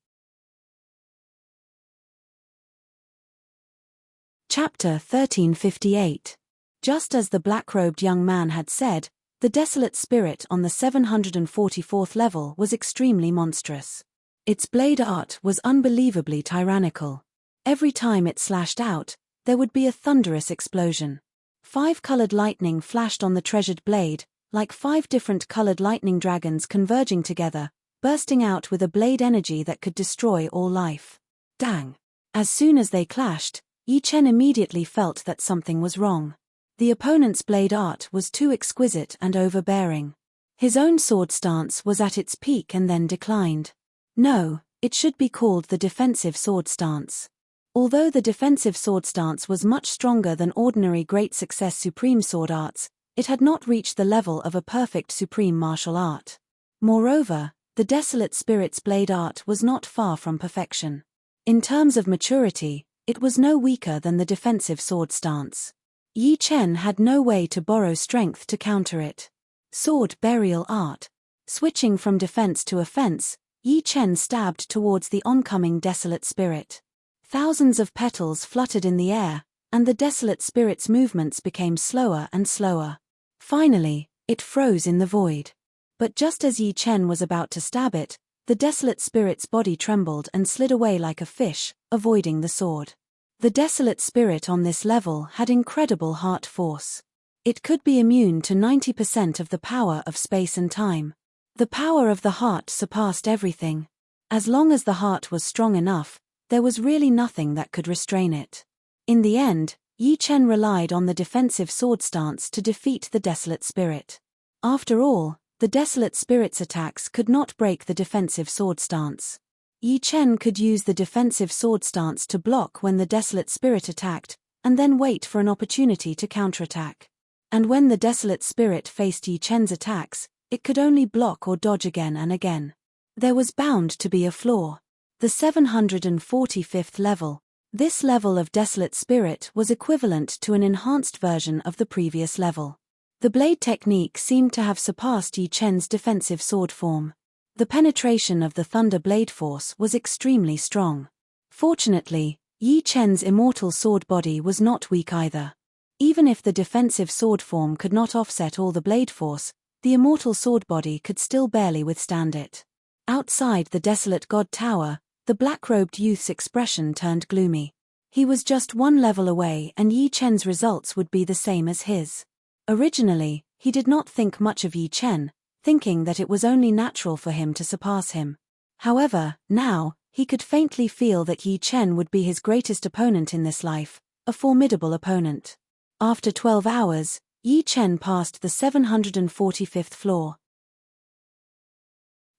Chapter 1358. Just as the black-robed young man had said, the desolate spirit on the 744th level was extremely monstrous. Its blade art was unbelievably tyrannical. Every time it slashed out, there would be a thunderous explosion. 5 colored lightning flashed on the treasured blade, like 5 different colored lightning dragons converging together, bursting out with a blade energy that could destroy all life. Dang! As soon as they clashed, Yi Chen immediately felt that something was wrong. The opponent's blade art was too exquisite and overbearing. His own sword stance was at its peak and then declined. No, it should be called the defensive sword stance. Although the defensive sword stance was much stronger than ordinary Great Success Supreme sword arts, it had not reached the level of a perfect supreme martial art. Moreover, the desolate spirit's blade art was not far from perfection. In terms of maturity, it was no weaker than the defensive sword stance. Yi Chen had no way to borrow strength to counter it. Sword burial art. Switching from defense to offense, Yi Chen stabbed towards the oncoming desolate spirit. Thousands of petals fluttered in the air, and the desolate spirit's movements became slower and slower. Finally, it froze in the void. But just as Yi Chen was about to stab it, the desolate spirit's body trembled and slid away like a fish, avoiding the sword. The desolate spirit on this level had incredible heart force. It could be immune to 90% of the power of space and time. The power of the heart surpassed everything. As long as the heart was strong enough, there was really nothing that could restrain it. In the end, Yi Chen relied on the defensive sword stance to defeat the Desolate Spirit. After all, the Desolate Spirit's attacks could not break the defensive sword stance. Yi Chen could use the defensive sword stance to block when the Desolate Spirit attacked, and then wait for an opportunity to counterattack. And when the Desolate Spirit faced Yi Chen's attacks, it could only block or dodge again and again. There was bound to be a flaw. The 745th level. This level of Desolate Spirit was equivalent to an enhanced version of the previous level. The blade technique seemed to have surpassed Yi Chen's defensive sword form. The penetration of the Thunder Blade force was extremely strong. Fortunately, Yi Chen's Immortal sword body was not weak either. Even if the defensive sword form could not offset all the blade force, the Immortal sword body could still barely withstand it. Outside the desolate god tower, the black-robed youth's expression turned gloomy. He was just one level away and Yi Chen's results would be the same as his. Originally, he did not think much of Yi Chen, thinking that it was only natural for him to surpass him. However, now, he could faintly feel that Yi Chen would be his greatest opponent in this life, a formidable opponent. After 12 hours, Yi Chen passed the 745th floor.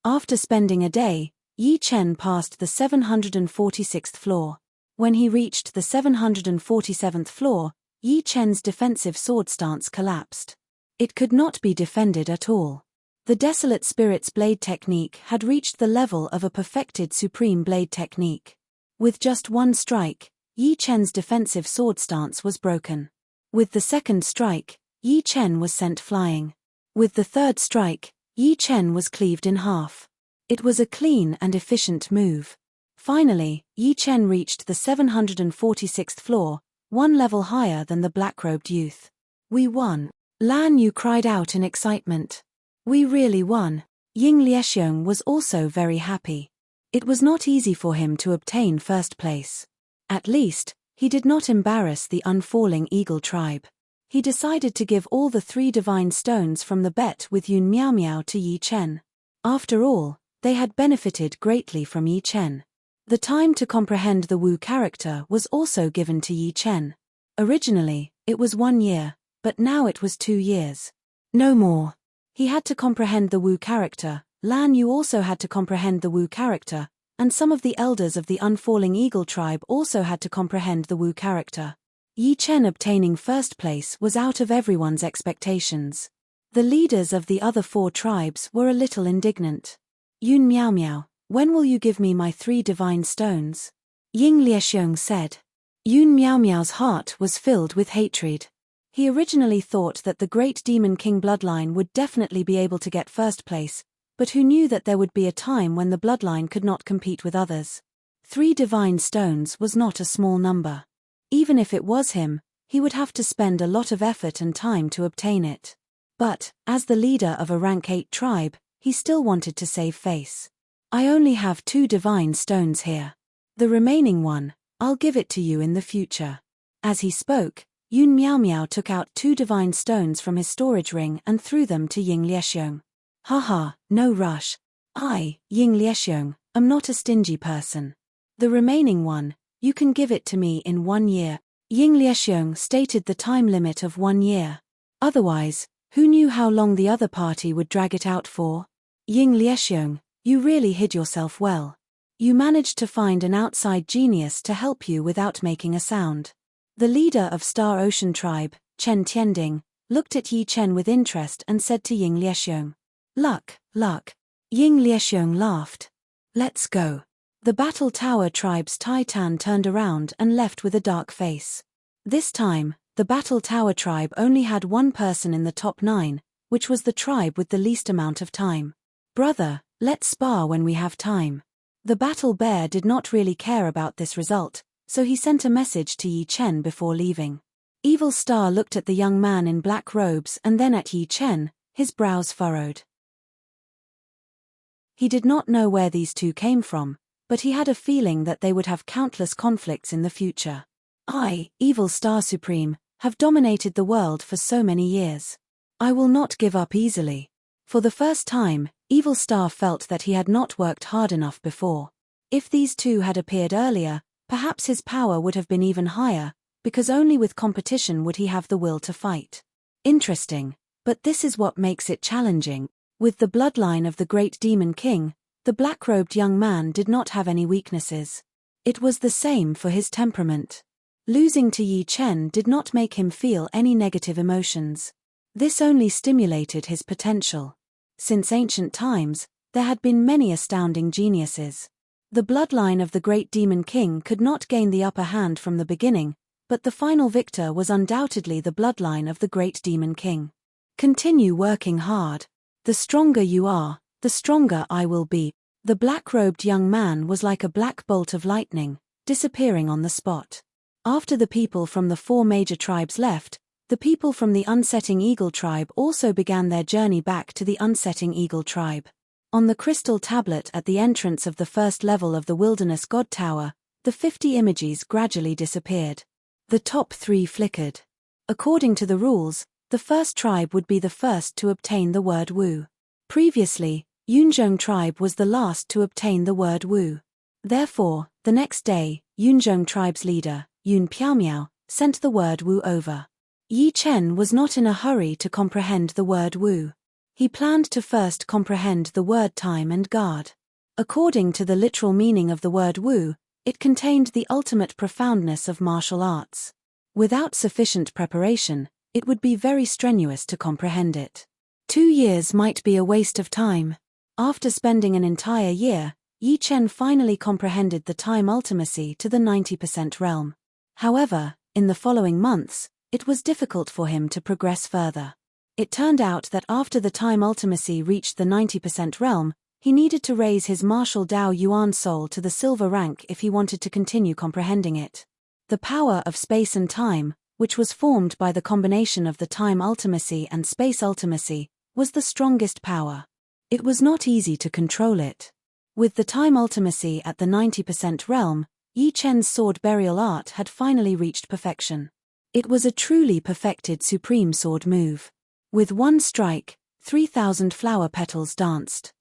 After spending a day, Yi Chen passed the 746th floor. When he reached the 747th floor, Yi Chen's defensive sword stance collapsed. It could not be defended at all. The Desolate Spirit's blade technique had reached the level of a perfected supreme blade technique. With just one strike, Yi Chen's defensive sword stance was broken. With the second strike, Yi Chen was sent flying. With the third strike, Yi Chen was cleaved in half. It was a clean and efficient move. Finally, Yi Chen reached the 746th floor, one level higher than the black-robed youth. We won. Lan Yu cried out in excitement. We really won. Ying Liexiong was also very happy. It was not easy for him to obtain first place. At least, he did not embarrass the unfalling eagle tribe. He decided to give all the 3 divine stones from the bet with Yun Miao Miao to Yi Chen. After all, they had benefited greatly from Yi Chen. The time to comprehend the Wu character was also given to Yi Chen. Originally, it was 1 year, but now it was 2 years. No more. He had to comprehend the Wu character, Lan Yu also had to comprehend the Wu character, and some of the elders of the Unfalling Eagle tribe also had to comprehend the Wu character. Yi Chen obtaining first place was out of everyone's expectations. The leaders of the other 4 tribes were a little indignant. Yun Miao Miao, when will you give me my 3 divine stones? Ying Liexiong said. Yun Miao Miao's heart was filled with hatred. He originally thought that the great Demon King bloodline would definitely be able to get first place, but who knew that there would be a time when the bloodline could not compete with others. 3 divine stones was not a small number. Even if it was him, he would have to spend a lot of effort and time to obtain it. But, as the leader of a rank 8 tribe, he still wanted to save face. I only have 2 divine stones here. The remaining one, I'll give it to you in the future. As he spoke, Yun Miao Miao took out 2 divine stones from his storage ring and threw them to Ying Liexiong. Haha, no rush. I, Ying Liexiong, am not a stingy person. The remaining one, you can give it to me in 1 year. Ying Liexiong stated the time limit of 1 year. Otherwise, who knew how long the other party would drag it out for? Ying Liexiong, you really hid yourself well. You managed to find an outside genius to help you without making a sound. The leader of Star Ocean Tribe, Chen Tianding, looked at Yi Chen with interest and said to Ying Liexiong. Luck, luck. Ying Liexiong laughed. Let's go. The Battle Tower Tribe's Titan turned around and left with a dark face. This time, the Battle Tower Tribe only had 1 person in the top 9, which was the tribe with the least amount of time. Brother, let's spar when we have time. The Battle Bear did not really care about this result, so he sent a message to Yi Chen before leaving. Evil Star looked at the young man in black robes and then at Yi Chen, his brows furrowed. He did not know where these 2 came from, but he had a feeling that they would have countless conflicts in the future. I, Evil Star Supreme, have dominated the world for so many years. I will not give up easily. For the first time, Evil Star felt that he had not worked hard enough before. If these two had appeared earlier, perhaps his power would have been even higher, because only with competition would he have the will to fight. Interesting, but this is what makes it challenging. With the bloodline of the great demon king, the black-robed young man did not have any weaknesses. It was the same for his temperament. Losing to Yi Chen did not make him feel any negative emotions. This only stimulated his potential. Since ancient times, there had been many astounding geniuses. The bloodline of the great demon king could not gain the upper hand from the beginning, but the final victor was undoubtedly the bloodline of the great demon king. Continue working hard. The stronger you are, the stronger I will be. The black-robed young man was like a black bolt of lightning, disappearing on the spot. After the people from the 4 major tribes left, the people from the Unsetting Eagle tribe also began their journey back to the Unsetting Eagle tribe. On the crystal tablet at the entrance of the first level of the Wilderness God Tower, the 50 images gradually disappeared. The top 3 flickered. According to the rules, the first tribe would be the first to obtain the word Wu. Previously, Yunzhong tribe was the last to obtain the word Wu. Therefore, the next day, Yunzhong tribe's leader, Yun Piaomiao, sent the word Wu over. Yi Chen was not in a hurry to comprehend the word Wu. He planned to first comprehend the word time and guard. According to the literal meaning of the word Wu, it contained the ultimate profoundness of martial arts. Without sufficient preparation, it would be very strenuous to comprehend it. 2 years might be a waste of time. After spending an entire year, Yi Chen finally comprehended the time ultimacy to the 90% realm. However, in the following months, it was difficult for him to progress further. It turned out that after the time ultimacy reached the 90% realm, he needed to raise his martial Dao Yuan soul to the silver rank if he wanted to continue comprehending it. The power of space and time, which was formed by the combination of the time ultimacy and space ultimacy, was the strongest power. It was not easy to control it. With the time ultimacy at the 90% realm, Yi Chen's sword burial art had finally reached perfection. It was a truly perfected supreme sword move. With one strike, 3,000 flower petals danced.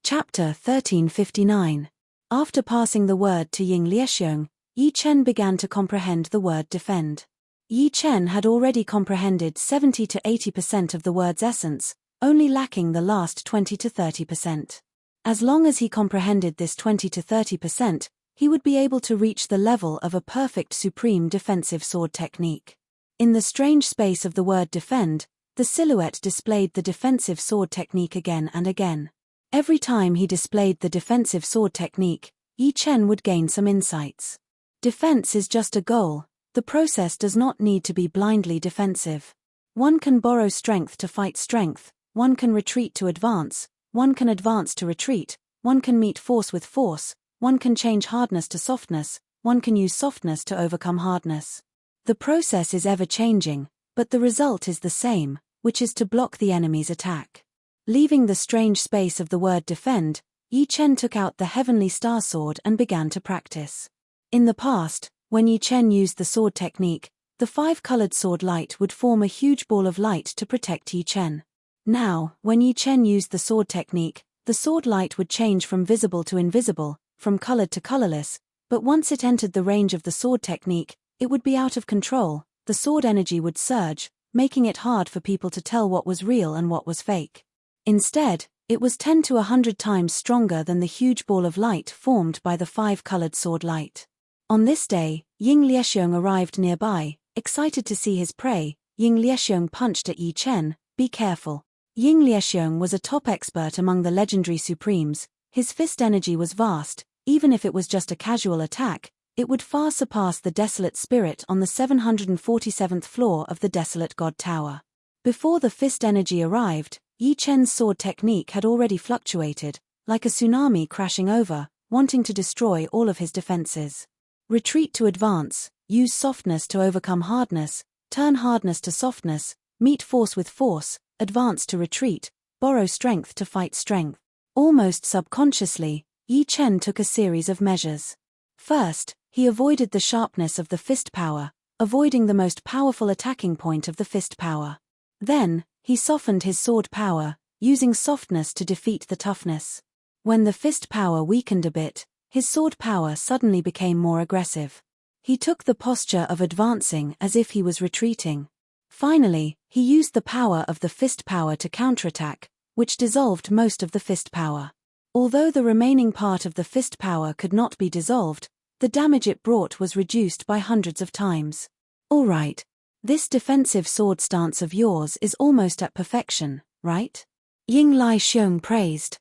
Chapter 1359. After passing the word to Ying Liexiong, Yi Chen began to comprehend the word defend. Yi Chen had already comprehended 70 to 80% of the word's essence, only lacking the last 20 to 30%. As long as he comprehended this 20 to 30%, he would be able to reach the level of a perfect supreme defensive sword technique. In the strange space of the word defend, the silhouette displayed the defensive sword technique again and again. Every time he displayed the defensive sword technique, Yi Chen would gain some insights. Defense is just a goal. The process does not need to be blindly defensive. One can borrow strength to fight strength, one can retreat to advance, one can advance to retreat, one can meet force with force, one can change hardness to softness, one can use softness to overcome hardness. The process is ever-changing, but the result is the same, which is to block the enemy's attack. Leaving the strange space of the word defend, Yi Chen took out the heavenly star sword and began to practice. In the past, when Yi Chen used the sword technique, the 5-colored sword light would form a huge ball of light to protect Yi Chen. Now, when Yi Chen used the sword technique, the sword light would change from visible to invisible, from colored to colorless, but once it entered the range of the sword technique, it would be out of control. The sword energy would surge, making it hard for people to tell what was real and what was fake. Instead, it was 10 to 100 times stronger than the huge ball of light formed by the 5-colored sword light. On this day, Ying Liexiong arrived nearby, excited to see his prey. Ying Liexiong punched at Yi Chen. Be careful. Ying Liexiong was a top expert among the legendary supremes. His fist energy was vast. Even if it was just a casual attack, it would far surpass the Desolate Spirit on the 747th floor of the Desolate God Tower. Before the fist energy arrived, Yi Chen's sword technique had already fluctuated, like a tsunami crashing over, wanting to destroy all of his defenses. Retreat to advance, use softness to overcome hardness, turn hardness to softness, meet force with force, advance to retreat, borrow strength to fight strength. Almost subconsciously, Yi Chen took a series of measures. First, He avoided the sharpness of the fist power, avoiding the most powerful attacking point of the fist power. Then, he softened his sword power, using softness to defeat the toughness. When the fist power weakened a bit, his sword power suddenly became more aggressive. He took the posture of advancing as if he was retreating. Finally, he used the power of the fist power to counterattack, which dissolved most of the fist power. Although the remaining part of the fist power could not be dissolved, the damage it brought was reduced by hundreds of times. Alright. This defensive sword stance of yours is almost at perfection, right? Ying Lai Xiong praised.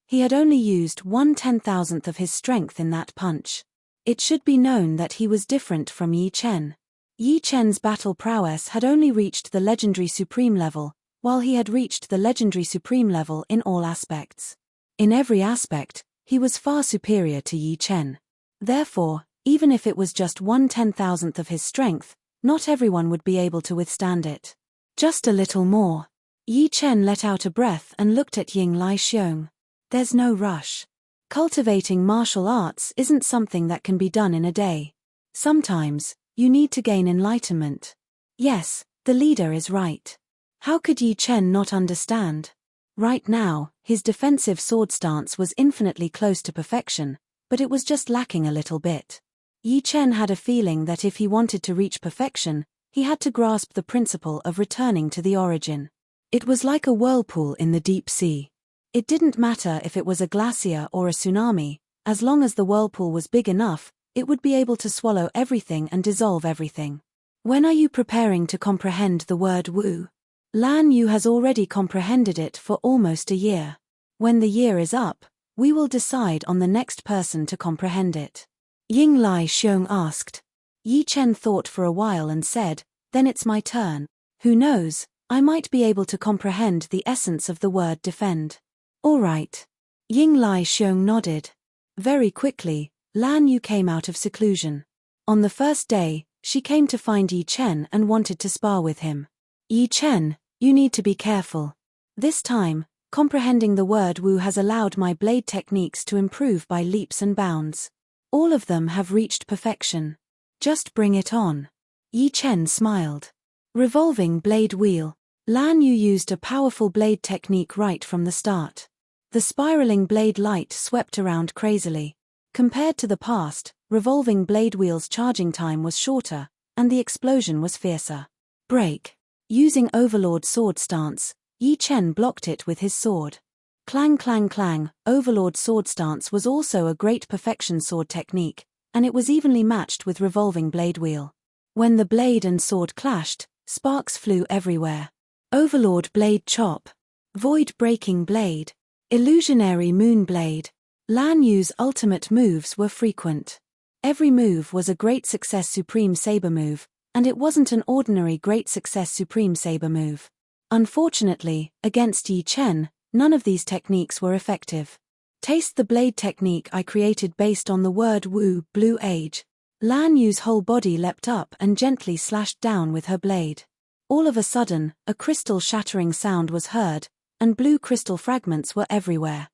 He had only used 1/10,000th of his strength in that punch. It should be known that he was different from Yi Chen. Yi Chen's battle prowess had only reached the legendary supreme level, while he had reached the legendary supreme level in all aspects. In every aspect, he was far superior to Yi Chen. Therefore, even if it was just 1/10,000th of his strength, not everyone would be able to withstand it. Just a little more. Yi Chen let out a breath and looked at Ying Lai Xiong. There's no rush. Cultivating martial arts isn't something that can be done in a day. Sometimes, you need to gain enlightenment. Yes, the leader is right. How could Yi Chen not understand? Right now, his defensive sword stance was infinitely close to perfection, but it was just lacking a little bit. Yi Chen had a feeling that if he wanted to reach perfection, he had to grasp the principle of returning to the origin. It was like a whirlpool in the deep sea. It didn't matter if it was a glacier or a tsunami, as long as the whirlpool was big enough, it would be able to swallow everything and dissolve everything. When are you preparing to comprehend the word Wu? Lan Yu has already comprehended it for almost a year. When the year is up, we will decide on the next person to comprehend it. Ying Lai Xiong asked. Yi Chen thought for a while and said, then it's my turn. Who knows, I might be able to comprehend the essence of the word defend. All right. Ying Lai Xiong nodded. Very quickly, Lan Yu came out of seclusion. On the first day, she came to find Yi Chen and wanted to spar with him. Yi Chen, you need to be careful. This time, comprehending the word Wu has allowed my blade techniques to improve by leaps and bounds. All of them have reached perfection. Just bring it on. Yi Chen smiled. Revolving blade wheel. Lan Yu used a powerful blade technique right from the start. The spiraling blade light swept around crazily. Compared to the past, revolving blade wheel's charging time was shorter, and the explosion was fiercer. Break. Using Overlord sword stance, Yi Chen blocked it with his sword. Clang clang clang, Overlord sword stance was also a great perfection sword technique, and it was evenly matched with revolving blade wheel. When the blade and sword clashed, sparks flew everywhere. Overlord blade chop. Void breaking blade. Illusionary moon blade. Lan Yu's ultimate moves were frequent. Every move was a Great Success Supreme Saber move, and it wasn't an ordinary Great Success Supreme Saber move. Unfortunately, against Yi Chen, none of these techniques were effective. Taste the blade technique I created based on the word Wu, Blue Age. Lan Yu's whole body leapt up and gently slashed down with her blade. All of a sudden, a crystal shattering sound was heard, and blue crystal fragments were everywhere.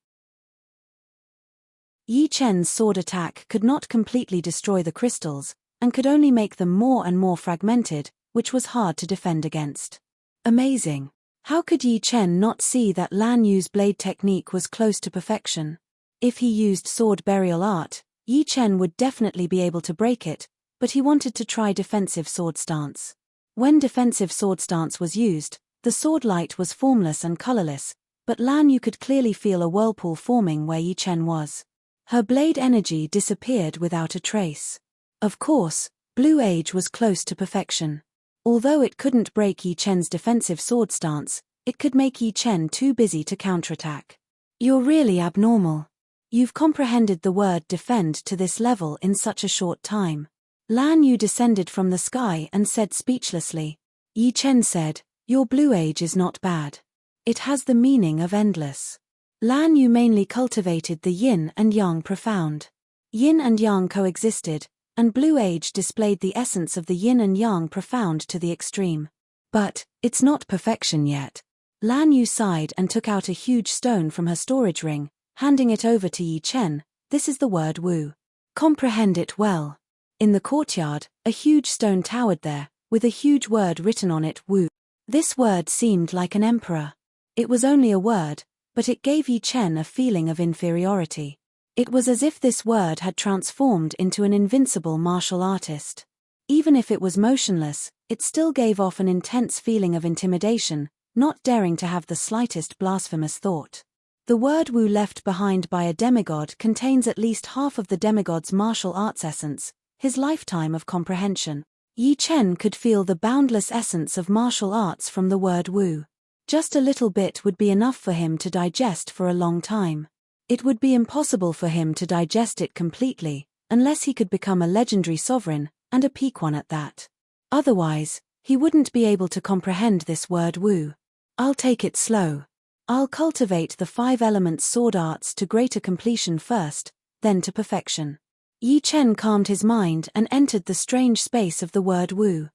Yi Chen's sword attack could not completely destroy the crystals, and could only make them more and more fragmented, which was hard to defend against. Amazing. How could Yi Chen not see that Lan Yu's blade technique was close to perfection? If he used sword burial art, Yi Chen would definitely be able to break it, but he wanted to try defensive sword stance. When defensive sword stance was used, the sword light was formless and colorless, but Lan Yu could clearly feel a whirlpool forming where Yi Chen was. Her blade energy disappeared without a trace. Of course, Blue Age was close to perfection. Although it couldn't break Yi Chen's defensive sword stance, it could make Yi Chen too busy to counterattack. You're really abnormal. You've comprehended the word defend to this level in such a short time. Lan Yu descended from the sky and said speechlessly. Yi Chen said, your Blue Age is not bad. It has the meaning of endless. Lan Yu mainly cultivated the yin and yang profound. Yin and yang coexisted, and Blue Age displayed the essence of the yin and yang profound to the extreme. But, it's not perfection yet. Lan Yu sighed and took out a huge stone from her storage ring, handing it over to Yi Chen, This is the word Wu. Comprehend it well. In the courtyard, a huge stone towered there, with a huge word written on it, Wu. This word seemed like an emperor. It was only a word, but it gave Yi Chen a feeling of inferiority. It was as if this word had transformed into an invincible martial artist. Even if it was motionless, it still gave off an intense feeling of intimidation, not daring to have the slightest blasphemous thought. The word Wu left behind by a demigod contains at least half of the demigod's martial arts essence, his lifetime of comprehension. Yi Chen could feel the boundless essence of martial arts from the word Wu. Just a little bit would be enough for him to digest for a long time. It would be impossible for him to digest it completely, unless he could become a legendary sovereign, and a peak one at that. Otherwise, he wouldn't be able to comprehend this word Wu. I'll take it slow. I'll cultivate the 5 elements sword arts to greater completion first, then to perfection. Yi Chen calmed his mind and entered the strange space of the word Wu.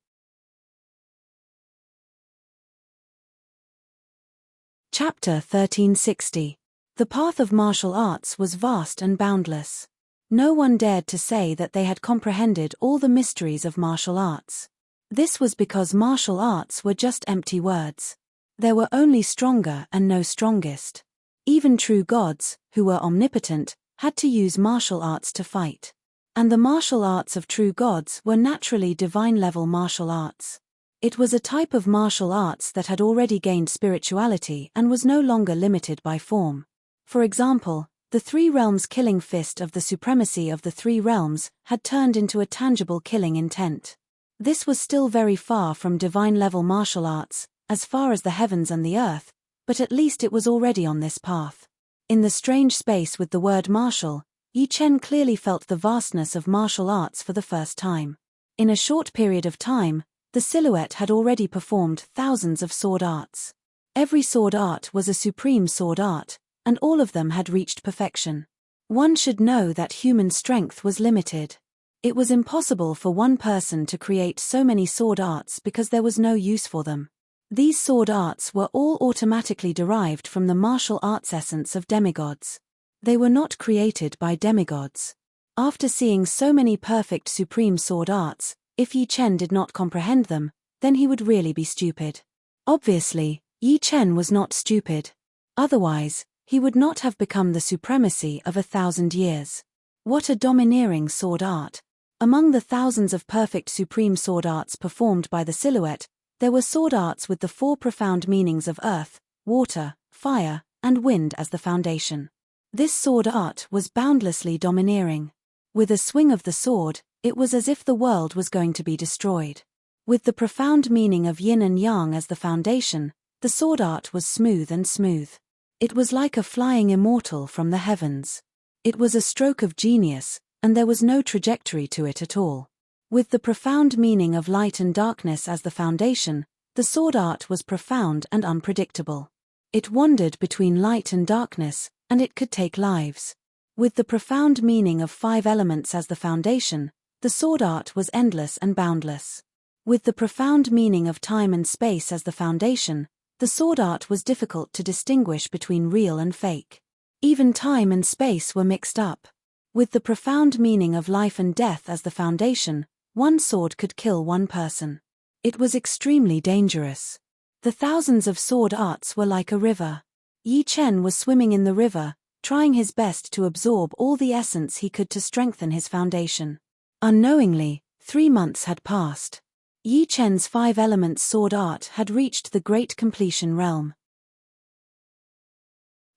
Chapter 1360. The path of martial arts was vast and boundless. No one dared to say that they had comprehended all the mysteries of martial arts. This was because martial arts were just empty words. There were only stronger and no strongest. Even true gods, who were omnipotent, had to use martial arts to fight. And the martial arts of true gods were naturally divine-level martial arts. It was a type of martial arts that had already gained spirituality and was no longer limited by form. For example, the 3 realms killing fist of the supremacy of the 3 realms had turned into a tangible killing intent. This was still very far from divine-level martial arts, as far as the heavens and the earth, but at least it was already on this path. In the strange space with the word martial, Yi Chen clearly felt the vastness of martial arts for the first time. In a short period of time, the silhouette had already performed thousands of sword arts. Every sword art was a supreme sword art, and all of them had reached perfection. One should know that human strength was limited. It was impossible for one person to create so many sword arts because there was no use for them. These sword arts were all automatically derived from the martial arts essence of demigods. They were not created by demigods. After seeing so many perfect supreme sword arts, if Yi Chen did not comprehend them, then he would really be stupid. Obviously, Yi Chen was not stupid. Otherwise, he would not have become the supremacy of 1,000 years. What a domineering sword art! Among the thousands of perfect supreme sword arts performed by the silhouette, there were sword arts with the 4 profound meanings of earth, water, fire, and wind as the foundation. This sword art was boundlessly domineering. With a swing of the sword, it was as if the world was going to be destroyed. With the profound meaning of yin and yang as the foundation, the sword art was smooth and smooth. It was like a flying immortal from the heavens. It was a stroke of genius, and there was no trajectory to it at all. With the profound meaning of light and darkness as the foundation, the sword art was profound and unpredictable. It wandered between light and darkness, and it could take lives. With the profound meaning of 5 elements as the foundation, the sword art was endless and boundless. With the profound meaning of time and space as the foundation, the sword art was difficult to distinguish between real and fake. Even time and space were mixed up. With the profound meaning of life and death as the foundation, one sword could kill one person. It was extremely dangerous. The thousands of sword arts were like a river. Yi Chen was swimming in the river, trying his best to absorb all the essence he could to strengthen his foundation. Unknowingly, 3 months had passed. Yi Chen's 5 elements sword art had reached the great completion realm.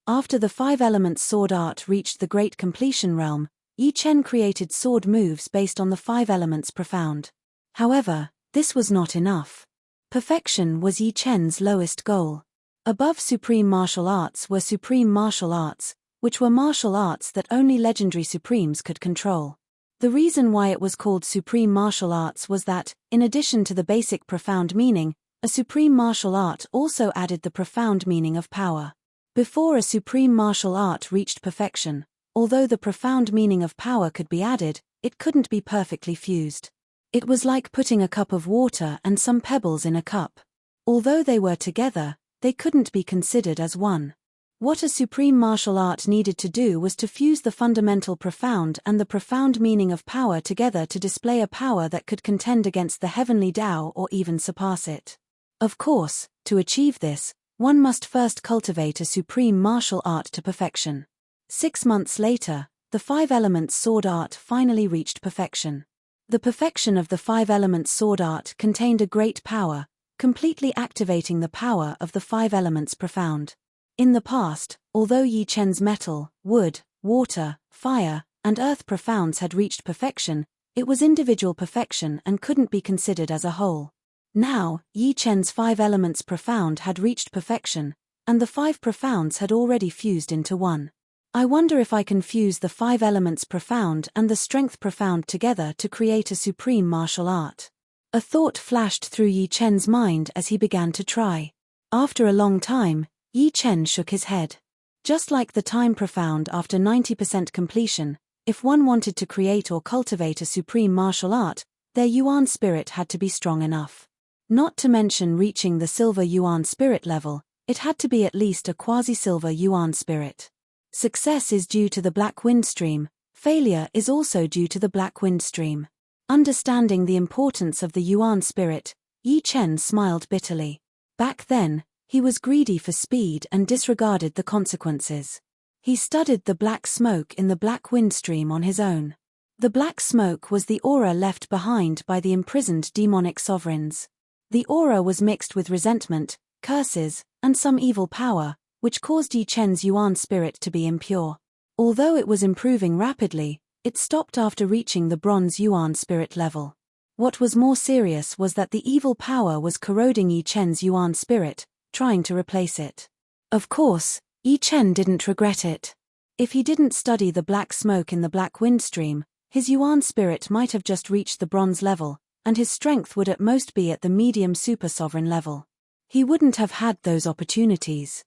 After the 5 elements sword art reached the great completion realm, Yi Chen created sword moves based on the 5 elements profound. However, this was not enough. Perfection was Yi Chen's lowest goal. Above supreme martial arts were supreme martial arts, which were martial arts that only legendary supremes could control. The reason why it was called supreme martial arts was that, in addition to the basic profound meaning, a supreme martial art also added the profound meaning of power. Before a supreme martial art reached perfection, although the profound meaning of power could be added, it couldn't be perfectly fused. It was like putting a cup of water and some pebbles in a cup. Although they were together, they couldn't be considered as one. What a supreme martial art needed to do was to fuse the fundamental profound and the profound meaning of power together to display a power that could contend against the heavenly Tao or even surpass it. Of course, to achieve this, one must first cultivate a supreme martial art to perfection. 6 months later, the 5 elements sword art finally reached perfection. The perfection of the 5 elements sword art contained a great power, completely activating the power of the 5 elements profound. In the past, although Yi Chen's metal, wood, water, fire, and earth profounds had reached perfection, it was individual perfection and couldn't be considered as a whole. Now, Yi Chen's 5 elements profound had reached perfection, and the 5 profounds had already fused into one. I wonder if I can fuse the 5 elements profound and the strength profound together to create a supreme martial art. A thought flashed through Yi Chen's mind as he began to try. After a long time, Yi Chen shook his head. Just like the time profound after 90% completion, if one wanted to create or cultivate a supreme martial art, their Yuan spirit had to be strong enough. Not to mention reaching the silver Yuan spirit level, it had to be at least a quasi-silver Yuan spirit. Success is due to the black wind stream, failure is also due to the black wind stream. Understanding the importance of the Yuan spirit, Yi Chen smiled bitterly. Back then, he was greedy for speed and disregarded the consequences. He studied the black smoke in the black wind stream on his own. The black smoke was the aura left behind by the imprisoned demonic sovereigns. The aura was mixed with resentment, curses, and some evil power, which caused Yi Chen's Yuan spirit to be impure. Although it was improving rapidly, it stopped after reaching the bronze Yuan spirit level. What was more serious was that the evil power was corroding Yi Chen's Yuan spirit, trying to replace it. Of course, Yi Chen didn't regret it. If he didn't study the black smoke in the black wind stream, his Yuan spirit might have just reached the bronze level, and his strength would at most be at the medium super sovereign level. He wouldn't have had those opportunities.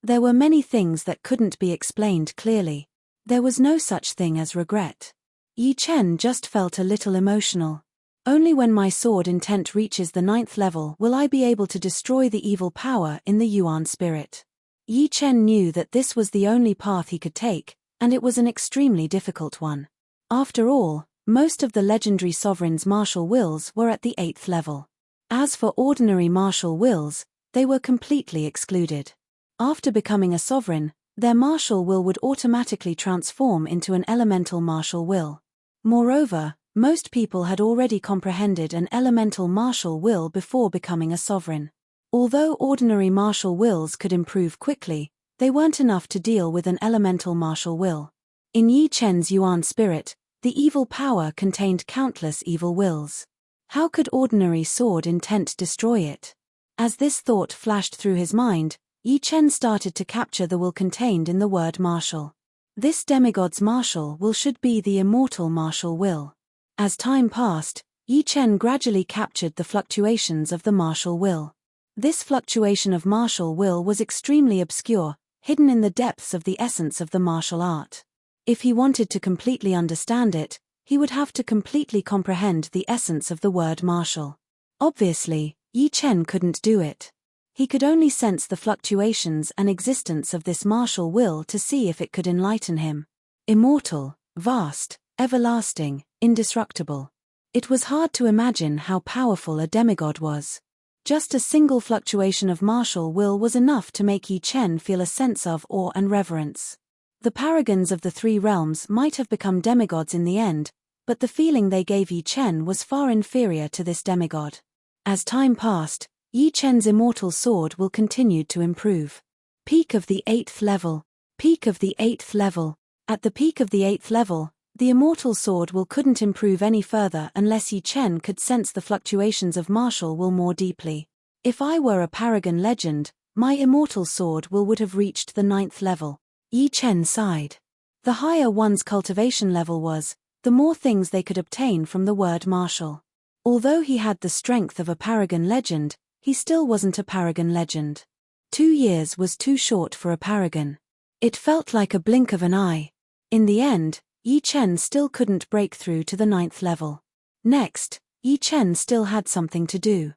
There were many things that couldn't be explained clearly. There was no such thing as regret. Yi Chen just felt a little emotional. Only when my sword intent reaches the 9th level will I be able to destroy the evil power in the Yuan spirit. Yi Chen knew that this was the only path he could take, and it was an extremely difficult one. After all, most of the legendary sovereigns' martial wills were at the 8th level. As for ordinary martial wills, they were completely excluded. After becoming a sovereign, their martial will would automatically transform into an elemental martial will. Moreover, most people had already comprehended an elemental martial will before becoming a sovereign. Although ordinary martial wills could improve quickly, they weren't enough to deal with an elemental martial will. In Yi Chen's Yuan spirit, the evil power contained countless evil wills. How could ordinary sword intent destroy it? As this thought flashed through his mind, Yi Chen started to capture the will contained in the word martial. This demigod's martial will should be the immortal martial will. As time passed, Yi Chen gradually captured the fluctuations of the martial will. This fluctuation of martial will was extremely obscure, hidden in the depths of the essence of the martial art. If he wanted to completely understand it, he would have to completely comprehend the essence of the word martial. Obviously, Yi Chen couldn't do it. He could only sense the fluctuations and existence of this martial will to see if it could enlighten him. Immortal, vast, everlasting, indestructible. It was hard to imagine how powerful a demigod was. Just a single fluctuation of martial will was enough to make Yi Chen feel a sense of awe and reverence. The paragons of the 3 realms might have become demigods in the end, but the feeling they gave Yi Chen was far inferior to this demigod. As time passed, Yi Chen's immortal sword will continued to improve. Peak of the 8th level. Peak of the 8th level. At the peak of the 8th level, the immortal sword will couldn't improve any further unless Yi Chen could sense the fluctuations of martial will more deeply. If I were a paragon legend, my immortal sword will would have reached the 9th level. Yi Chen sighed. The higher one's cultivation level was, the more things they could obtain from the word martial. Although he had the strength of a paragon legend, he still wasn't a paragon legend. 2 years was too short for a paragon. It felt like a blink of an eye. In the end, Yi Chen still couldn't break through to the 9th level. Next, Yi Chen still had something to do.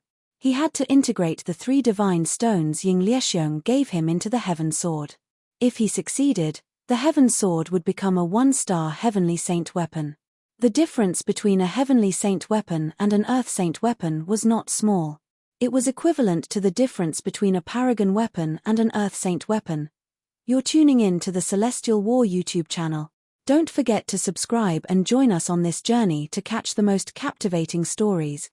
He had to integrate the 3 divine stones Ying Liexiong gave him into the Heaven Sword. If he succeeded, the Heaven Sword would become a 1-star Heavenly Saint weapon. The difference between a Heavenly Saint weapon and an Earth Saint weapon was not small. It was equivalent to the difference between a Paragon weapon and an Earth Saint weapon. You're tuning in to the Celestial War YouTube channel. Don't forget to subscribe and join us on this journey to catch the most captivating stories.